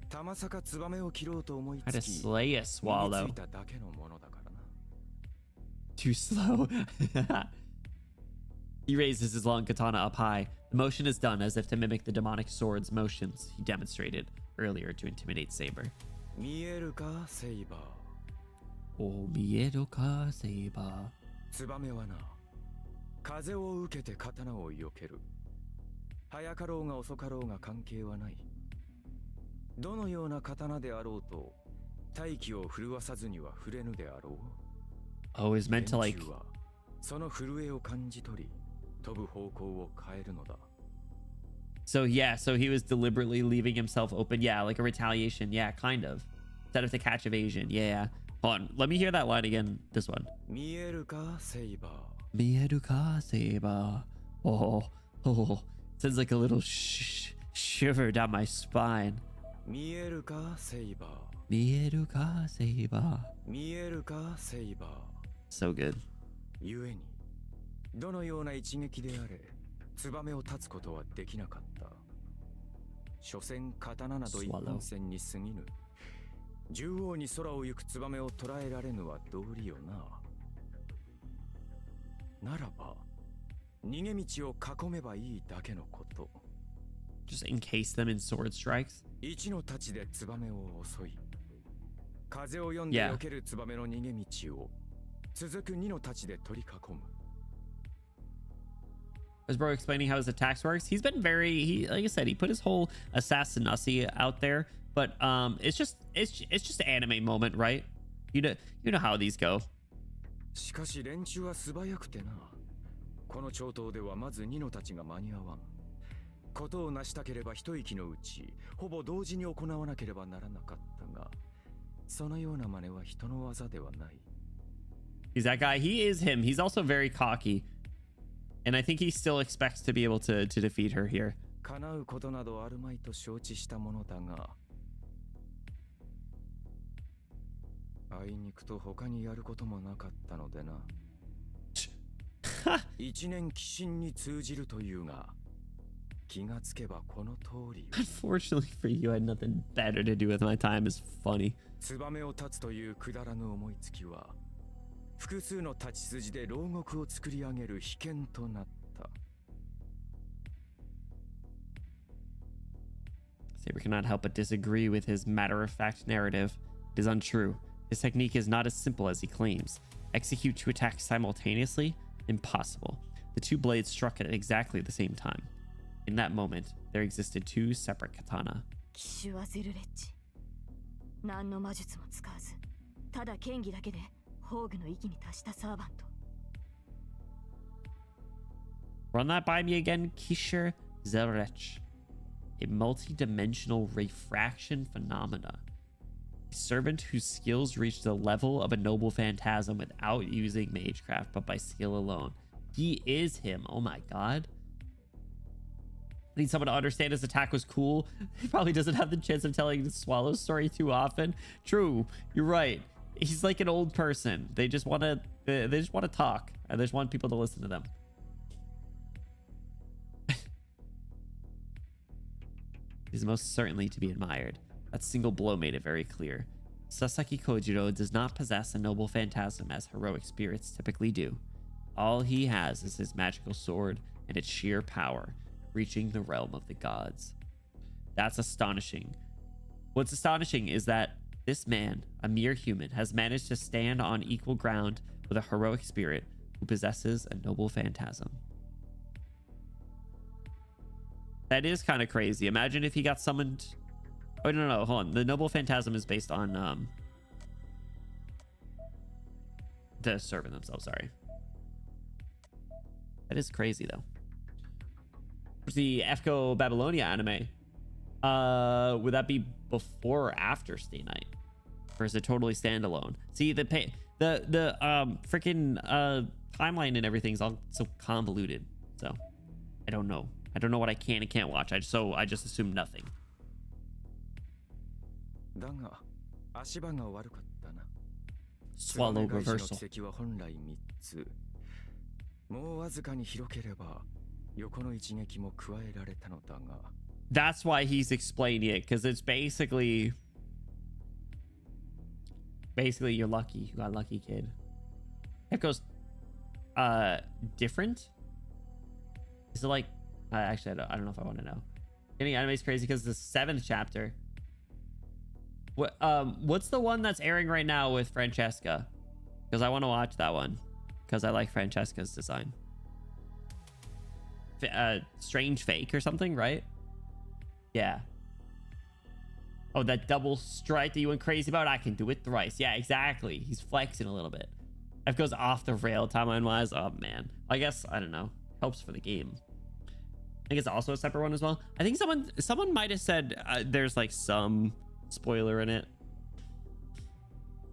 たまさかツバメを切ろうと思いつき、 How to slay a swallow. ついただけのものだからな。 Too slow. He raises his long katana up high. The motion is done as if to mimic the demonic sword's motions he demonstrated earlier to intimidate Saber. 見えるか、セイバー。 Oh, miedo ka, Saber. ツバメはな、風を受けて刀を避ける。早かろうが遅かろうが関係はない。どのような刀であろうと、大気を震わさずには触れぬであろう。 Oh, is meant to like. 連中はその震えを感じ取り、飛ぶ方向を変えるのだ。 So yeah, so he was deliberately leaving himself open. Yeah, like a retaliation. Yeah, kind of. Instead of to catch evasion. Yeah. Hold on. Let me hear that line again. This one. 見えるか、セイバー。 Miedo ka, Saber. Oh. Sends like a little shiver down my spine. 見えるか、セイバー。 Miedo ka, Saber. 見えるか、セイバー。 So good. 故に、どのような一撃であれ、ツバメを立つことはできなかった。所詮刀など一本線に過ぎぬ。縦横に空を行くツバメを捉えられぬは道理よな。ならば、逃げ道を囲めばいいだけのこと。 Just encase them in sword strikes. 一の太刀でツバメを襲い、風を読んで避けるツバメの逃げ道を続く二の太刀で取り囲む。 As bro explaining how his attacks works, he's been very, like I said, he put his whole assassinassi out there, but it's just an anime moment, right? You know how these go. しかし連中は素早くてな。この長刀ではまず二の太刀が間に合わん。ことを成したければ一息のうち、ほぼ同時に行わなければならなかったが、そのような真似は人の技ではない。 He's that guy. He is him. He's also very cocky. And I think he still expects to be able to defeat her here. 叶うことなどあるまいと承知したものだが、あいにくと他にやることもなかったのでな。一年寄進に通じるというが、気がつけばこの通り。 Unfortunately for you, I had nothing better to do with my time. Is funny. ツバメを立つというくだらぬ思いつきは、複数の立ち筋で牢獄を作り上げる秘剣となった。 Saber cannot help but disagree with his matter-of-fact narrative. It is untrue. His technique is not as simple as he claims. Execute two attacks simultaneously? Impossible. The two blades struck at exactly the same time. In that moment, there existed two separate katana. 奇襲はゼルレッジ。何の魔術も使わず、ただ剣技だけで宝具の域に達したサーバント。 Run that by me again, Kishir Zelrech. A multi-dimensional refraction phenomena. A servant whose skills reach the level of a noble phantasm without using magecraft, but by skill alone. He is him. Oh my god. I need someone to understand his attack was cool. He probably doesn't have the chance of telling the Swallow story too often. True, you're right. He's like an old person. They just want to talk, and they just want people to listen to them. He's most certainly to be admired. That single blow made it very clear. Sasaki Kojiro does not possess a noble phantasm as heroic spirits typically do. All he has is his magical sword and its sheer power, reaching the realm of the gods. That's astonishing. What's astonishing is that This man, a mere human, has managed to stand on equal ground with a heroic spirit who possesses a noble phantasm. That is kind of crazy. Imagine if he got summoned. Oh, no, hold on. The noble phantasm is based on the servant themselves. Sorry. That is crazy, though. The FCO Babylonia anime. Would that be before or after Stay Night? Or is it totally standalone? See, the freaking timeline and everything's all so convoluted. So I don't know. I don't know what I can and can't watch. I just assume nothing. Swallow reversal. That's why he's explaining it, because it's basically you're lucky. You got lucky, kid. It goes different. Is it like actually I don't know if I want to know. Getting anime is crazy because the 7th chapter. What's the one that's airing right now with Francesca? Because I want to watch that one because I like Francesca's design. Strange Fake or something, right? Yeah. Oh, that double strike that you went crazy about? I can do it thrice. Yeah, exactly. He's flexing a little bit. That goes off the rail timeline wise. Oh man. I guess I don't know. Helps for the game. I think it's also a separate one as well. I think someone might have said there's like some spoiler in it.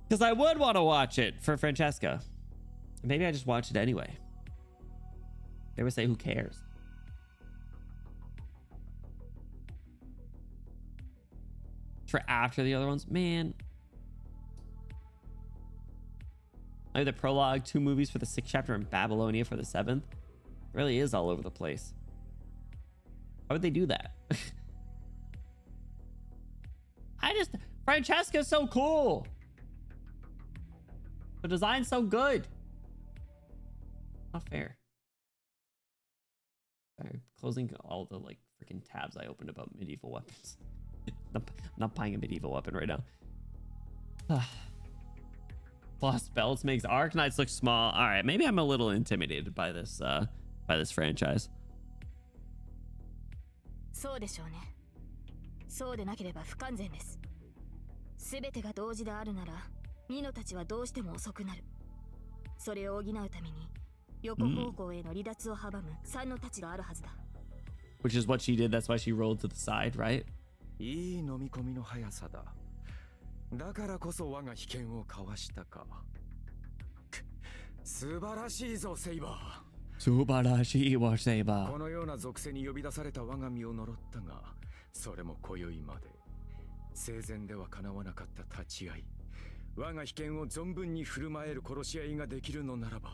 Because I would want to watch it for Francesca. Maybe I just watch it anyway. They would say, who cares? For after the other ones, man. Maybe the prologue, 2 movies for the 6th chapter, and Babylonia for the 7th. It really is all over the place. Why would they do that? Francesca's so cool. The design's so good. Not fair. Sorry, closing all the like freaking tabs I opened about medieval weapons. Not buying a medieval weapon right now. Lost belts makes Arknights look small. All right, maybe I'm a little intimidated by this franchise. そうでしょうね。そうでなければ不完全です。すべてが同時であるなら、ミノたちはどうしても遅くなる。それを補うために、横方向への離脱を阻む三の太刀があるはずだ。Which is what she did. That's why she rolled to the side, right? いい飲み込みの速さだ。だからこそ我が被験をかわしたか。素晴らしいぞ、セイバー。素晴らしいわ、セイバー。このような属性に呼び出された我が身を呪ったが、それも今宵まで。生前では叶わなかった立ち会い。我が被験を存分に振る舞える殺し合いができるのならば、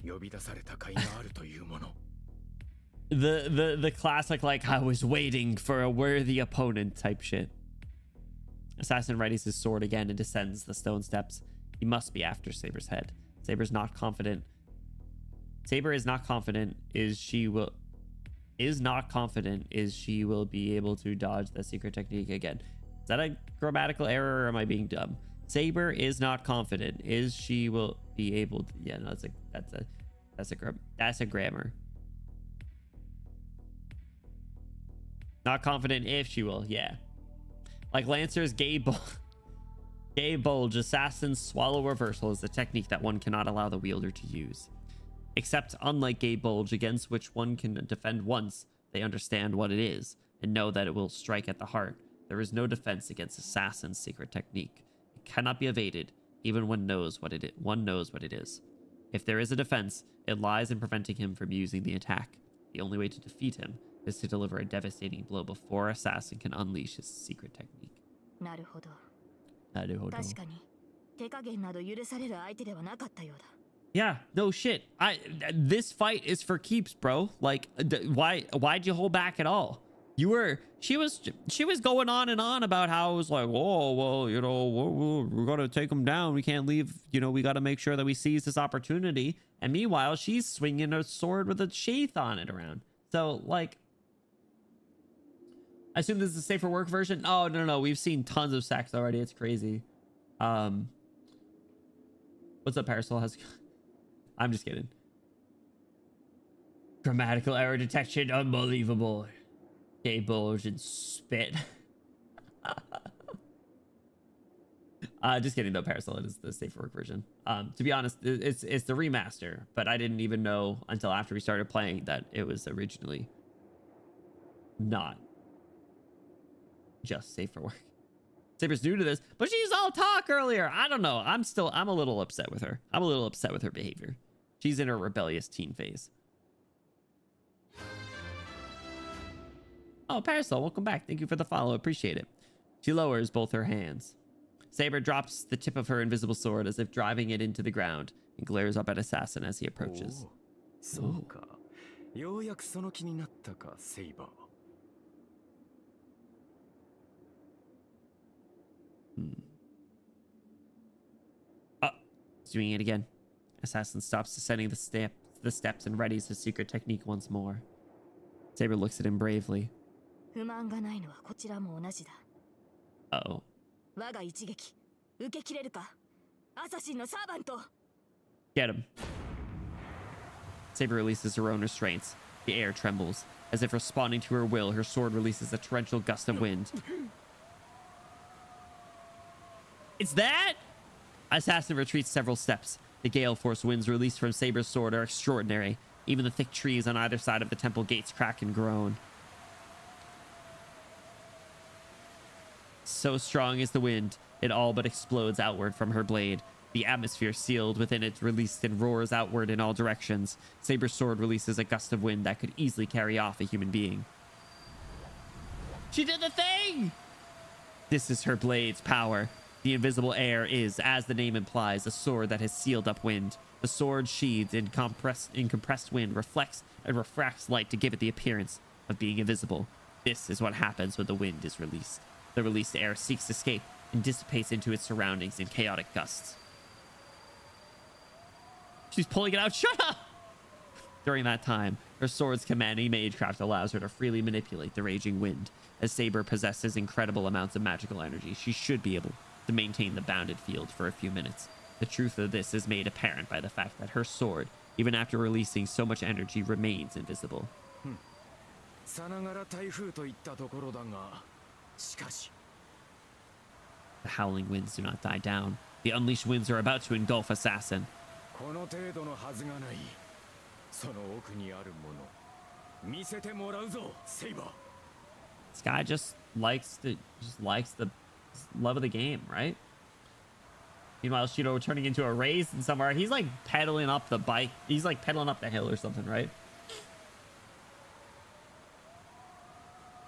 呼び出された甲斐があるというもの。The classic like I was waiting for a worthy opponent type shit. Assassin readies his sword again and descends the stone steps. He must be after Saber's head. Saber is not confident is she will be able to dodge the secret technique again. Is that a grammatical error or am I being dumb? Saber is not confident is she will be able to, yeah, no, that's a grammar. Not confident if she will, yeah. Like Lancer's Gay Bulge, Assassin's Swallow Reversal is the technique that one cannot allow the wielder to use. Except unlike Gay Bulge, against which one can defend once they understand what it is and know that it will strike at the heart, there is no defense against Assassin's secret technique. It cannot be evaded, even when one knows what it is. If there is a defense, it lies in preventing him from using the attack. The only way to defeat him is to deliver a devastating blow before Assassin can unleash his secret technique. なるほど。なるほど。確かに手加減など許される相手ではなかったようだ。Yeah, no shit. This fight is for keeps, bro. Like, why'd you hold back at all? She was going on and on about how it was like, oh, well, you know, we're gonna take him down. We can't leave, you know, we got to make sure that we seize this opportunity. And meanwhile, she's swinging a sword with a sheath on it around. So, like, I assume this is a safer work version. Oh, no. We've seen tons of sacks already. It's crazy. What's up, Parasol? I'm just kidding. Grammatical error detection. Unbelievable. Gay bulge and spit. Just kidding though, Parasol. It is the safer work version. To be honest, it's the remaster, but I didn't even know until after we started playing that it was originally not just safer work. Saber's new to this, but she's all talk earlier. I don't know. I'm a little upset with her. I'm a little upset with her behavior. She's in her rebellious teen phase. Oh, Parasol, welcome back. Thank you for the follow. Appreciate it. She lowers both her hands. Saber drops the tip of her invisible sword as if driving it into the ground and glares up at Assassin as he approaches. Oh, ようやくその気になったか、セイバー。He's doing it again. Assassin stops descending the steps and readies his secret technique once more. Saber looks at him bravely. 不満がないのはこちらも同じだ。 Uh-oh. 我が一撃受け切れるか、アサシンのサーバント。 Get him. Saber releases her own restraints. The air trembles. As if responding to her will, her sword releases a torrential gust of wind. It's that? Assassin retreats several steps. The gale force winds released from Saber's sword are extraordinary. Even the thick trees on either side of the temple gates crack and groan. So strong is the wind, it all but explodes outward from her blade. The atmosphere sealed within it released and roars outward in all directions. Saber's sword releases a gust of wind that could easily carry off a human being. She did the thing! This is her blade's power. The invisible air is, as the name implies, a sword that has sealed up wind. The sword, sheathed in compressed wind, reflects and refracts light to give it the appearance of being invisible. This is what happens when the wind is released. The released air seeks escape and dissipates into its surroundings in chaotic gusts. She's pulling it out. Shut up! During that time, her sword's commanding magecraft allows her to freely manipulate the raging wind. As Saber possesses incredible amounts of magical energy, she should be able to maintain the bounded field for a few minutes. The truth of this is made apparent by the fact that her sword, even after releasing so much energy, remains invisible. さながら台風といったところだが、しかし The howling winds do not die down. The unleashed winds are about to engulf Assassin. この程度のはずがない。その奥にあるもの、見せてもらうぞ、セイバー。 This guy just likes the love of the game, right? Meanwhile, Shido turning into a raisin somewhere. He's like pedaling up the bike. He's like pedaling up the hill or something, right?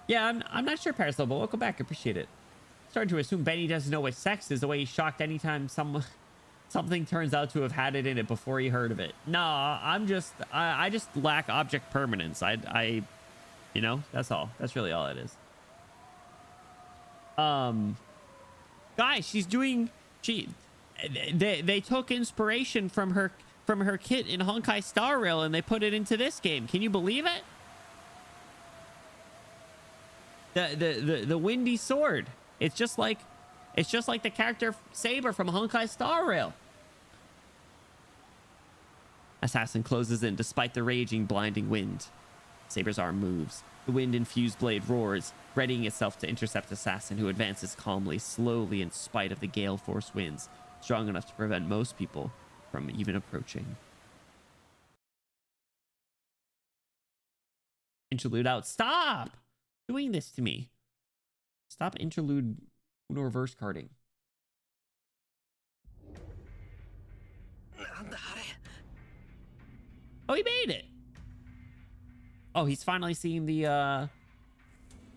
Yeah, I'm not sure, Parasol, but welcome back. Appreciate it. Starting to assume Benny doesn't know what sex is the way he's shocked anytime something turns out to have had it in it before he heard of it. Nah, I just lack object permanence. I you know, that's all. That's really all it is. Guys, they took inspiration from her kit in Honkai Star Rail and they put it into this game. Can you believe it? The windy sword. It's just like the character Saber from Honkai Star Rail. Assassin closes in despite the raging, blinding wind. Saber's arm moves. The wind-infused blade roars, readying itself to intercept Assassin, who advances calmly, slowly in spite of the gale force winds, strong enough to prevent most people from even approaching. Interlude out. Stop doing this to me. Stop interlude reverse carding. Oh, he made it. Oh, he's finally seeing the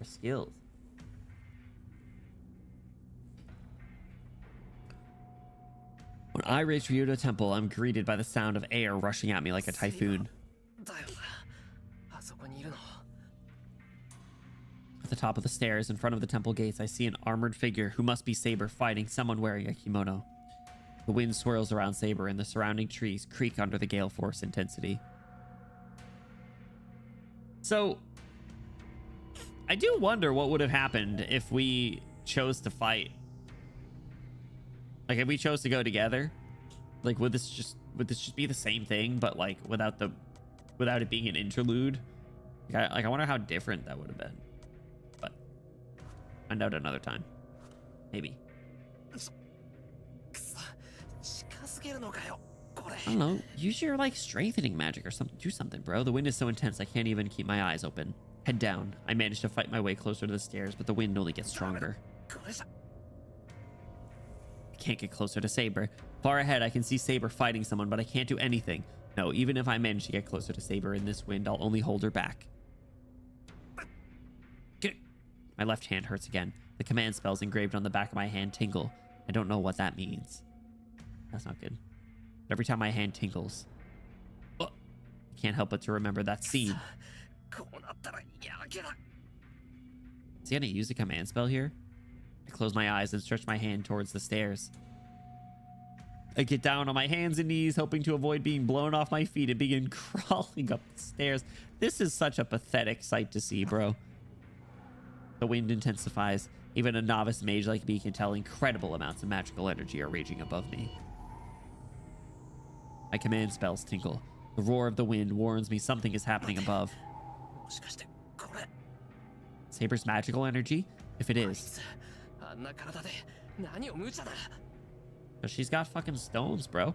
skills. When I reach Ryudo Temple, I'm greeted by the sound of air rushing at me like a typhoon. At the top of the stairs in front of the temple gates, I see an armored figure who must be Saber fighting someone wearing a kimono. The wind swirls around Saber and the surrounding trees creak under the gale force intensity. So, I do wonder what would have happened if we chose to fight. Like if we chose to go together, like would this just be the same thing, but like without it being an interlude? Like I wonder how different that would have been. But find out another time. Maybe. I don't know. Use your like strengthening magic or something. Do something, bro. The wind is so intense I can't even keep my eyes open. Head down. I managed to fight my way closer to the stairs, but the wind only gets stronger. I can't get closer to Saber. Far ahead, I can see Saber fighting someone, but I can't do anything. No, even if I manage to get closer to Saber in this wind, I'll only hold her back. My left hand hurts again. The command spells engraved on the back of my hand tingle. I don't know what that means. That's not good. But every time my hand tingles, I can't help but to remember that scene. Is he gonna use a command spell here? I close my eyes and stretch my hand towards the stairs. I get down on my hands and knees, hoping to avoid being blown off my feet and begin crawling up the stairs. This is such a pathetic sight to see, bro. The wind intensifies. Even a novice mage like me can tell incredible amounts of magical energy are raging above me. My command spells tinkle. The roar of the wind warns me something is happening above. Saber's magical energy? If it is. But she's got fucking stones, bro.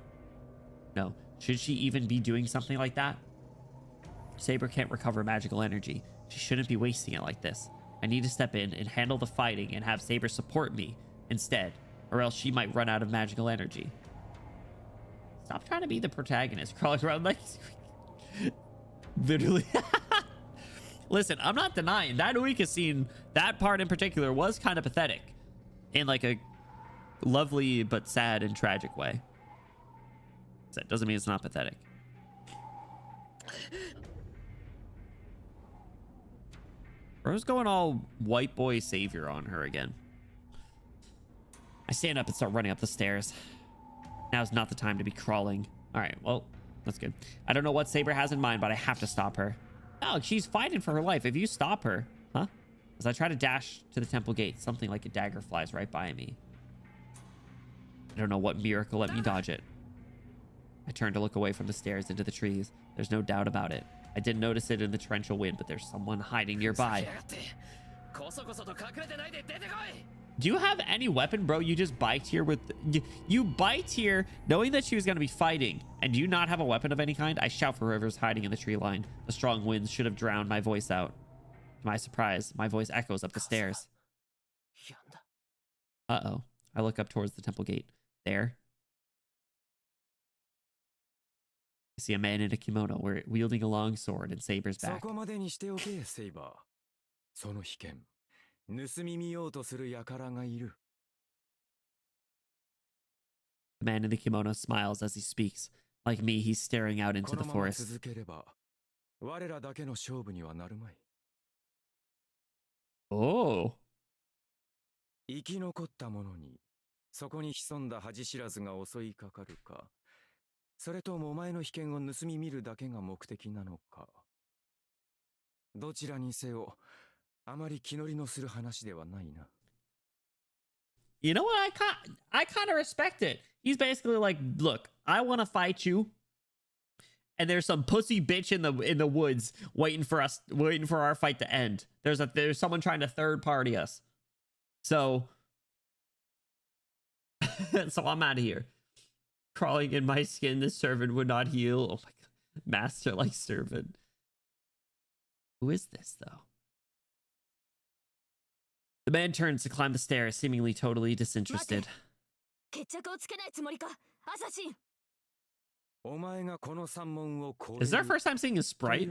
No. Should she even be doing something like that? Saber can't recover magical energy. She shouldn't be wasting it like this. I need to step in and handle the fighting and have Saber support me instead, or else she might run out of magical energy. Stop trying to be the protagonist, crawling around like... Literally. Listen, I'm not denying that Uika scene, that part in particular, was kind of pathetic. In like a lovely but sad and tragic way. That doesn't mean it's not pathetic. Bro's going all white boy savior on her again. I stand up and start running up the stairs. Now's not the time to be crawling. All right, well, that's good. I don't know what Saber has in mind, but I have to stop her. Oh, she's fighting for her life. If you stop her, huh? As I try to dash to the temple gate, something like a dagger flies right by me. I don't know what miracle let me dodge it. I turn to look away from the stairs into the trees. There's no doubt about it. I didn't notice it in the torrential wind, but there's someone hiding nearby. Do you have any weapon, bro? You just biked here with... You biked here knowing that she was going to be fighting. And do you not have a weapon of any kind? I shout for whoever's hiding in the tree line. The strong winds should have drowned my voice out. To my surprise, my voice echoes up the stairs. Uh-oh. I look up towards the temple gate. There. I see a man in a kimono wielding a long sword and Saber's back. The man in the kimono smiles as he speaks. Like me, he's staring out into the forest. Oh. そこに潜んだ恥知らずが襲いかかるか、それともお前の秘剣を盗み見るだけが目的なのか。どちらにせよ、あまり気乗りのする話ではないな。You know what? I kind of respect it. He's basically like, look, I want to fight you, and there's some pussy bitch in the woods waiting for our fight to end. There's someone trying to third party us. So so I'm out of here. Crawling in my skin, the servant would not heal. Oh my god. Master like servant. Who is this, though? The man turns to climb the stairs, seemingly totally disinterested. Is this our first time seeing a sprite?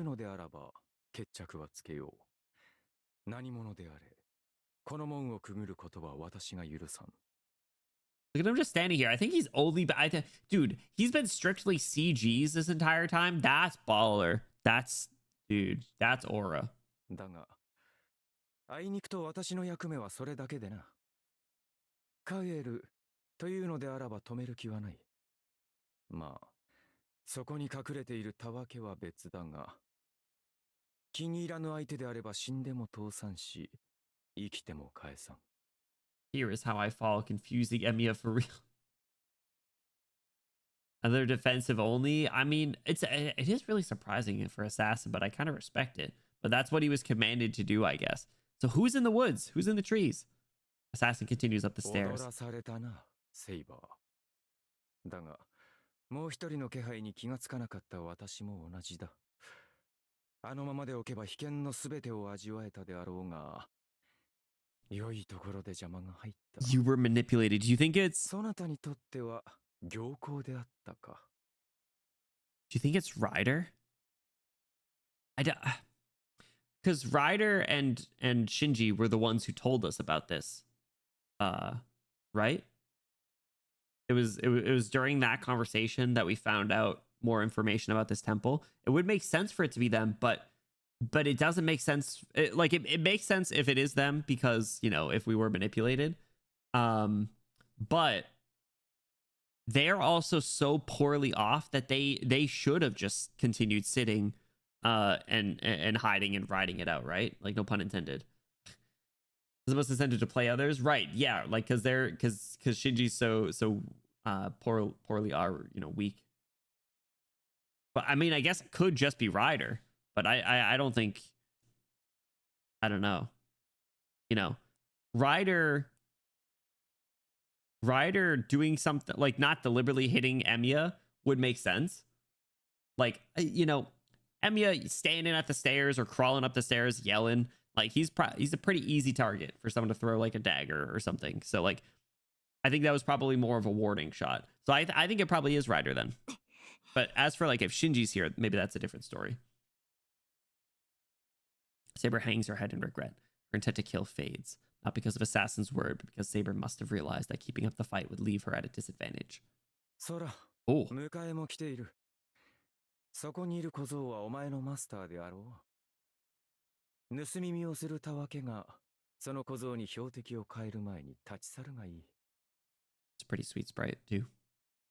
Look at him just standing here. I think he's only... Dude, he's been strictly CGs this entire time. That's baller. That's... Dude, that's aura. だが、あいにくと私の役目はそれだけでな。帰るというのであらば止める気はない。まあ、そこに隠れているたわけは別だが。気に入らぬ相手であれば死んでも倒産し、生きても返さん。 Here is how I fall, confusing Emiya for real. Another defensive only. I mean, it is really surprising for Assassin, but I kind of respect it. But that's what he was commanded to do, I guess. So who's in the woods? Who's in the trees? Assassin continues up the stairs. 踊らされたな、セイバー。だが、もう一人の気配に気がつかなかった私も同じだ。あのままでおけば危険のすべてを味わえたであろうが、良いところで邪魔が入った。You were manipulated. Do you think it's... そなたにとっては良好であったか。Do you think it's Ryder? I don't... Because Ryder and Shinji were the ones who told us about this. Right? It was during that conversation that we found out more information about this temple. It would make sense for it to be them, but it doesn't make sense. It makes sense if it is them because, you know, if we were manipulated. But they're also so poorly off that they should have just continued sitting and hiding and riding it out, right? Like, no pun intended. Is most intended to play others, right? Yeah, like because Shinji's so poorly are, you know, weak. But I mean, I guess it could just be Ryder, but I don't think, I don't know, you know, Ryder doing something like not deliberately hitting Emiya would make sense. Like, you know, Emiya standing at the stairs or crawling up the stairs yelling. Like, he's a pretty easy target for someone to throw like a dagger or something. So like, I think that was probably more of a warning shot. So I think it probably is Ryder then. But as for like if Shinji's here, maybe that's a different story. Saber hangs her head in regret. Her intent to kill fades, not because of Assassin's word, but because Saber must have realized that keeping up the fight would leave her at a disadvantage. Oh. 迎えも来ている。そこにいる小僧はお前のマスターであろう。盗み見をするたわけが、その小僧に標的を変える前に立ち去るがいい。 It's a pretty sweet sprite, too.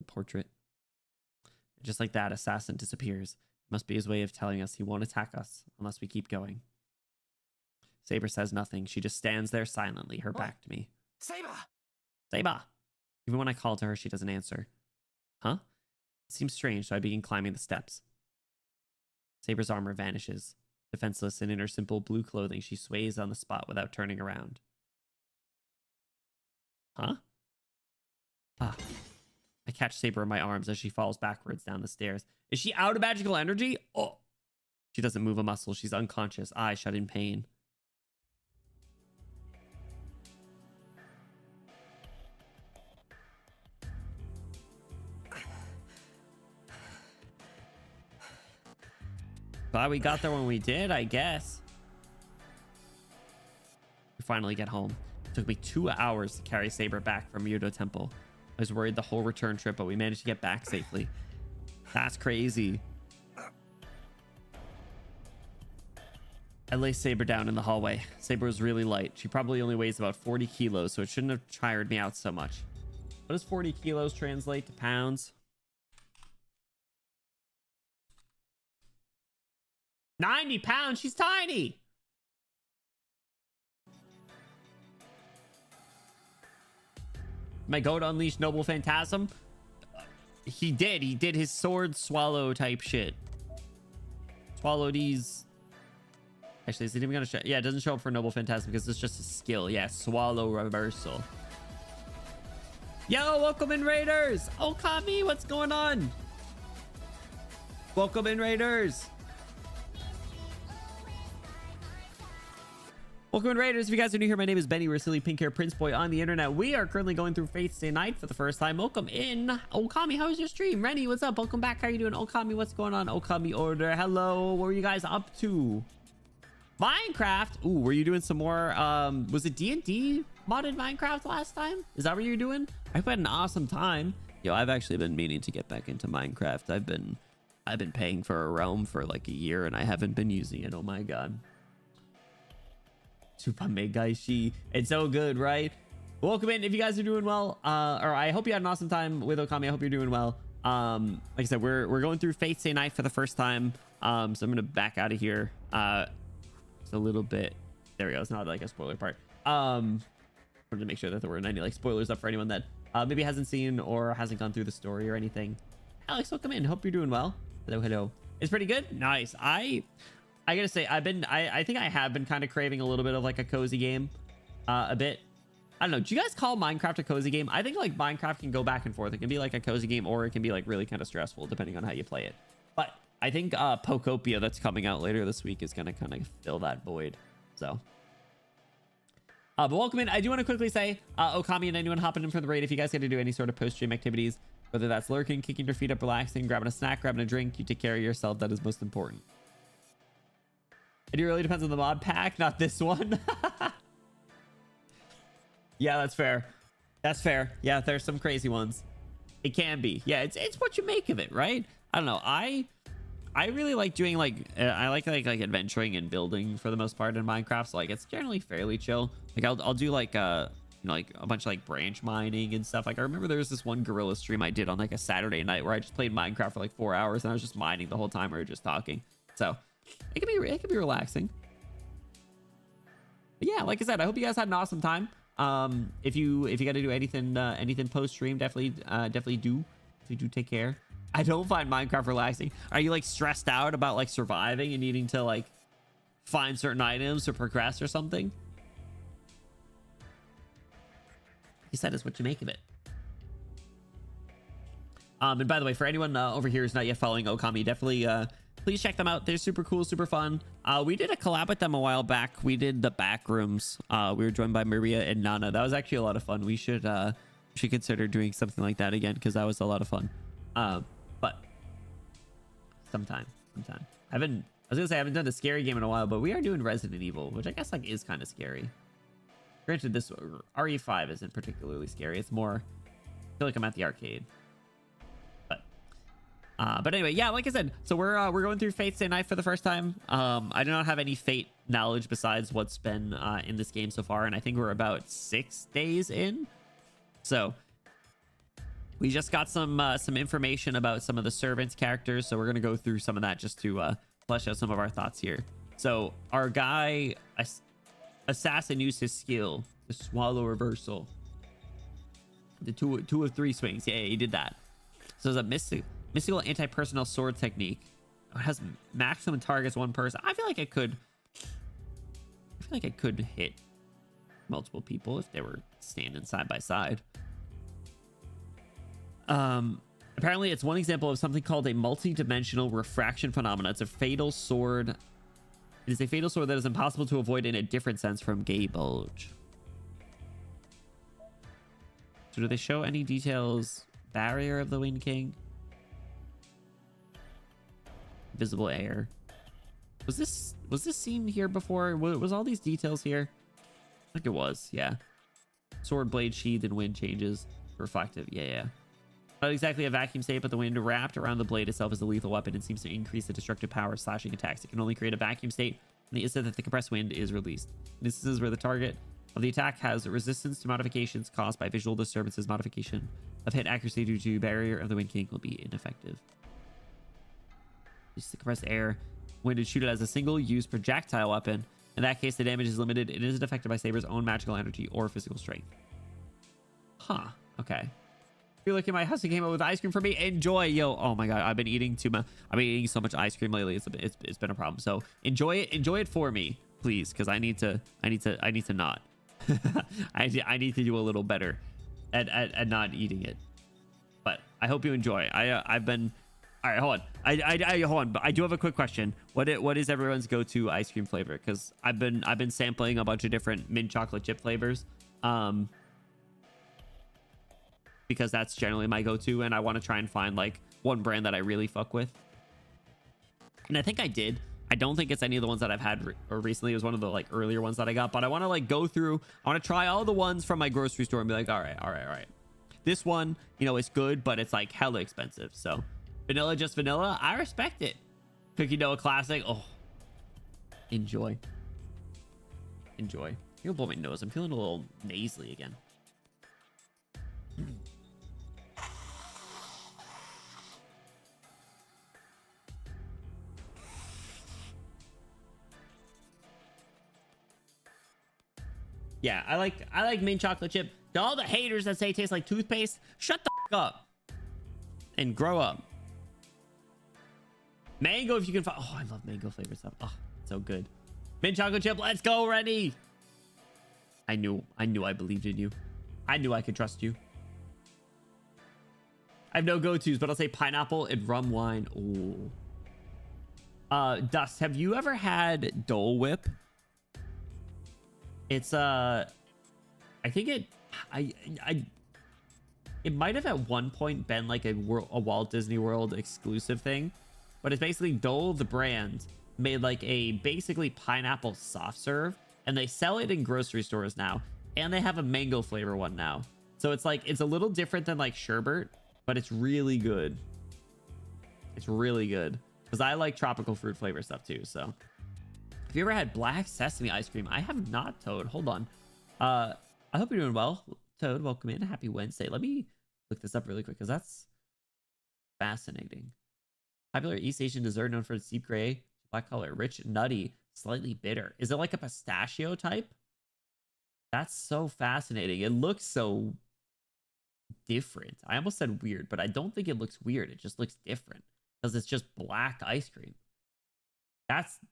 Portrait. Just like that, Assassin disappears. It must be his way of telling us he won't attack us unless we keep going. Saber says nothing. She just stands there silently, her back to me. Saber! Saber! Even when I call to her, she doesn't answer. Huh? It seems strange, so I begin climbing the steps. Saber's armor vanishes. Defenseless and in her simple blue clothing, she sways on the spot without turning around. Huh? Ah. I catch Saber in my arms as she falls backwards down the stairs. Is she out of magical energy? Oh! She doesn't move a muscle. She's unconscious, eyes shut in pain. Glad we got there when we did, I guess. We finally get home. It took me 2 hours to carry Saber back from Myoto Temple. I was worried the whole return trip, but we managed to get back safely. That's crazy. I lay Saber down in the hallway. Saber was really light. She probably only weighs about 40 kilos, so it shouldn't have tired me out so much. What does 40 kilos translate to pounds? 90 pounds. She's tiny. Am I going to unleash Noble Phantasm? He did his sword swallow type shit. Swallow these. Actually, is it even gonna show? Yeah, it doesn't show up for Noble Phantasm because it's just a skill. Yeah, swallow reversal. Yo, welcome in, Raiders. Okami, what's going on? Welcome in, Raiders. Welcome in, Raiders. If you guys are new here, my name is Benny. We're a silly pink hair Prince Boy on the internet. We are currently going through Fate's Day Night for the first time. Welcome in. Okami, how was your stream? Rennie, what's up? Welcome back. How are you doing? Okami, what's going on? Okami Order. Hello. What were you guys up to? Minecraft. Ooh, were you doing some more? Was it D&D modded Minecraft last time? Is that what you were doing? I've had an awesome time. Yo, I've actually been meaning to get back into Minecraft. I've been paying for a realm for like a year and I haven't been using it. Oh my god. Super Megaishi. It's so good, right? Welcome in. If you guys are doing well, or I hope you had an awesome time with Okami. I hope you're doing well. Like I said, we're going through Fate Stay Night for the first time. So I'm gonna back out of here. Just a little bit. There we go. It's not like a spoiler part. Wanted to make sure that there weren't any like spoilers up for anyone that maybe hasn't seen or hasn't gone through the story or anything. Alex, welcome in. Hope you're doing well. Hello. It's pretty good. Nice. I gotta say, I think I have been kind of craving a little bit of like a cozy game, a bit. I don't know. Do you guys call Minecraft a cozy game? I think like Minecraft can go back and forth. It can be like a cozy game, or it can be like really kind of stressful depending on how you play it. But I think Pokopia that's coming out later this week is gonna kind of fill that void. So. But welcome in. I do want to quickly say, Okami and anyone hopping in for the raid, if you guys get to do any sort of post-stream activities, whether that's lurking, kicking your feet up, relaxing, grabbing a snack, grabbing a drink, you take care of yourself. That is most important. It really depends on the mod pack, not this one. Yeah, that's fair. That's fair. Yeah, there's some crazy ones. It can be. Yeah, it's what you make of it, right? I don't know. I really like doing like I like adventuring and building for the most part in Minecraft. So like it's generally fairly chill. Like I'll do like you know, like a bunch of like branch mining and stuff. Like I remember there was this one gorilla stream I did on like a Saturday night where I just played Minecraft for like 4 hours and I was just mining the whole time we were just talking. So it can be relaxing. But yeah, like I said, I hope you guys had an awesome time. If you got to do anything post stream, definitely do take care. I don't find Minecraft relaxing. Are you like stressed out about like surviving and needing to like find certain items or progress or something? He said it's what you make of it. And by the way, for anyone over here who's not yet following Okami, definitely please check them out. They're super cool, super fun. We did a collab with them a while back. We did the back rooms. We were joined by Maria and Nana. That was actually a lot of fun. We should consider doing something like that again, because that was a lot of fun. But sometime. I was gonna say I haven't done a scary game in a while, but we are doing Resident Evil, which I guess like is kind of scary. Granted, this RE5 isn't particularly scary. It's more, I feel like I'm at the arcade. But anyway, yeah, like I said, so we're going through Fate Stay Night for the first time. I do not have any Fate knowledge besides what's been in this game so far, and I think we're about 6 days in. So we just got some information about some of the servants characters, so we're gonna go through some of that just to flesh out some of our thoughts here. So our guy assassin used his skill, the swallow reversal, the two of three swings. Yeah, he did that. So it's a mystical anti-personnel sword technique. It has maximum targets one person. I feel like I could hit multiple people if they were standing side by side. Apparently it's one example of something called a multi-dimensional refraction phenomena. It's a fatal sword. It is a fatal sword that is impossible to avoid in a different sense from Gay Bulge. So do they show any details? Barrier of the Wind King? Visible air. Was this seen here before? Was all these details here? I think it was, yeah. Sword blade sheath and wind changes. Reflective, yeah. Not exactly a vacuum state, but the wind wrapped around the blade itself is a lethal weapon and seems to increase the destructive power of slashing attacks. It can only create a vacuum state in the instant that the compressed wind is released. In instances where the target of the attack has resistance to modifications caused by visual disturbances, modification of hit accuracy due to barrier of the Wind King will be ineffective. Use the compressed air wind to shoot it as a single-use projectile weapon. In that case, the damage is limited. It isn't affected by Saber's own magical energy or physical strength. Huh. Okay. You're looking at my house. He came up with ice cream for me. Enjoy, yo. Oh my god, I've been eating too much. I've been eating so much ice cream lately. It's been a problem. So enjoy it for me, please, because I need to not. I need to do a little better at not eating it. But I hope you enjoy. I've been. All right, hold on. I hold on. But I do have a quick question. What is everyone's go-to ice cream flavor? Because I've been sampling a bunch of different mint chocolate chip flavors. Because that's generally my go-to, and I want to try and find like one brand that I really fuck with. And I think I did. I don't think it's any of the ones that I've had recently. It was one of the like earlier ones that I got, but I want to like go through. I want to try all the ones from my grocery store and be like, all right. This one, you know, is good, but it's like hella expensive. So vanilla, just vanilla. I respect it. Cookie dough, classic. Oh, enjoy. You'll blow my nose. I'm feeling a little nasally again. Yeah, I like mint chocolate chip. To all the haters that say it tastes like toothpaste, shut the up and grow up. Mango, if you can find. Oh, I love mango flavored stuff. Oh, so good. Mint chocolate chip, let's go already. I knew I believed in you. I knew I could trust you. I have no go-tos, but I'll say pineapple and rum wine. Ooh. Dust, have you ever had Dole Whip? It's I think it might have at one point been like a Walt Disney World exclusive thing, but it's basically Dole the brand made like a basically pineapple soft serve, and they sell it in grocery stores now, and they have a mango flavor one now. So it's like it's a little different than like sherbet, but it's really good. It's really good because I like tropical fruit flavor stuff too. So have you ever had black sesame ice cream? I have not, Toad. Hold on. I hope you're doing well, Toad. Welcome in. Happy Wednesday. Let me look this up really quick because that's fascinating. Popular East Asian dessert known for its deep gray, black color, rich, nutty, slightly bitter. Is it like a pistachio type? That's so fascinating. It looks so different. I almost said weird, but I don't think it looks weird. It just looks different because it's just black ice cream.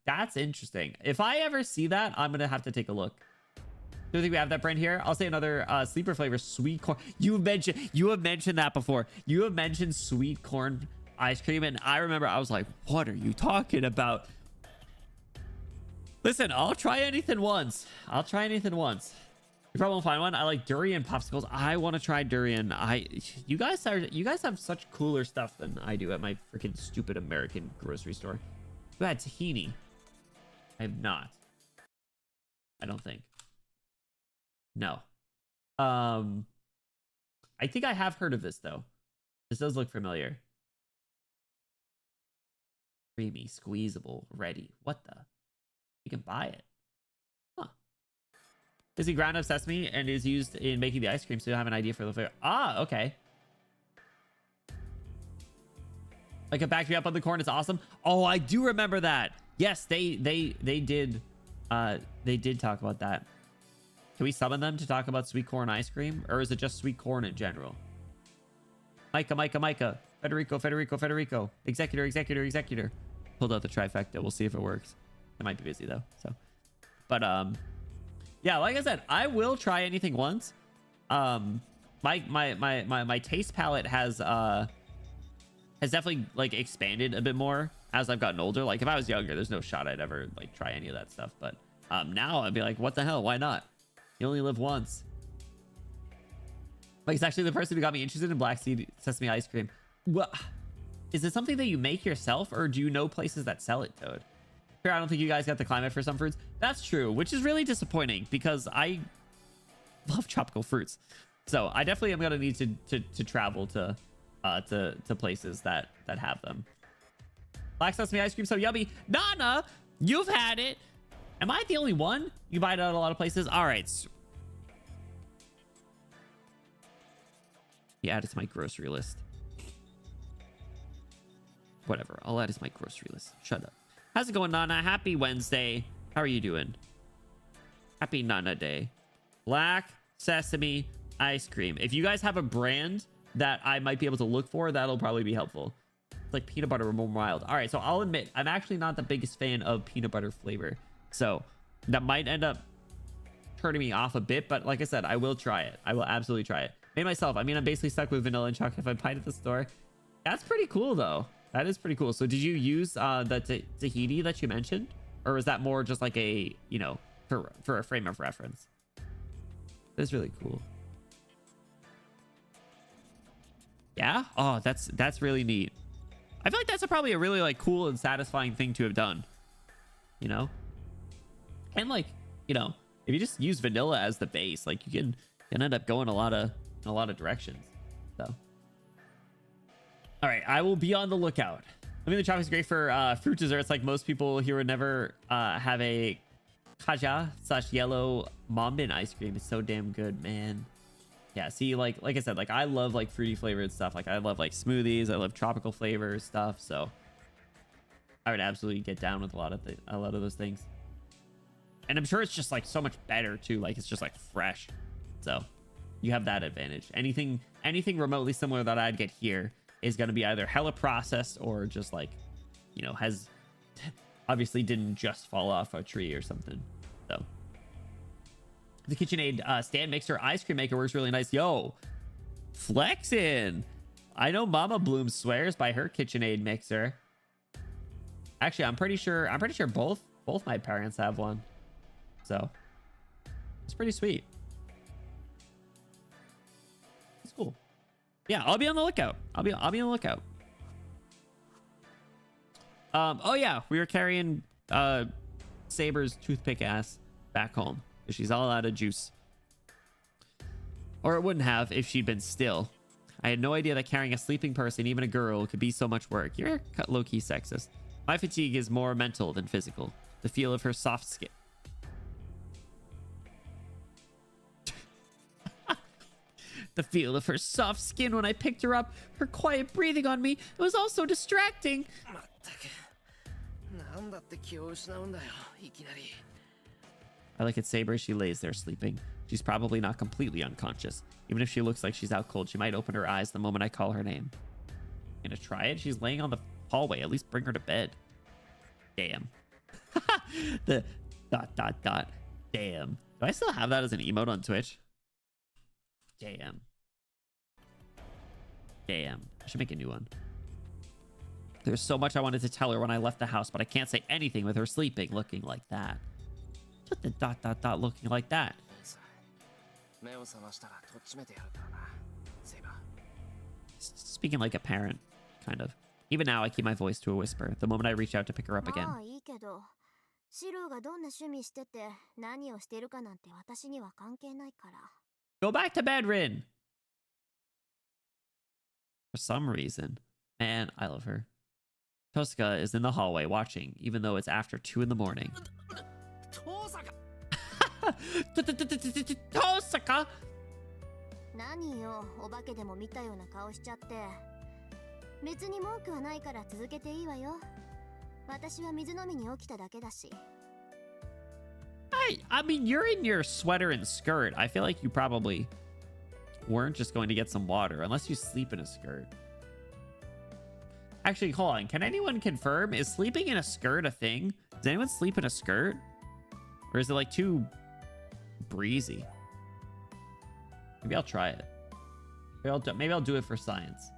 That's interesting. If I ever see that, I'm gonna have to take a look. Do you think we have that brand here? I'll say another sleeper flavor, sweet corn. You have mentioned that before. You have mentioned sweet corn ice cream, and I remember I was like, what are you talking about? Listen, I'll try anything once. I'll try anything once. You probably won't find one. I like durian popsicles. I want to try durian. You guys have such cooler stuff than I do at my freaking stupid American grocery store. You had tahini. I have not. I don't think. No. I think I have heard of this though. This does look familiar. Creamy, squeezable, ready. What the? You can buy it. Huh. Is he ground up sesame and is used in making the ice cream, so you have an idea for the flavor. Ah, okay. Like a back me up on the corn is awesome. Oh, I do remember that. Yes, they did talk about that. Can we summon them to talk about sweet corn ice cream, or is it just sweet corn in general? Micah. Federico. Executor. Pulled out the trifecta. We'll see if it works. I might be busy though. So, but yeah, like I said, I will try anything once. My taste palette has definitely like expanded a bit more as I've gotten older. Like if I was younger, there's no shot I'd ever like try any of that stuff. But now I'd be like, what the hell? Why not? You only live once. Like it's actually the person who got me interested in black seed sesame ice cream. Well, is it something that you make yourself, or do you know places that sell it, Toad? Here, I don't think you guys got the climate for some fruits. That's true, which is really disappointing because I love tropical fruits. So I definitely am gonna need to travel to places that have them. Black sesame ice cream, so yummy. Nana, you've had it. Am I the only one? You buy it at a lot of places. All right. Yeah, add it to my grocery list. Whatever. I'll add it to my grocery list. Shut up. How's it going, Nana? Happy Wednesday. How are you doing? Happy Nana Day. Black sesame ice cream. If you guys have a brand that I might be able to look for, that'll probably be helpful. It's like peanut butter or more mild. All right, so I'll admit, I'm actually not the biggest fan of peanut butter flavor. So that might end up turning me off a bit, but like I said, I will try it. I will absolutely try it. Made myself. I mean, I'm basically stuck with vanilla and chocolate if I buy it at the store. That's pretty cool, though. That is pretty cool. So did you use the tahini that you mentioned? Or was that more just like a, you know, for a frame of reference? That's really cool. Yeah? Oh, that's really neat. I feel like that's probably a really like cool and satisfying thing to have done. You know? And like, you know, if you just use vanilla as the base, like you can end up going a lot of directions. So all right, I will be on the lookout. I mean, the chocolate's great for fruit desserts. Like most people here would never have a kaja/yellow Mombin ice cream. It's so damn good, man. Yeah, see, like I said, like I love like fruity flavored stuff. Like I love like smoothies. I love tropical flavors stuff. So I would absolutely get down with a lot of those things. And I'm sure it's just like so much better too. Like it's just like fresh. So you have that advantage. Anything remotely similar that I'd get here is going to be either hella processed or just like, you know, has obviously didn't just fall off a tree or something. So the KitchenAid stand mixer ice cream maker works really nice. Yo, flexin'. I know Mama Bloom swears by her KitchenAid mixer. Actually, I'm pretty sure both my parents have one. So it's pretty sweet. It's cool. Yeah, I'll be on the lookout. I'll be on the lookout. Oh yeah, we were carrying Saber's toothpick ass back home because she's all out of juice. Or it wouldn't have if she'd been still. I had no idea that carrying a sleeping person, even a girl, could be so much work. You're low-key sexist. My fatigue is more mental than physical. The feel of her soft skin. The feel of her soft skin when I picked her up, her quiet breathing on me, it was all so distracting. I like it, Saber. She lays there sleeping. She's probably not completely unconscious. Even if she looks like she's out cold, she might open her eyes the moment I call her name. Gonna try it? She's laying on the hallway. At least bring her to bed. Damn. The ... Damn. Do I still have that as an emote on Twitch? Damn. Damn. I should make a new one. There's so much I wanted to tell her when I left the house, but I can't say anything with her sleeping looking like that. What the ... looking like that? Speaking like a parent, kind of. Even now, I keep my voice to a whisper the moment I reach out to pick her up again. Go back to bed, Rin! For some reason. Man, I love her. Tosaka is in the hallway watching, even though it's after 2 in the morning. Tosaka! 何よ、お化けでも見たような顔しちゃって。別に文句はないから続けていいわよ。私は水飲みに起きただけだし。I mean, you're in your sweater and skirt. I feel like you probably weren't just going to get some water unless you sleep in a skirt. Actually, hold on. Can anyone confirm? Is sleeping in a skirt a thing? Does anyone sleep in a skirt? Or is it like too breezy? Maybe I'll try it. Maybe I'll do it for science.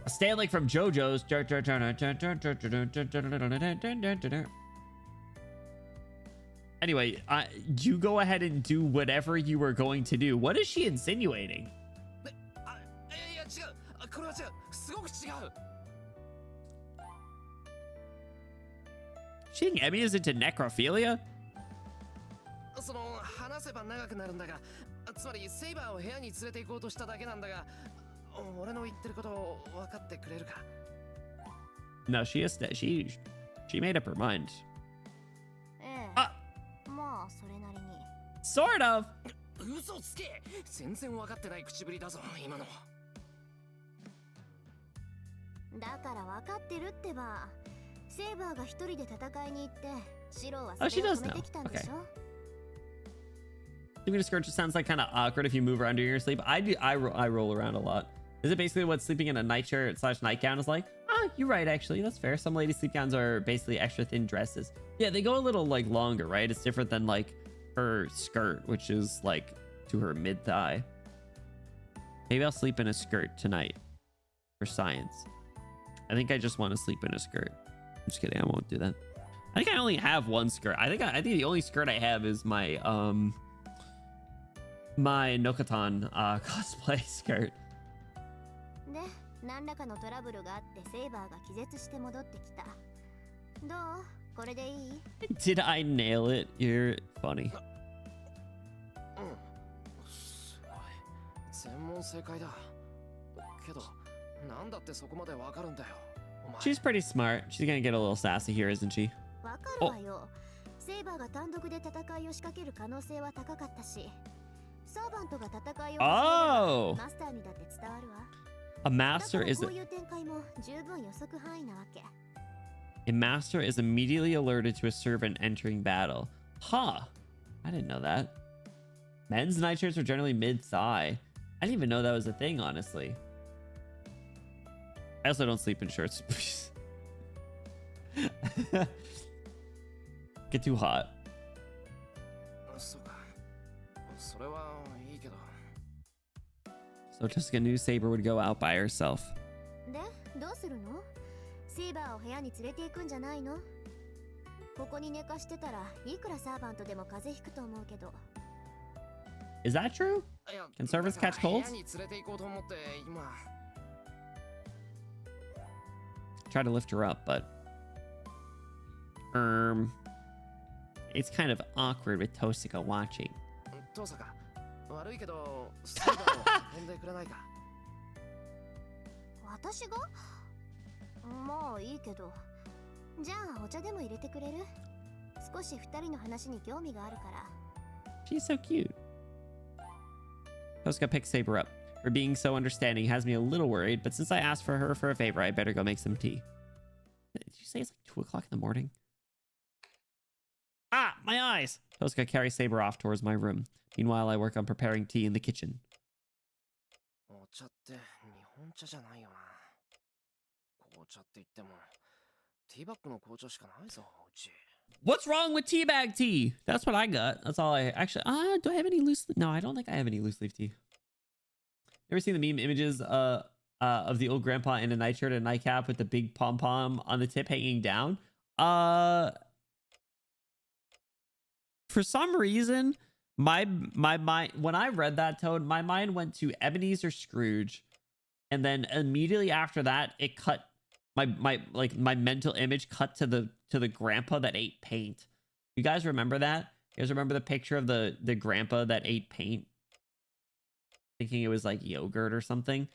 A stand like from JoJo's. Anyway, you go ahead and do whatever you were going to do. What is she insinuating? She think Emmy is into necrophilia? その話せば長くなるんだが、つまりセイバーを部屋に連れて行こうとしただけなんだが、俺の言ってることを分かってくれるか? No, she made up her mind. まあそれなりに。Sort of. 嘘つけ。全然分かってない口ぶりだぞ今の。だから分かってるってば。セイバーが一人で戦いに行って、シロはそれを止めてきたんでしょ? Sleeping in a skirt just sounds like kind of awkward if you move around during your sleep. I roll around a lot. Is it basically what sleeping in a nightshirt / nightgown is like? Ah, you're right, actually. That's fair. Some ladies' sleep gowns are basically extra thin dresses. Yeah, they go a little like longer, right? It's different than like her skirt, which is like to her mid-thigh. Maybe I'll sleep in a skirt tonight for science. I think I just want to sleep in a skirt. I'm just kidding. I won't do that. I think I only have one skirt. I think the only skirt I have is my my Nokatan cosplay skirt. で、何らかのトラブルがあってセイバーが気絶して戻ってきた。どう？これでいい？ Did I nail it? You're funny. すごい。全問正解だ。けど、なんだってそこまでわかるんだよ。She's pretty smart. She's gonna get a little sassy here, isn't she? わかるわよ。セイバーが単独で戦いを仕掛ける可能性は高かったし。サーバントが戦いを始めればマスターにだって伝わるわ。 A master is こういう展開も十分予測範囲なわけ。A master is immediately alerted to a servant entering battle. Huh. I didn't know that. Men's nightshirts are generally mid-thigh. I didn't even know that was a thing, honestly. I also don't sleep in shirts. Get too hot. そうか。それはいいけど。 So Jessica knew Saber would go out by herself. で、どうするの？セイバーを部屋に連れて行くんじゃないの？ここに寝かしてたらいくらサーバントでも風邪ひくと思うけど。 Is that true? いや、 Can servants catch 部 colds? 屋に連れて行こうと思って今。 Try to lift her up, but it's kind of awkward with Tosaka watching. 父さんか。悪いけど、セイバーを運んでくれないか。私が？まあいいけど。じゃあお茶でも入れてくれる？少し二人の話に興味があるから。 She's so cute. Tosaka picks Saber up. Her being so understanding has me a little worried, but since I asked for her for a favor, I better go make some tea. Did you say it's like 2 o'clock in the morning? Ah, my eyes! Tosaka carries Saber off towards my room. Meanwhile, I work on preparing tea in the kitchen. お茶って日本茶じゃないよな。紅茶って言っても、ティーバッグの紅茶しかないぞ、うち。 What's wrong with teabag tea? That's what I got. That's all I actually. Do I have any loose? No, I don't think I have any loose leaf tea. Ever seen the meme images of the old grandpa in a nightshirt and nightcap with the big pom pom on the tip hanging down? For some reason, my mind, when I read that, Toad, my mind went to Ebenezer Scrooge, and then immediately after that, it cut my mental image cut to the grandpa that ate paint. You guys remember that? You guys remember the picture of the grandpa that ate paint? Thinking it was like yogurt or something.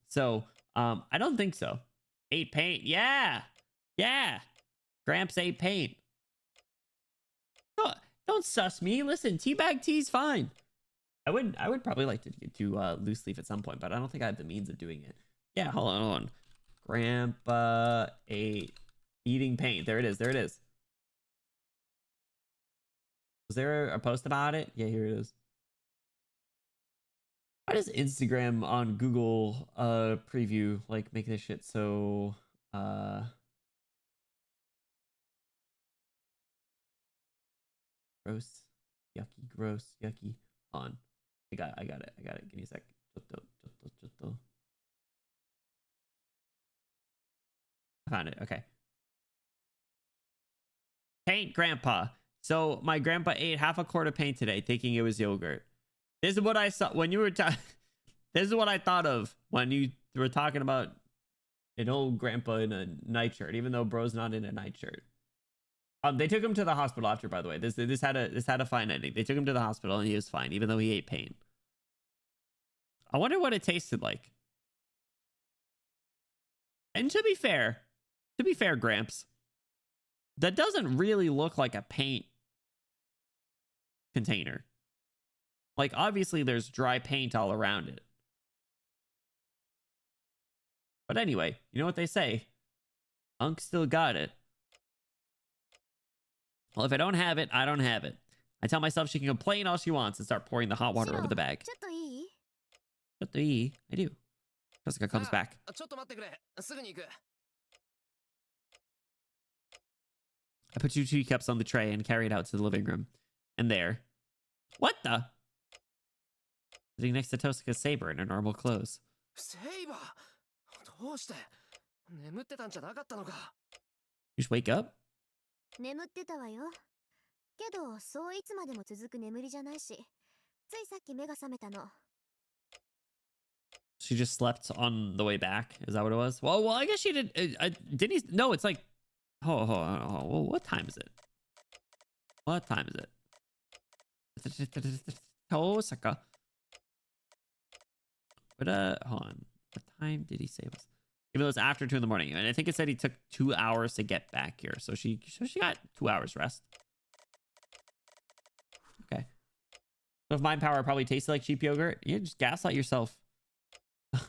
So, I don't think so. Ate paint. Yeah. Yeah. Gramps ate paint. Don't suss me. Listen, teabag tea's fine. I would probably like to get to loose leaf at some point, but I don't think I have the means of doing it. Yeah, hold on. Grandpa ate eating paint. There it is. There it is. Was there a post about it? Yeah, here it is. Why does Instagram on Google preview like make this shit so gross, yucky, gross, yucky? On. I got it. Give me a sec. I found it. Okay. Paint grandpa. So my grandpa ate half a quart of paint today, thinking it was yogurt. This is what I saw when you were this is what I thought of when you were talking about an old grandpa in a nightshirt, even though bro's not in a nightshirt. They took him to the hospital after, by the way. This had a fine ending. They took him to the hospital and he was fine, even though he ate paint. I wonder what it tasted like. And to be fair, Gramps, that doesn't really look like a paint container. Like, obviously, there's dry paint all around it. But anyway, you know what they say? Unc still got it. Well, if I don't have it, I don't have it. I tell myself she can complain all she wants and start pouring the hot water over the bag. I do. Jessica comes back. ちょっと待ってくれ。すぐに行く。 I put 2 teacups on the tray and carry it out to the living room. And there. What the? Sitting next to Tosaka's Saber in her normal clothes. セイバー、どうして？眠ってたんじゃなかったのか。 You just wake up? 眠ってたわよ。けど、そういつまでも続く眠りじゃないし、ついさっき目が覚めたの。 She just slept on the way back. Is that what it was? Well, I guess she did. Didn't he? No, it's like. Hold on. What time is it? What time is it? Tosaka. But hold on. What time did he say it was? Even though it's after 2 in the morning, and I think it said he took 2 hours to get back here, so she got 2 hours rest. Okay. So if mind power probably tasted like cheap yogurt, you just gaslight yourself. It's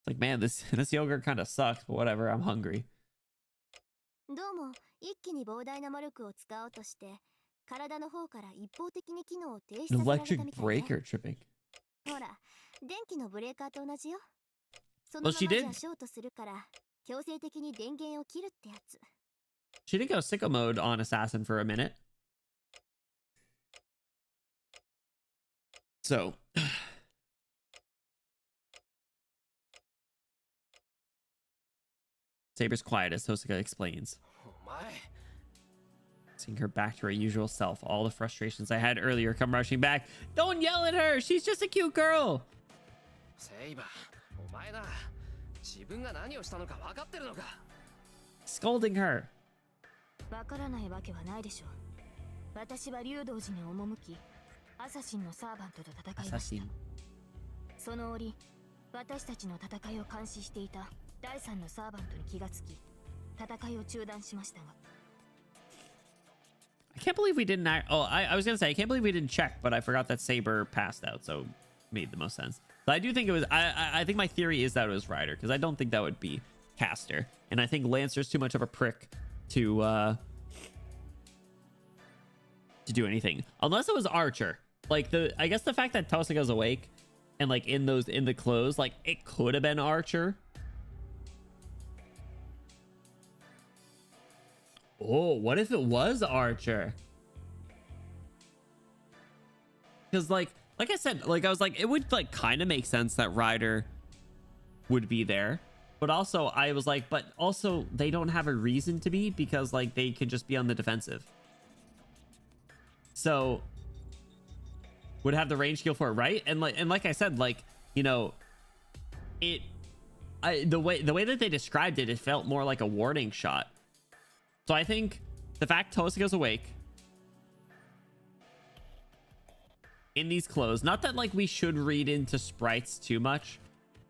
like, man, this yogurt kind of sucks, but whatever. I'm hungry. どうも一気に膨大な魔力を使おうとして体の方から一方的に機能を停止させられた Electric みたいね。 breaker tripping. ほら電気のブレーカーと同じよ。そ Well, のま she まじ did. ゃショートするから強制的に電源を切るってやつ。 She did go sicko mode on Assassin for a minute. So, Saber's quiet as Tosaka explains. お前 Seeing her back to her usual self, all the frustrations I had earlier come rushing back. Don't yell at her! She's just a cute girl! セイバーお前な自分が何をしたのか分かってるのか。 Scolding her. わからないわけはないでしょう。私は竜道寺に赴きアサシンのサーバントと戦いました。 Assassin. その折私たちの戦いを監視していた第三のサーバントに気がつき戦いを中断しましたが。 I can't believe we didn't act. Oh, I was gonna say I can't believe we didn't check, but I forgot that Saber passed out, so made the most sense. But I do think it was. I think my theory is that it was Ryder because I don't think that would be Caster, and I think Lancer's too much of a prick to do anything unless it was Archer. Like I guess the fact that Tosaka's awake and like in the clothes, like it could have been Archer. Oh, what if it was Archer? Because like I said, like I was like, it would like kind of make sense that Ryder would be there. But also I was like, but also they don't have a reason to be because like they could just be on the defensive. So would have the range skill for it, right? And like I said, like, you know, the way that they described it, it felt more like a warning shot. So I think the fact Tosaka's awake in these clothes, not that like we should read into sprites too much,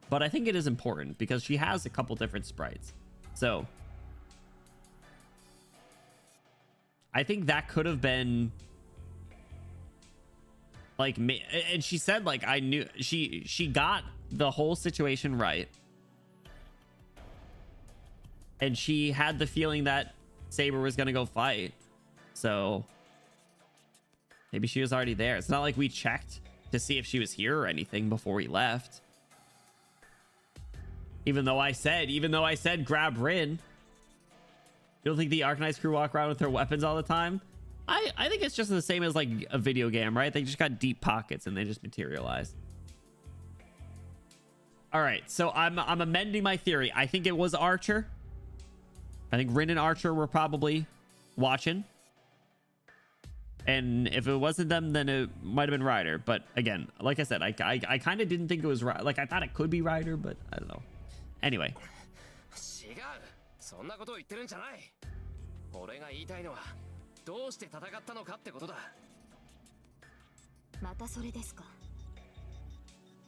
but I think it is important because she has a couple different sprites. So I think that could have been like me. And she said like I knew she got the whole situation right. And she had the feeling that Saber was gonna go fight, so maybe she was already there. It's not like we checked to see if she was here or anything before we left. Even though I said grab Rin. You don't think the Arcanized crew walk around with their weapons all the time? I think it's just the same as like a video game, right? They just got deep pockets and they just materialize. All right, so I'm amending my theory. I think it was Archer. I think Rin and Archer were probably watching. And if it wasn't them, then it might have been Ryder. But again, like I said, I kind of didn't think it was like I thought it could be Ryder, but I don't know. Anyway. 違うそんなことを言ってるんじゃない。俺が言いたいのはどうして戦ったのかってことだ。またそれですか。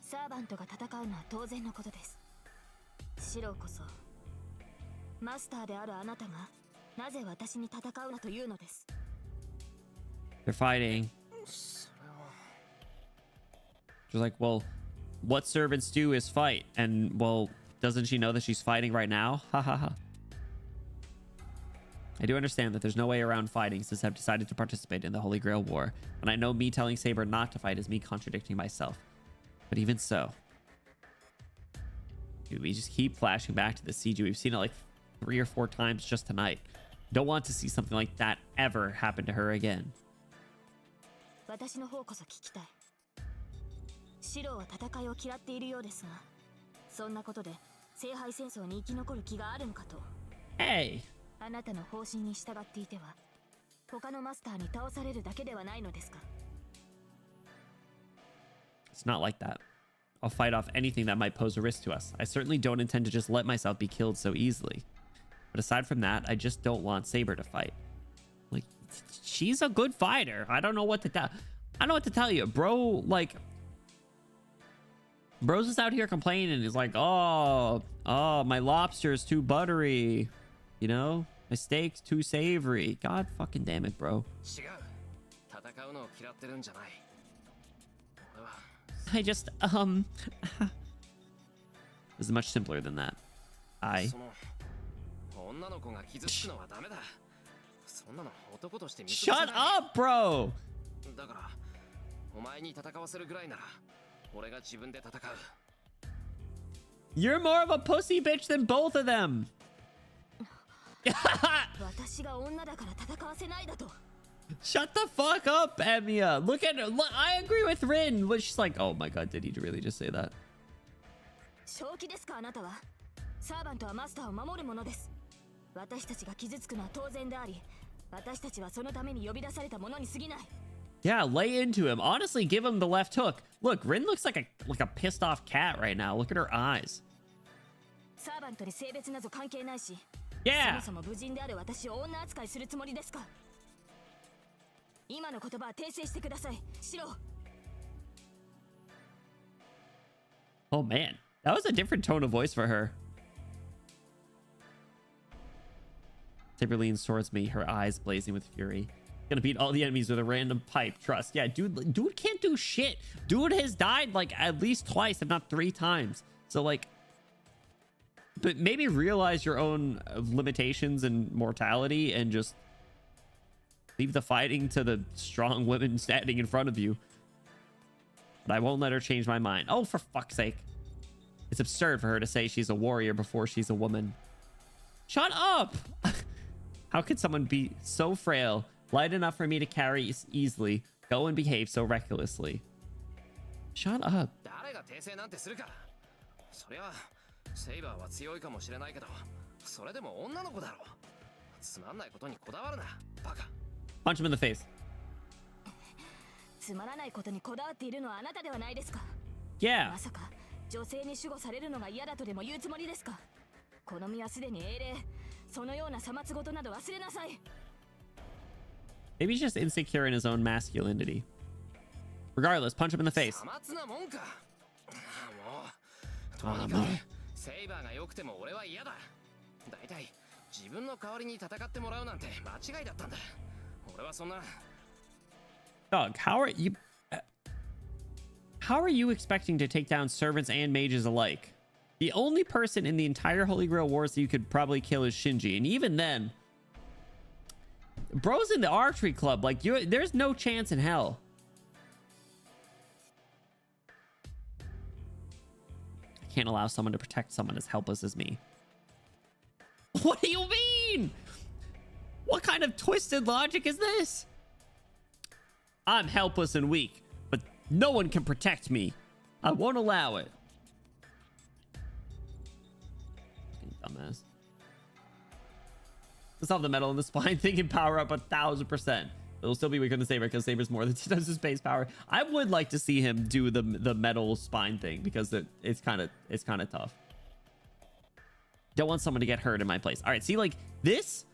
サーバントが戦うのは当然のことです。シロこそマスターであるあなたがなぜ私に戦うなというのです。 They're fighting. She's like, well, what servants do is fight. And well, doesn't she know that she's fighting right now? Ha ha ha. I do understand that there's no way around fighting since I've decided to participate in the Holy Grail War. And I know me telling Saber not to fight is me contradicting myself. But even so, dude, we just keep flashing back to the siege. We've seen it like 3 or 4 times just tonight. Don't want to see something like that ever happen to her again. 私の方こそ聞きたい。シロは戦いを嫌っているようですが、そんなことで聖杯戦争に生き残る気があるのかと。Hey! あなたの方針に従っていては、他のマスターに倒されるだけではないのですか。 It's not like that. I'll fight off anything that might pose a risk to us. I certainly don't intend to just let myself be killed so easily. But aside from that, I just don't want Saber to fight. Like, she's a good fighter. I don't know what to tell. I don't know what to tell you, bro. Like, bro's just out here complaining. He's like, oh, my lobster is too buttery. You know, my steak's too savory. God fucking damn it, bro. 違う戦うのを嫌ってるんじゃない。俺は I just, This is much simpler than that. その女の子が傷つくのはダメだ。そんなの男として見過ごせ Shut ない。 up, bro. だからお前に戦わせるぐらいなら俺が自分で戦う。 You're more of a pussy bitch than both of them. 私が女だから戦わせないだと。 Shut the fuck up, Emiya. Look at her. Look, I agree with Rin. But she's like, oh my god, did he really just say that? 正気ですかあなたは。サーバントはマスターを守るものです。私たちが傷つくのは当然であり、私たちはそのために呼び出されたものに過ぎない。 Yeah, lay into him. Honestly, give him the left hook. Look, Rin looks like a pissed off cat right now. Look at her eyes. サーバントに性別など関係ないし、Yeah. そもそも無人である私を女扱いするつもりですか。今の言葉は訂正してください。シロ。 Oh man, that was a different tone of voice for her. Saber leans towards me, her eyes blazing with fury. Gonna beat all the enemies with a random pipe. Trust. Yeah, dude can't do shit. Dude has died like at least twice, if not 3 times. So like, but maybe realize your own limitations and mortality and just leave the fighting to the strong women standing in front of you. But I won't let her change my mind. Oh, for fuck's sake. It's absurd for her to say she's a warrior before she's a woman. Shut up! How could someone be so frail, light enough for me to carry easily, go and behave so recklessly? Shut up. 誰が訂正なんてするか。そりゃセイバーは強いかもしれないけど、それでも女の子だろ。つまんないことにこだわるな、バカ。 Punch him in the face. つまらないことにこだわっているのはあなたではないですか。 Yeah. まさか女性に守護されるのが嫌だとでも言うつもりですか。この身はすでに英霊。そのようなさまつごとなど忘れなさい。 Maybe he's just insecure in his own masculinity. Regardless, punch him in the face. さまつなもんか。もうとにかくセイバーが良くても俺は嫌だ。だいたい自分の代わりに戦ってもらうなんて間違いだったんだ。俺はそんな。 Dog, how are you expecting to take down servants and mages alike? The only person in the entire Holy Grail Wars that you could probably kill is Shinji, and even then, bro's in the archery club. Like, there's no chance in hell. I can't allow someone to protect someone as helpless as me. What do you mean? What kind of twisted logic is this? I'm helpless and weak, but no one can protect me. I won't allow it. Fucking dumbass. Let's have the metal in the spine thing can power up 1000%. It'll still be weaker than Saber because Saber's more than 2 times his base power. I would like to see him do the metal spine thing because it's kind of tough. Don't want someone to get hurt in my place. All right, see, like, this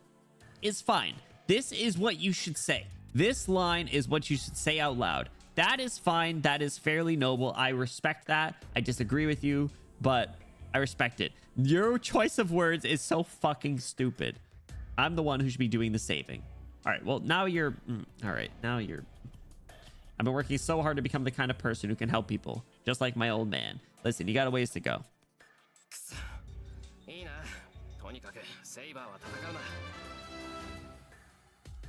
is fine. This is what you should say. This line is what you should say out loud. That is fine. That is fairly noble. I respect that. I disagree with you, but I respect it. Your choice of words is so fucking stupid. I'm the one who should be doing the saving. All right, well, now you're... all right, now you're... I've been working so hard to become the kind of person who can help people, just like my old man. Listen, you got a ways to go. いいな。とにかくセイバーは戦うな。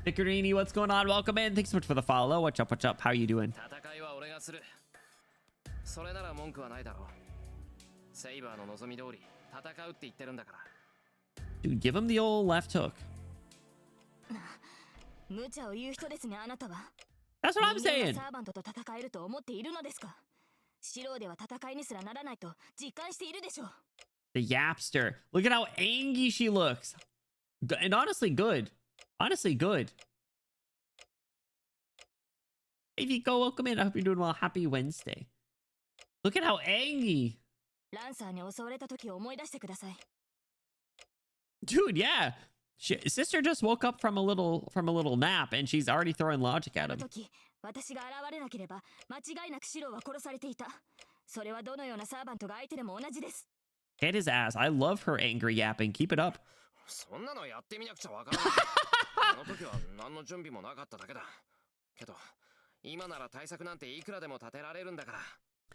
Vicarini, what's going on? Welcome in. Thanks so much for the follow. What's up? What's up? How are you doing? 戦いは俺がする。それなら文句はないだろう。セイバーの望み通り戦うって言ってるんだから。 Dude, give him the old left hook. 無茶を言う人ですねあなたは。 That's what I'm 人間 saying. がサーバントと戦えると思っているのですか。シローでは戦いにすらならないと実感しているでしょう。 The yapster. Look at how angry she looks. And honestly, good. Honestly, good. Hey, Vico, welcome in. I hope you're doing well. Happy Wednesday. Look at how angry. ランサーに襲われた時を思い出してください。 Dude, yeah. Sister just woke up from a little nap and she's already throwing logic at あの him. 時私が現れなければ間違いなくシローは殺されていた。それはどのようなサーバントが相手でも同じです。 Hit his ass. I love her angry yapping. Keep it up. そんなのやってみなくちゃわからない。あの時は何の準備もなかっただけだ。けど今なら対策なんていくらでも立てられるんだから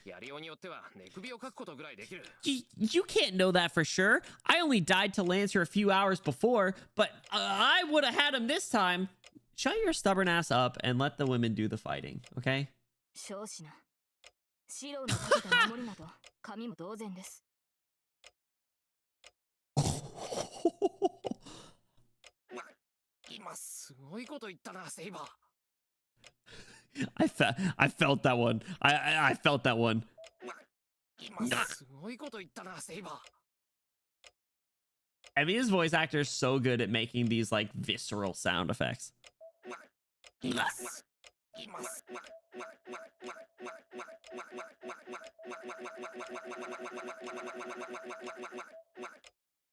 やりようによっては寝首をかくことぐらいできる。 You can't know that for sure. I only died to Lancer a few hours before, but I would have had him this time. Shut your stubborn ass up and let the women do the fighting, okay? 少子な。シローのかけた守りなど神も同然です。今すごいこと言ったな、セイバー。 I felt that one. I felt that one. 今すごいこと言ったな、セイバー。 I mean, his voice actor is so good at making these like visceral sound effects.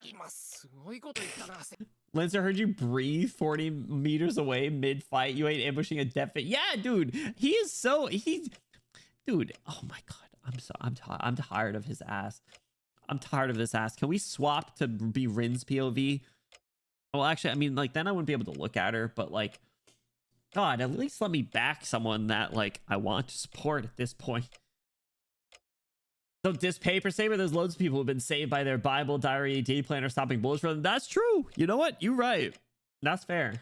今すごいこと言ったな、セイバー。 Lancer heard you breathe 40 meters away mid-fight. You ain't ambushing a death fit. Yeah, dude. Dude. Oh my god. I'm tired of his ass. I'm tired of this ass. Can we swap to be Rin's POV? Well, actually, I mean, like, then I wouldn't be able to look at her, but like, God, at least let me back someone that like I want to support at this point. So this paper saver, there's loads of people who've been saved by their Bible, diary, day planner, stopping bullets for them. That's true. You know what? You're right. That's fair.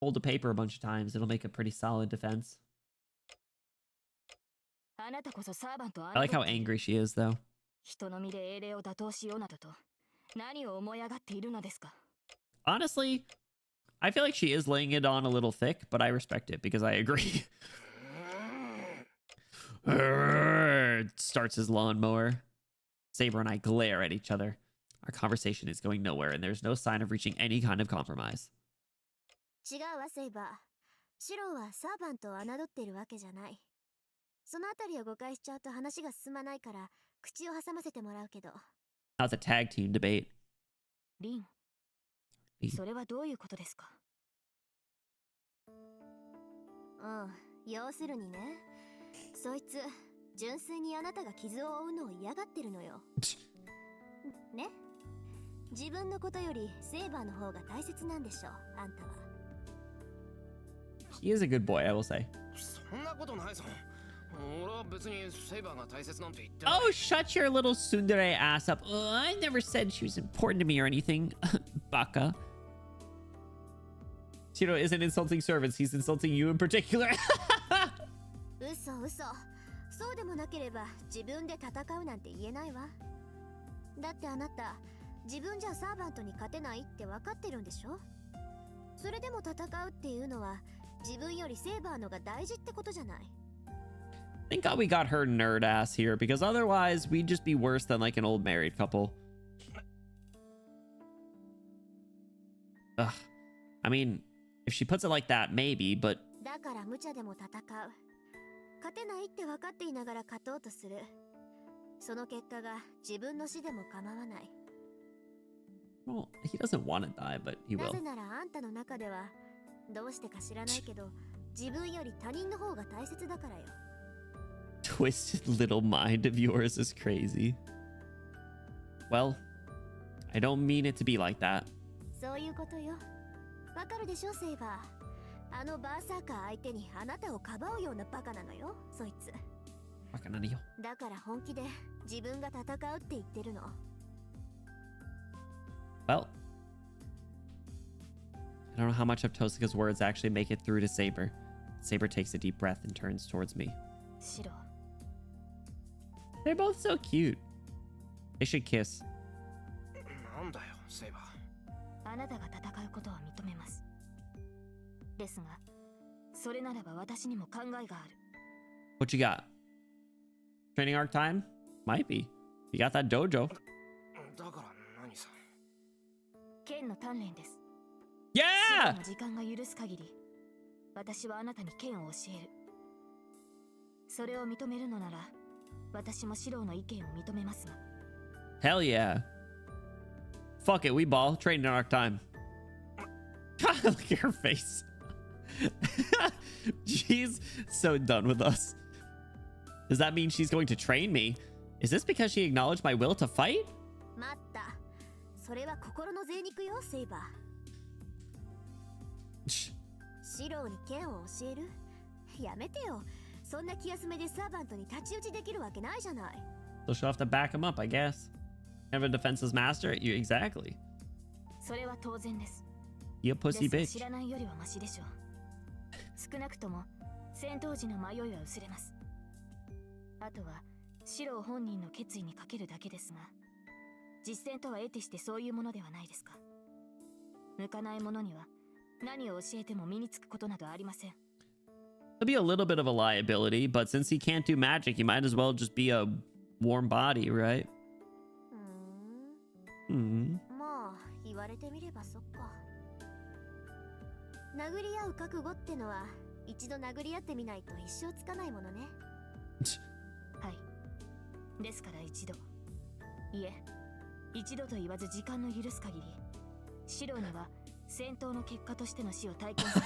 Hold the paper a bunch of times. It'll make a pretty solid defense. I like how angry she is, though. Honestly, I feel like she is laying it on a little thick, but I respect it because I agree. Starts his lawnmower. Saber and I glare at each other. Our conversation is going nowhere, and there's no sign of reaching any kind of compromise. 違うわ、セイバー。シローはサーバントを侮っているわけじゃない。そのあたりを誤解しちゃうと話が進まないから、口を挟ませてもらうけど。How's a tag team debate? リン、それはどういうことですか？要するにね、そいつ、純粋にあなたが傷を負うのを嫌がってるのよ。ね？自分のことよりセイバーの方が大切なんでしょ、あんたは。He is a good boy, I will say. そんなことないぞ。俺は別にセイバーが大切なんて言ってない。 Oh, shut your little tsundere ass up. I never said she was important to me or anything. Baka. Shiro isn't insulting servants. He's insulting you in particular. 嘘。そうでもなければ自分で戦うなんて言えないわ。だってあなた、自分じゃサーバントに勝てないって分かってるんでしょ？それでも戦うっていうのは自分よりセイバーのが大事ってことじゃない。Thank God we got her nerd ass here, because otherwise we'd just be worse than like an old married couple. Ugh. I mean, if she puts it like that, maybe, but... だから無茶でも戦う。勝てないって分かっていながら勝とうとする。その結果が自分の死でも構わない。Well, he doesn't want to die, but he な will. ぜならあんたの中ではどうしてか知らないけど自分より他人の方が大切だからよ。Twisted little mind of yours is crazy. Well, I don't mean it to be like that. そういうことよ。わかるでしょ、セイバー。あのバーサーカー相手にあなたをかばうようなバカなのよ、そいつ。バカなのよ。だから本気で自分が戦うって言ってるの。Well, I don't know how much of Tosika's words actually make it through to Saber. Saber takes a deep breath and turns towards me. シロ。They're both so cute. They should kiss. なんだよ、セイバー。あなたが戦うことは認めます。ですが、それならば私にも考えがある。What you got? Training arc time? Might be. You got that dojo. だから何さ。剣の鍛錬です。Yeah! 時間が許す限り、私はあなたに剣を教える。それを認めるのなら、私もシローの意見を認めますが。Hell yeah. Fuck it, we ball. Training arc time. God, look at her face. She's so done with us. Does that mean she's going to train me? Is this because she acknowledged my will to fight? 待った。それは心の贅肉よ、セイバー。シローに剣を教える？やめてよ。そんな気休めでサーバントに太刀打ちできるわけないじゃない。 So she'll have to back him up, I guess. Kind of a defenseless master at you, exactly. それは当然です。 You a で pussy すが bitch. 知らないよりはマシでしょう。少なくとも戦闘時の迷いは薄れます。あとはシロー本人の決意にかけるだけですが、実践とは得てしてそういうものではないですか。向かないものには何を教えても身につくことなどありません。 He'll be a little bit of a liability, but since he can't do magic, he might as well just be a warm body, right? まあ言われてみればそっか。殴り合う覚悟ってのは一度殴り合ってみないと一生つかないものね。はい。ですから一度、いえ、一度と言わず時間の許す限り、シローには戦闘の結果としての死を体験さ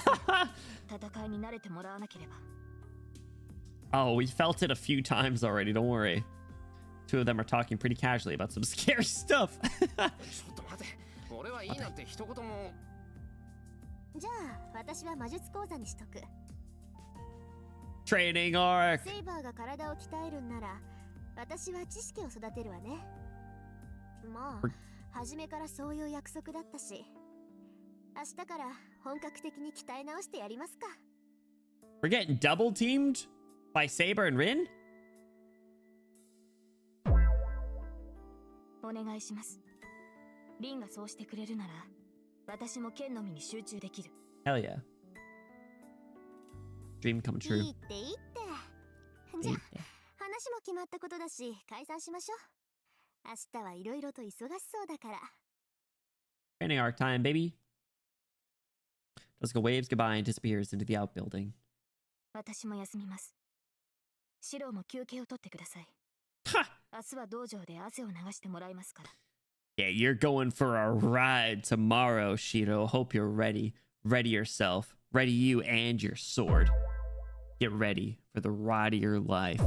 せ、戦いに慣れてもらわなければ。 Oh, we felt it a few times already, don't worry. Two of them are talking pretty casually about some scary stuff. ちょっと待て、俺はいいなんて一言も。じゃあ私は魔術講座にしとく。 Training arc. セイバーが体を鍛えるんなら私は知識を育てるわね。まあ初めからそういう約束だったし、明日から本格的に鍛え直してやりますか。 We're getting double teamed by Saber and Rin? お願いします。リンがそうしてくれるなら、私も剣のみに集中できる。 Hell yeah. Dream come い true. いっていいって。じゃあ話も決まったことだし解散しましょう。明日はいろいろと忙しそうだから。 Training arc time, baby. Jessica waves goodbye and disappears into the outbuilding. 私も休みます。シローも休憩を取ってください。 Ha! 明日は道場で汗を流してもらいますから。 Yeah, you're going for a ride tomorrow, Shiro. Hope you're ready. Ready yourself. Ready you and your sword. Get ready for the ride of your life.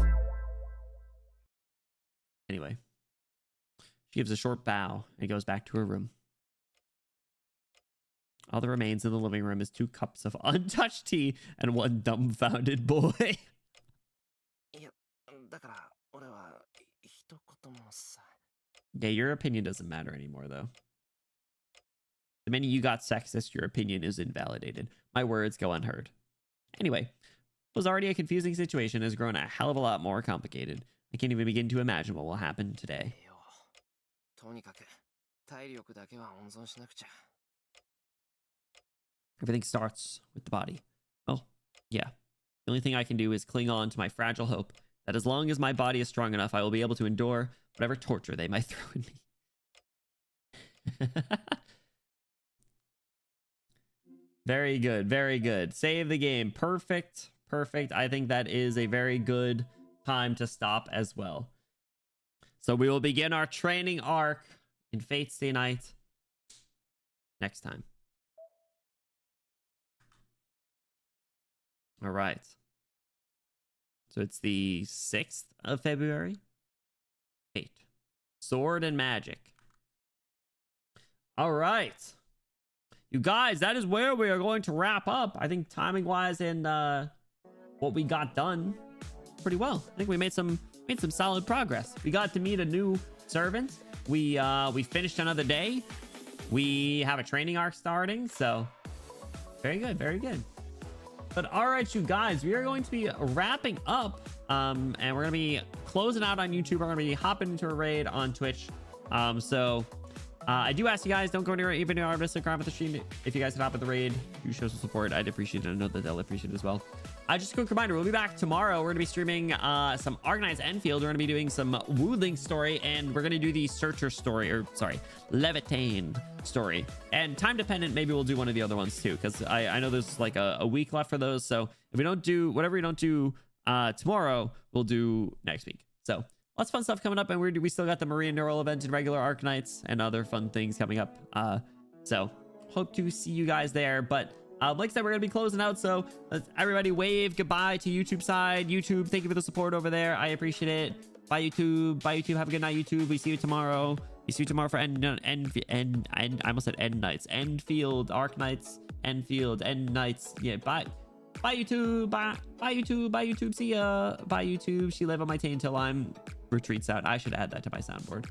Anyway, she gives a short bow and goes back to her room. All that remains in the living room is 2 cups of untouched tea and 1 dumbfounded boy. いや、だから俺は一言もさ。 Yeah, your opinion doesn't matter anymore, though. The minute you got sexist, your opinion is invalidated. My words go unheard. Anyway, what was already a confusing situation has grown a hell of a lot more complicated. I can't even begin to imagine what will happen today. とにかく体力だけは温存しなくちゃ。 Everything starts with the body. Oh, yeah. The only thing I can do is cling on to my fragile hope that as long as my body is strong enough, I will be able to endure whatever torture they might throw at me. Very good, very good. Save the game. Perfect, perfect. I think that is a very good time to stop as well. So we will begin our training arc in Fate Stay Night next time. All right. So it's the 6th of February. 8. Sword and Magic. All right. You guys, that is where we are going to wrap up. I think timing-wise and what we got done pretty well. I think we made some solid progress. We got to meet a new servant. We finished another day. We have a training arc starting, so very good, very good. But all right, you guys, we are going to be wrapping up, and we're gonna be closing out on YouTube. We're gonna be hopping into a raid on Twitch. I do ask you guys, don't go anywhere, even if I'm subscribe with the stream. If you guys could hop at the raid, do show some support. I'd appreciate it. I know that they'll appreciate it as well. Just a quick reminder, we'll be back tomorrow. We're gonna be streaming some Arcanines Enfield. We're gonna be doing some Woodling story, and we're gonna do the Searcher story, or sorry, Levitain story. And time dependent, maybe we'll do one of the other ones too, because I know there's like a week left for those. So if we don't do whatever we don't do tomorrow, we'll do next week. So lots of fun stuff coming up, and we still got the Marine Neural event and regular Arcanites and other fun things coming up. So hope to see you guys there. But like I said, we're gonna be closing out, so everybody wave goodbye to YouTube side. YouTube, thank you for the support over there. I appreciate it. Bye YouTube. Bye YouTube. Have a good night, YouTube. We see you tomorrow. We see you tomorrow for I almost said End Nights. Enfield, Arc Nights, Enfield, End Nights. Yeah, bye. Bye, YouTube. Bye, YouTube. Bye, YouTube. See ya. Bye, YouTube. She live on my tail until I'm retreats out. I should add that to my soundboard.